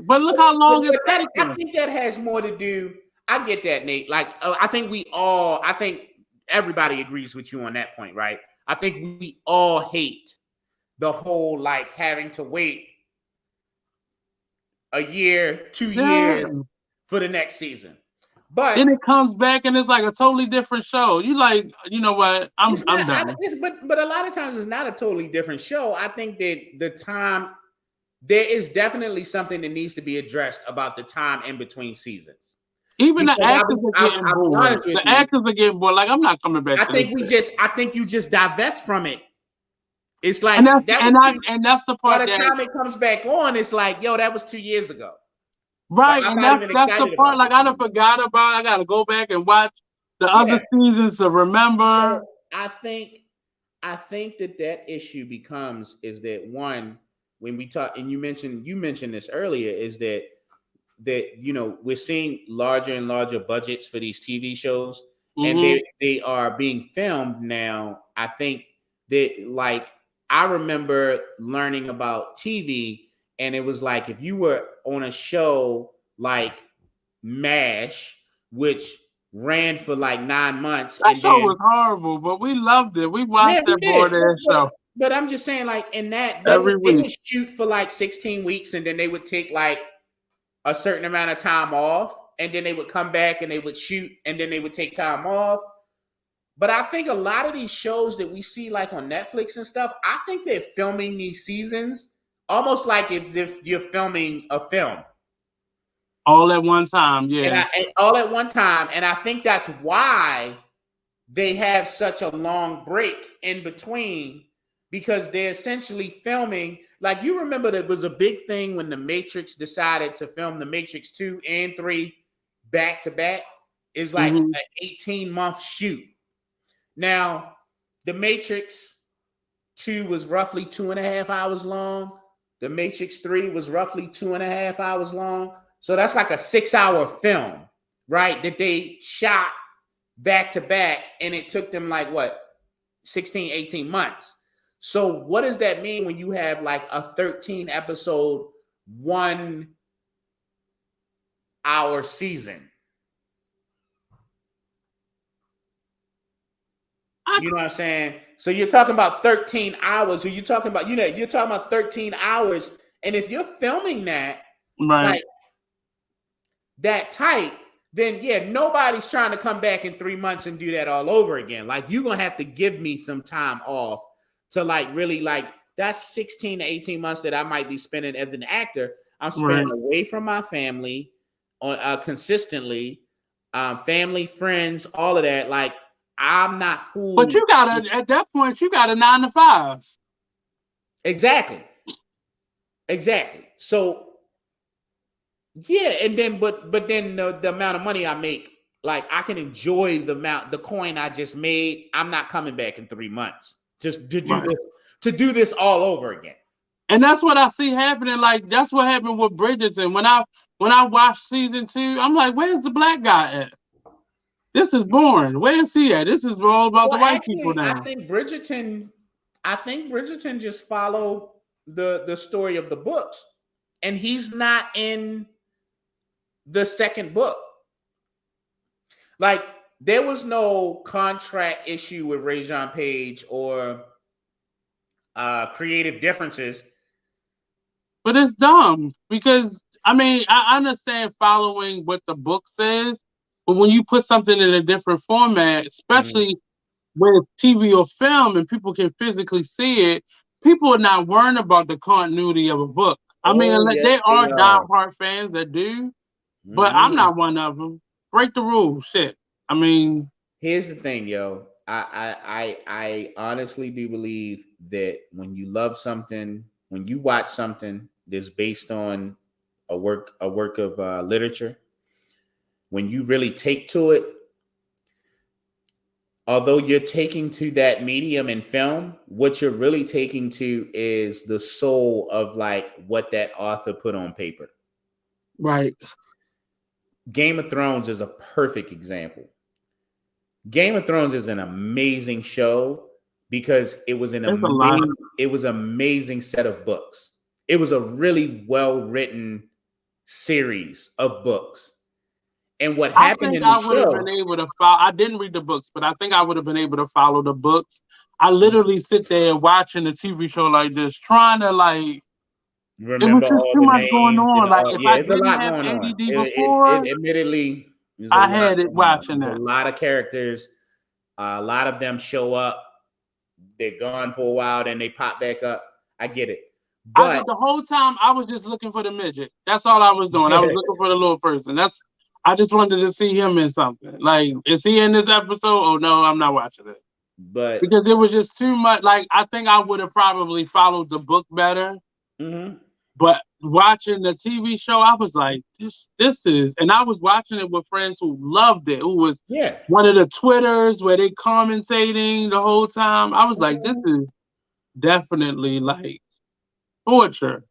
But look how long it's taking. I think that has more to do. I get that, Nate. Like, I think everybody agrees with you on that point, right? I think we all hate the whole like having to wait a year, 2 years for the next season. But then it comes back and it's like a totally different show. You like, you know what? I'm done. But a lot of times it's not a totally different show. I think that the time, there is definitely something that needs to be addressed about the time in between seasons. Even Because the actors are getting bored. The actors are getting bored. Like, I'm not coming back. I think you just divest from it. It's like and that's the part. By the time it comes back on, it's like, yo, that was 2 years ago. Right, like, and that's the part. Like, I done forgot about. I gotta go back and watch the other seasons to remember. So I think that issue becomes is that one, when we talk, and you mentioned this earlier, is that you know, we're seeing larger and larger budgets for these TV shows, and they are being filmed now. I think that, like, I remember learning about TV, and it was like, if you were on a show like MASH, which ran for like 9 months, that show was horrible, but we loved it. We watched that board-ass show. But I'm just saying, like, in that, they would shoot for like 16 weeks, and then they would take like a certain amount of time off, and then they would come back and they would shoot, and then they would take time off. But I think a lot of these shows that we see like on Netflix and stuff, I think they're filming these seasons almost like if you're filming a film. All at one time, yeah. And all at one time. And I think that's why they have such a long break in between, because they're essentially filming. Like, you remember that was a big thing when The Matrix decided to film The Matrix 2 and 3 back to back. It's like an 18-month shoot. Now, The Matrix 2 was roughly 2.5 hours long. The Matrix 3 was roughly 2.5 hours long. So that's like a 6-hour film, right? That they shot back to back, and it took them like, what, 16, 18 months. So what does that mean when you have like a 13 episode, 1 hour season? You know what I'm saying? So you're talking about 13 hours, or you're talking about, you're talking about 13 hours. And if you're filming that, right, like, that tight, then yeah, nobody's trying to come back in 3 months and do that all over again. Like, you're going to have to give me some time off to like really, like, that's 16 to 18 months that I might be spending as an actor. I'm spending away from my family on consistently, family, friends, all of that. Like, I'm not cool. But you gotta, at that point, you got a 9 to 5. Exactly. So yeah, and then but then the amount of money I make, like, I can enjoy the coin I just made. I'm not coming back in 3 months just to do this all over again. And that's what I see happening. Like, that's what happened with Bridgerton. When I watched season 2, I'm like, where's the black guy at? This is boring. Where is he at? This is all about the white people now. I think Bridgerton just followed the story of the books, and he's not in the second book. Like, there was no contract issue with Rajon Page or creative differences. But it's dumb, because I mean, I understand following what the book says, but when you put something in a different format, especially with TV or film, and people can physically see it, people are not worrying about the continuity of a book. I mean, there are diehard fans that do, but I'm not one of them. Break the rules, shit. I mean, here's the thing, yo. I honestly do believe that when you love something, when you watch something that's based on a work of literature, when you really take to it, although you're taking to that medium in film, what you're really taking to is the soul of like what that author put on paper. Right. Game of Thrones is a perfect example. Game of Thrones is an amazing show because it was an amazing set of books. It was a really well-written series of books. And what happened in the show, I would have been able to follow. I didn't read the books, but I think I would have been able to follow the books. I literally sit there watching a TV show like this, trying to like remember all too the much names going on. Like, if I didn't have ADD before, admittedly, There's a I lot had it going on. watching There's that. a lot of characters. A lot of them show up. They're gone for a while, then they pop back up. I get it. But The whole time I was just looking for the midget. That's all I was doing. I was looking for the little person. I just wanted to see him in something. Like, is he in this episode? Oh no, I'm not watching it. But because it was just too much. Like, I think I would have probably followed the book better. mm-hmm. But watching the TV show, I was like, this is, and I was watching it with friends who loved it, who was one of the Twitters where they commentating the whole time. I was like, this is definitely like torture.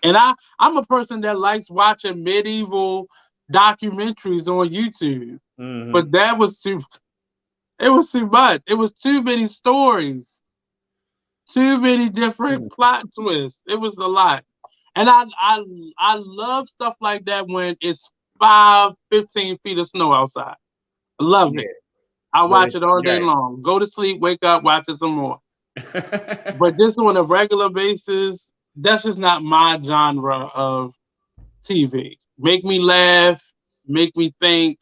And I'm a person that likes watching medieval documentaries on YouTube. Mm-hmm. But it was too much. It was too many stories. Too many different plot twists. It was a lot. And I love stuff like that when it's 15 feet of snow outside. I love it. I watch it all day long. Go to sleep, wake up, watch it some more. But this on a regular basis, that's just not my genre of TV. Make me laugh, make me think,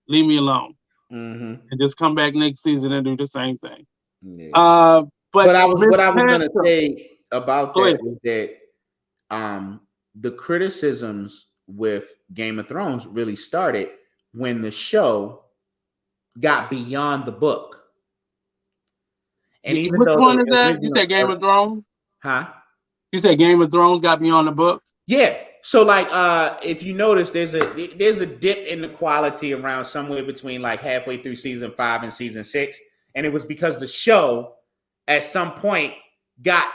leave me alone. Mm-hmm. And just come back next season and do the same thing. Yeah. But what I was gonna say about that was that the criticisms with Game of Thrones really started when the show got beyond the book. And even which though one is that? You said Game of Thrones? Huh? You said Game of Thrones got beyond the book? Yeah. So like if you notice there's a dip in the quality around somewhere between like halfway through season 5 and season 6. And it was because the show at some point got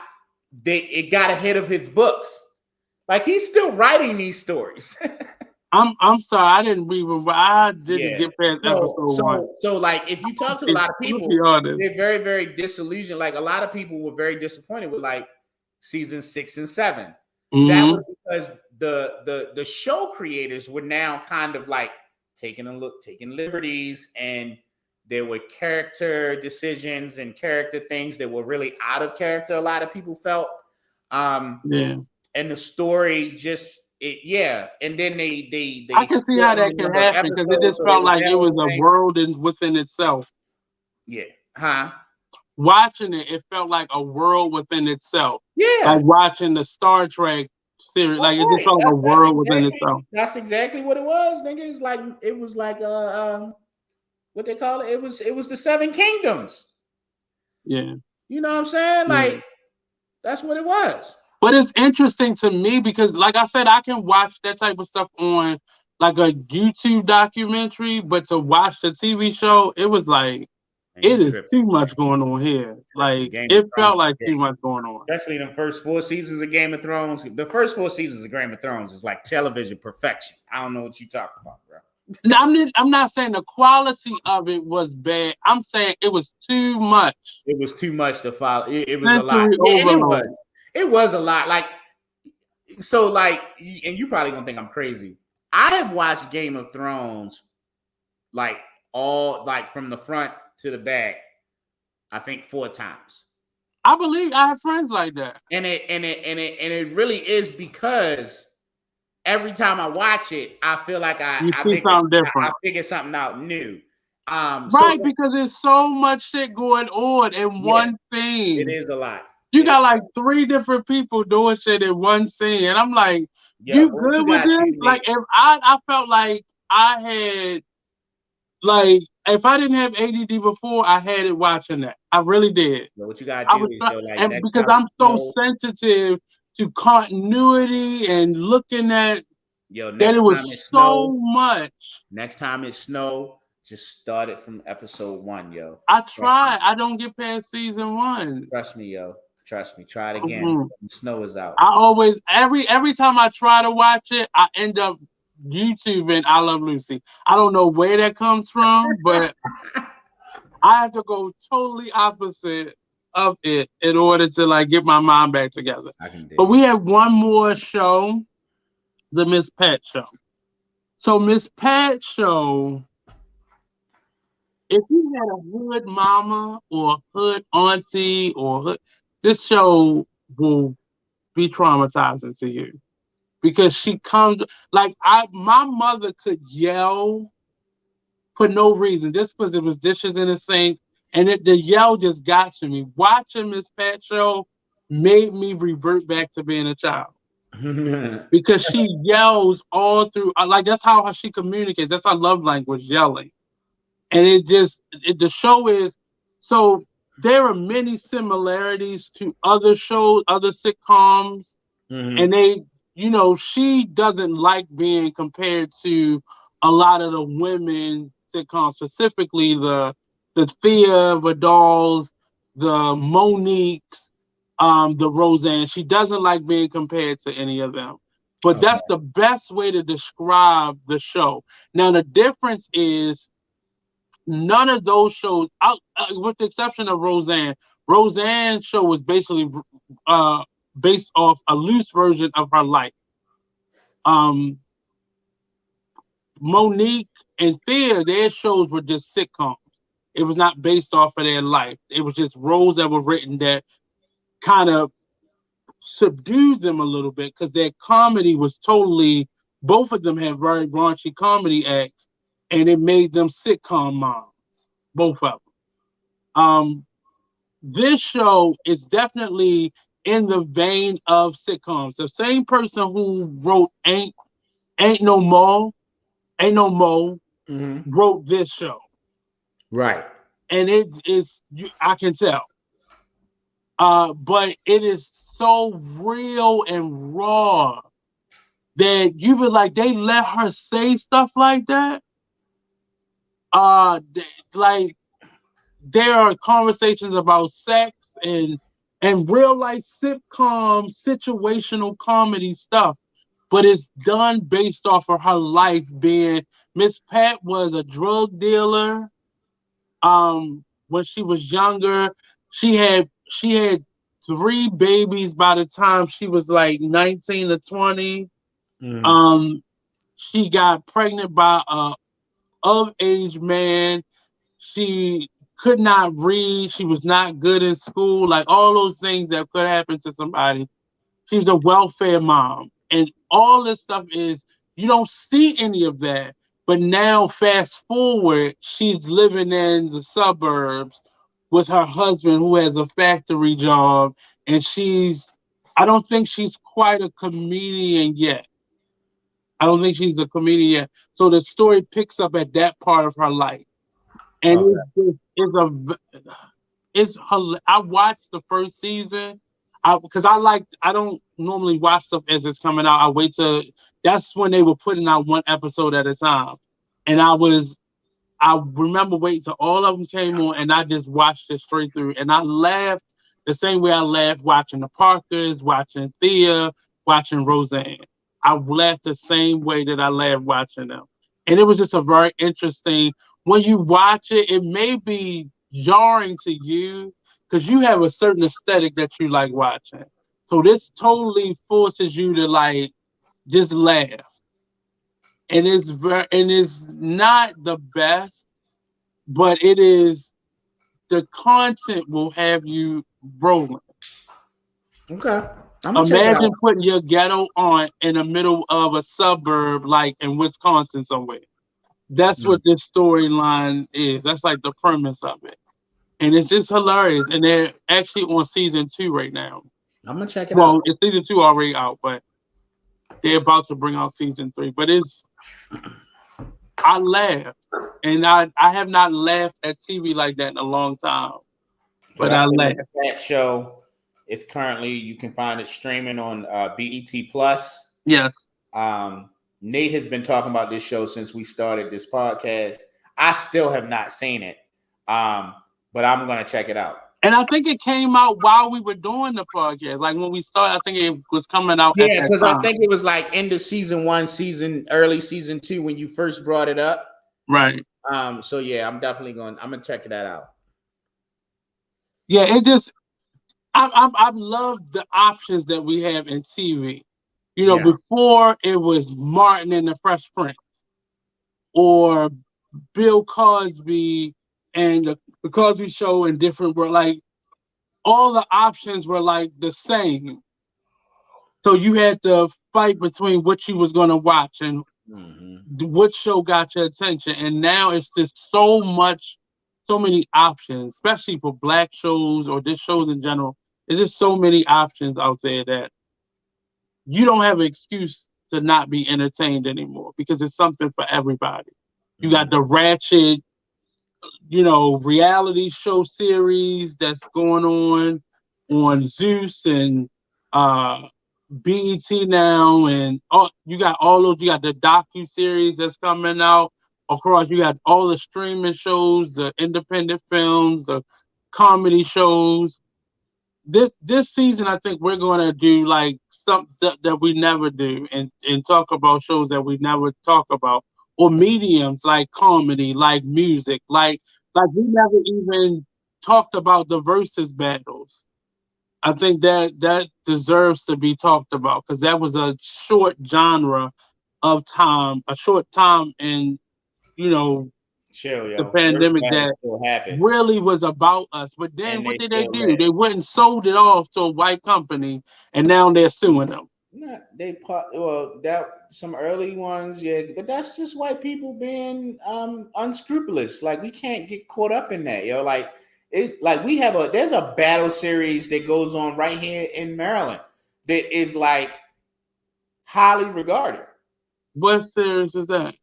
ahead of his books. Like he's still writing these stories. I'm sorry, I didn't get past episode 1. So like if you talk to a lot of people, they're very, very disillusioned. Like a lot of people were very disappointed with like season 6 and 7. Mm-hmm. That was because the show creators were now kind of like taking liberties, and there were character decisions and character things that were really out of character. A lot of people felt, and the story just and then they I can see how that can happen because it just felt like it was a world within itself. Yeah, huh? Watching it felt like a world within itself. Yeah, like watching the Star Trek series, like it just felt like a world within itself. That's exactly what it was, nigga. It was like what they call it. It was the 7 Kingdoms. Yeah, you know what I'm saying? Like that's what it was. But it's interesting to me because, like I said, I can watch that type of stuff on like a YouTube documentary, but to watch the TV show, it was like, it is too much going on here. Like, it felt like too much going on. Especially the first 4 seasons of Game of Thrones. The first 4 seasons of Game of Thrones is like television perfection. I don't know what you talking about, bro. I'm not saying the quality of it was bad. I'm saying it was too much. It was too much to follow. It was a lot. It was a lot. Like, so like, and you probably gonna think I'm crazy. I have watched Game of Thrones like all, like from the front to the back, I think 4 times. I believe I have friends like that. And it really is because every time I watch it, I feel like I figure something out new. Because there's so much shit going on in one scene. It is a lot. You got like 3 different people doing shit in one scene, and I'm like, you good with this? Like, if I felt like I had, like, if I didn't have ADD before, I had it watching that. I really did. What you gotta do is because I'm so sensitive to continuity and looking at that it was so much. Next time it snowed, just start it from episode 1, yo. I tried. I don't get past season 1. Trust me, yo. Trust me. Try it again. Mm-hmm. The snow is out. I always every time I try to watch it, I end up YouTubing I Love Lucy. I don't know where that comes from, but I have to go totally opposite of it in order to like get my mind back together. But we have one more show, the Miss Pat show. So Miss Pat show, if you had a hood mama or hood auntie or hood, this show will be traumatizing to you. because she comes like my mother could yell for no reason, just because it was dishes in the sink, and the yell just got to me. Watching Miss Pat show made me revert back to being a child because she yells all through. Like that's how she communicates. That's her love language, yelling. And the show is so there are many similarities to other shows, other sitcoms, and she doesn't like being compared to a lot of the women sitcoms, specifically the Thea Vidals, the Moniques, the Roseanne. She doesn't like being compared to any of them. But Okay. that's the best way to describe the show. Now the difference is none of those shows, with the exception of Roseanne. Roseanne's show was basically uh, based off a loose version of her life. Um, Monique and Thea, their shows were just sitcoms. It was not based off of their life. It was just roles that were written that kind of subdued them a little bit because their comedy was totally. Both of them had very raunchy comedy acts, and it made them sitcom moms. Both of them. This show is definitely in the vein of sitcoms. The same person who wrote Ain't No Mo, Ain't No Mo wrote this show. Right. And it is I can tell. But it is so real and raw that you be like, they let her say stuff like that. Like there are conversations about sex and real life sitcom situational comedy stuff, but it's done based off of her life being. Miss Pat was a drug dealer. When she was younger, she had 3 babies by the time she was like 19 or 20. Um, she got pregnant by a of age man. She could not read. She was not good in school. Like all those things that could happen to somebody. She was a welfare mom. And all this stuff is, you don't see any of that. But now, fast forward, she's living in the suburbs with her husband who has a factory job. And I don't think she's quite a comedian yet. I don't think she's a comedian yet. So the story picks up at that part of her life. And Okay. I watched the first season because I don't normally watch stuff as it's coming out. I wait till that's when they were putting out one episode at a time, and I remember waiting till all of them came on, and I just watched it straight through, and I laughed the same way I laughed watching the Parkers, watching Thea, watching Roseanne. I laughed the same way that I laughed watching them, and it was just a very interesting. When you watch it, it may be jarring to you because you have a certain aesthetic that you like watching. So this totally forces you to like just laugh, and it's not the best, but it is. The content will have you rolling. Okay. I'm gonna check it out. Imagine putting your ghetto aunt in the middle of a suburb like in Wisconsin somewhere. That's what this storyline is. That's like the premise of it. And it's just hilarious. And they're actually on season 2 right now. I'm gonna check it Well, out. it's season 2 already out, but they're about to bring out season 3. But I laughed. And I have not laughed at TV like that in a long time. So But that's I the laughed. Miss Pat show. It's currently you can find it streaming on BET Plus. Yes. Nate has been talking about this show since we started this podcast. I still have not seen it, but I'm gonna check it out. And I think it came out while we were doing the podcast. Like when we started, I think it was coming out at Yeah, that because I time. think it was like end of season 1, early season 2 when you first brought it up. Right. So yeah, I'm gonna check that out. Yeah, I love the options that we have in TV. Before it was Martin and the Fresh Prince or Bill Cosby and the Cosby Show and different were like all the options were like the same. So you had to fight between what you was gonna watch and Hmm. what show got your attention. And now it's just so much, so many options, especially for black shows or just shows in general. There's just so many options out there that you don't have an excuse to not be entertained anymore because it's something for everybody. You got Mm. the ratchet, reality show series that's going on Zeus and uh BET now, and you got all those. You got the docu series that's coming out. Of course, you got all the streaming shows, the independent films, the comedy shows. This season, I think we're going to do like something that we never do, and talk about shows that we never talk about, or mediums like comedy, like music, like we never even talked about the versus battles. I think that deserves to be talked about because that was a short genre of time, a short time in you know Chill, the yo. Verse pandemic battles that still happen, really was about us. But then and what they did they still do? live. They went and sold it off to a white company, and now they're suing them. Not they well that some early ones, yeah, but that's just white people being unscrupulous. Like we can't get caught up in that, yo. Like it's like there's a battle series that goes on right here in Maryland that is like highly regarded. What series is that?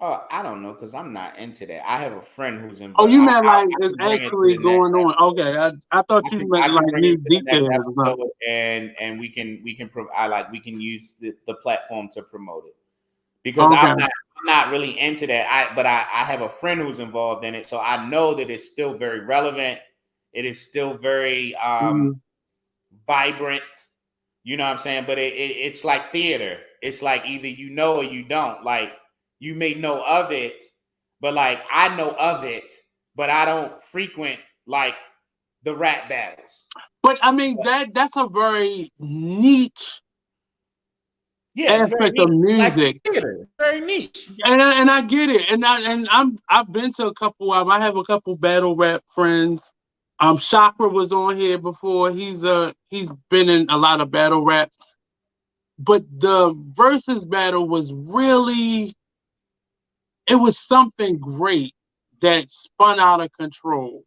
Oh, I don't know because I'm not into that. I have a friend who's Oh, involved. you meant like I it's can bring it to actually the next going on. Okay, I thought you meant I like can bring new it to the next details or something. episode, and we can use the platform to promote it because Okay. I'm not really into that. I have a friend who's involved in it, so I know that it's still very relevant. It is still very Mhm. vibrant. You know what I'm saying? But it's like theater. It's like either you know or you don't. Like you may know of it, but like I know of it, but I don't frequent like the rap battles. But I mean that's a very niche Yeah, it's very aspect of niche. Like music. theater, it's very niche. And I get it, I've been to a couple of. I have a couple battle rap friends. Chakra was on here before. He's been in a lot of battle rap, but the versus battle was really it was something great that spun out of control.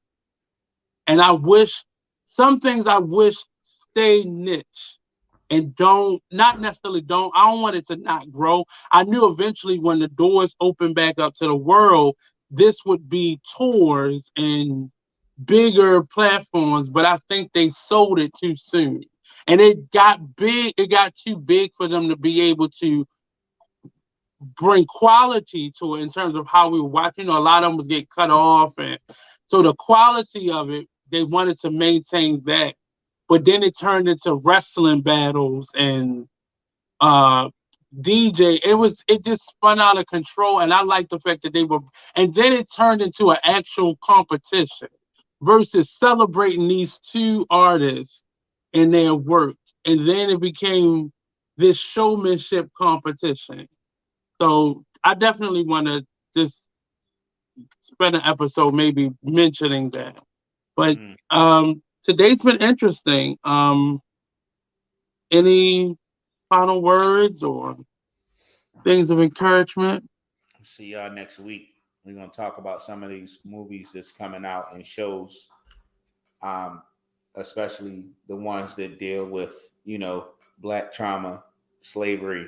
And I wish some things I wish stay niche and don't not necessarily don't I don't want it to not grow. I knew eventually when the doors open back up to the world, this would be tours and bigger platforms, but I think they sold it too soon. And it got too big for them to be able to bring quality to it in terms of how we watch. A lot of them was get cut off, and so the quality of it, they wanted to maintain that. But then it turned into wrestling battles and uh DJ. It just spun out of control, and I like the fact that they were. And then it turned into an actual competition versus celebrating these two artists and their work, and then it became this showmanship competition. So I definitely want to just spend an episode maybe mentioning that. But Mm. today's been interesting. Any final words or things of encouragement? See y'all next week. We're gonna talk about some of these movies that's coming out and shows, um, especially the ones that deal with black trauma, slavery,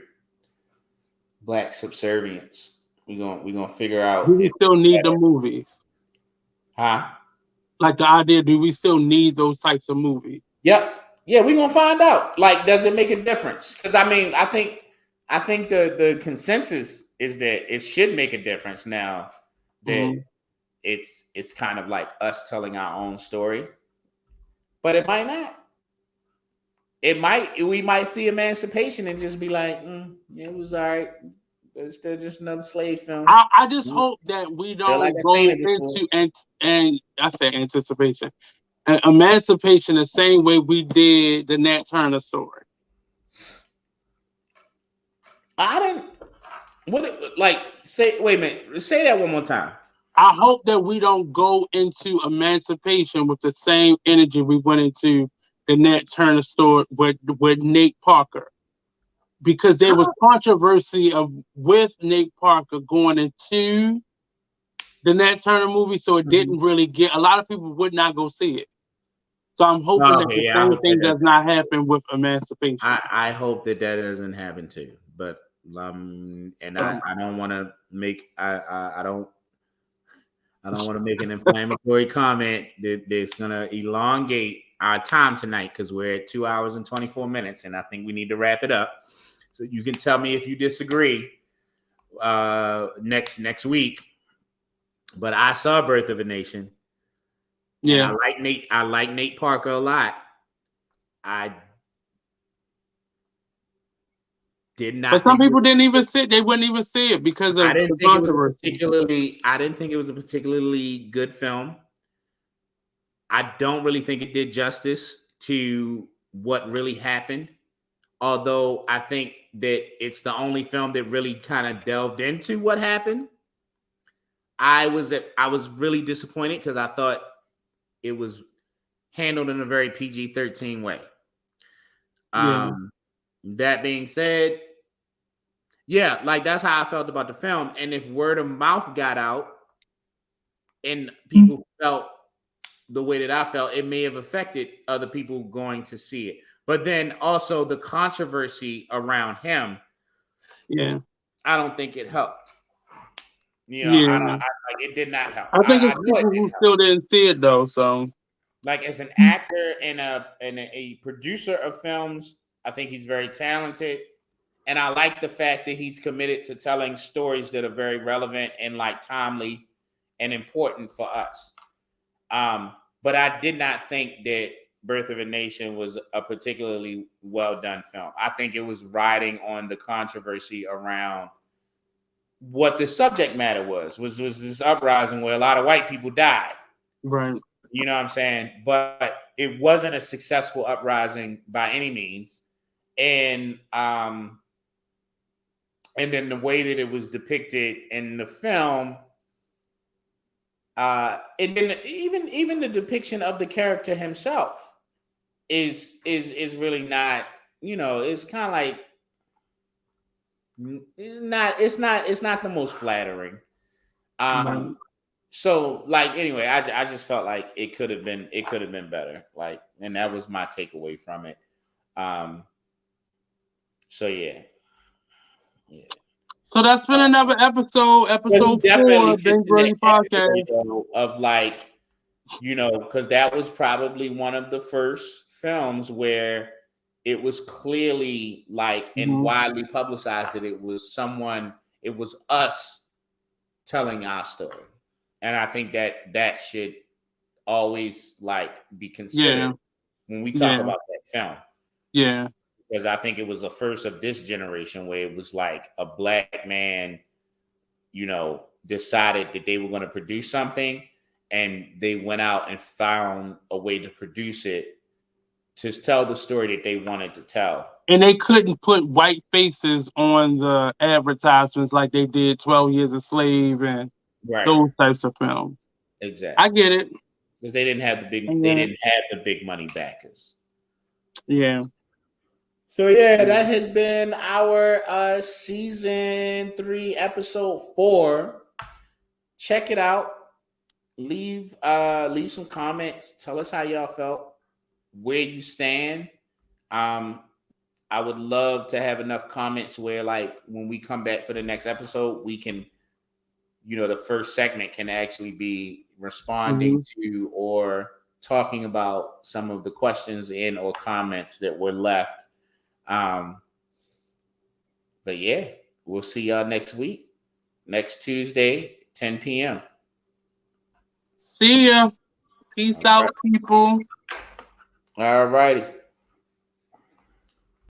black subservience. We're gonna figure Do out we if still need the movies? huh. Like the idea, do we still need those types of movies? Yep. Yeah, we're gonna find out. Like, does it make a difference? Because I mean, I think the consensus is that it should make a difference now that Mhm. it's kind of like us telling our own story, but it might not. We might see Emancipation and just be like, yeah, it was all right, but it's still just another slave film. I just hope that we Feel like don't I've seen go it before. into and I say anticipation, emancipation the same way we did the Nat Turner story. I didn't. Like say? Wait a minute. Say that one more time. I hope that we don't go into emancipation with the same energy we went into the Nat Turner story with Nate Parker, because there was controversy with Nate Parker going into the Nat Turner movie, so it didn't really get, a lot of people would not go see it. So I'm hoping that Okay, the yeah, I same hope thing that does not happen with Emancipation. I hope that doesn't happen too. But and I don't want to make I don't want to make an inflammatory comment that's gonna elongate our time tonight, because we're at 2 hours and 24 minutes, and I think we need to wrap it up. So you can tell me if you disagree next week. But I saw Birth of a Nation, and Yeah, I like Nate Parker a lot. I did but not some think people didn't even see it. They wouldn't even see it because of I didn't the think it was controversy. I didn't think it was a particularly good film. I don't really think it did justice to what really happened. Although I think that it's the only film that really kind of delved into what happened. I was really disappointed because I thought it was handled in a very PG-13 way. Yeah, That being said, yeah, like that's how I felt about the film. And if word of mouth got out and people felt the way that I felt, it may have affected other people going to see it. But then also the controversy around him, yeah, I don't think it helped. yeah. Like it did not help. I think I it's know it people didn't who help. still didn't see it though. So Like as an actor and a producer of films, I think he's very talented. And I like the fact that he's committed to telling stories that are very relevant and like timely and important for us. But I did not think that Birth of a Nation was a particularly well done film. I think it was riding on the controversy around what the subject matter was this uprising where a lot of white people died. right, You know what I'm saying? But it wasn't a successful uprising by any means. And then the way that it was depicted in the film, and then even the depiction of the character himself is really not, it's kind of like it's not the most flattering. right. So like anyway, I just felt like it could have been better. Like, and that was my takeaway from it. Um, so yeah. Yeah. So that's been another episode, But he episode definitely 4 of fits Big in that Birdie category Podcast. though, of like, because that was probably one of the first films where it was clearly like and Mhm. widely publicized that it was us telling our story. And I think that should always like be considered Yeah, when we talk yeah, about that film. yeah. Because I think it was the first of this generation where it was like a black man, decided that they were going to produce something, and they went out and found a way to produce it to tell the story that they wanted to tell. And they couldn't put white faces on the advertisements like they did 12 Years a Slave and Right. those types of films. I Exactly. get it. Because they didn't have I they get it. didn't have the big money backers. Yeah. So yeah, that has been our season 3, episode 4. Check it out. Leave some comments. Tell us how y'all felt, where you stand. I would love to have enough comments where, like, when we come back for the next episode, we can, the first segment can actually be responding to or talking about some of the questions or comments that were left. But yeah, we'll see y'all next week, next Tuesday, 10 p.m. See ya. Peace All out, right. people. All righty.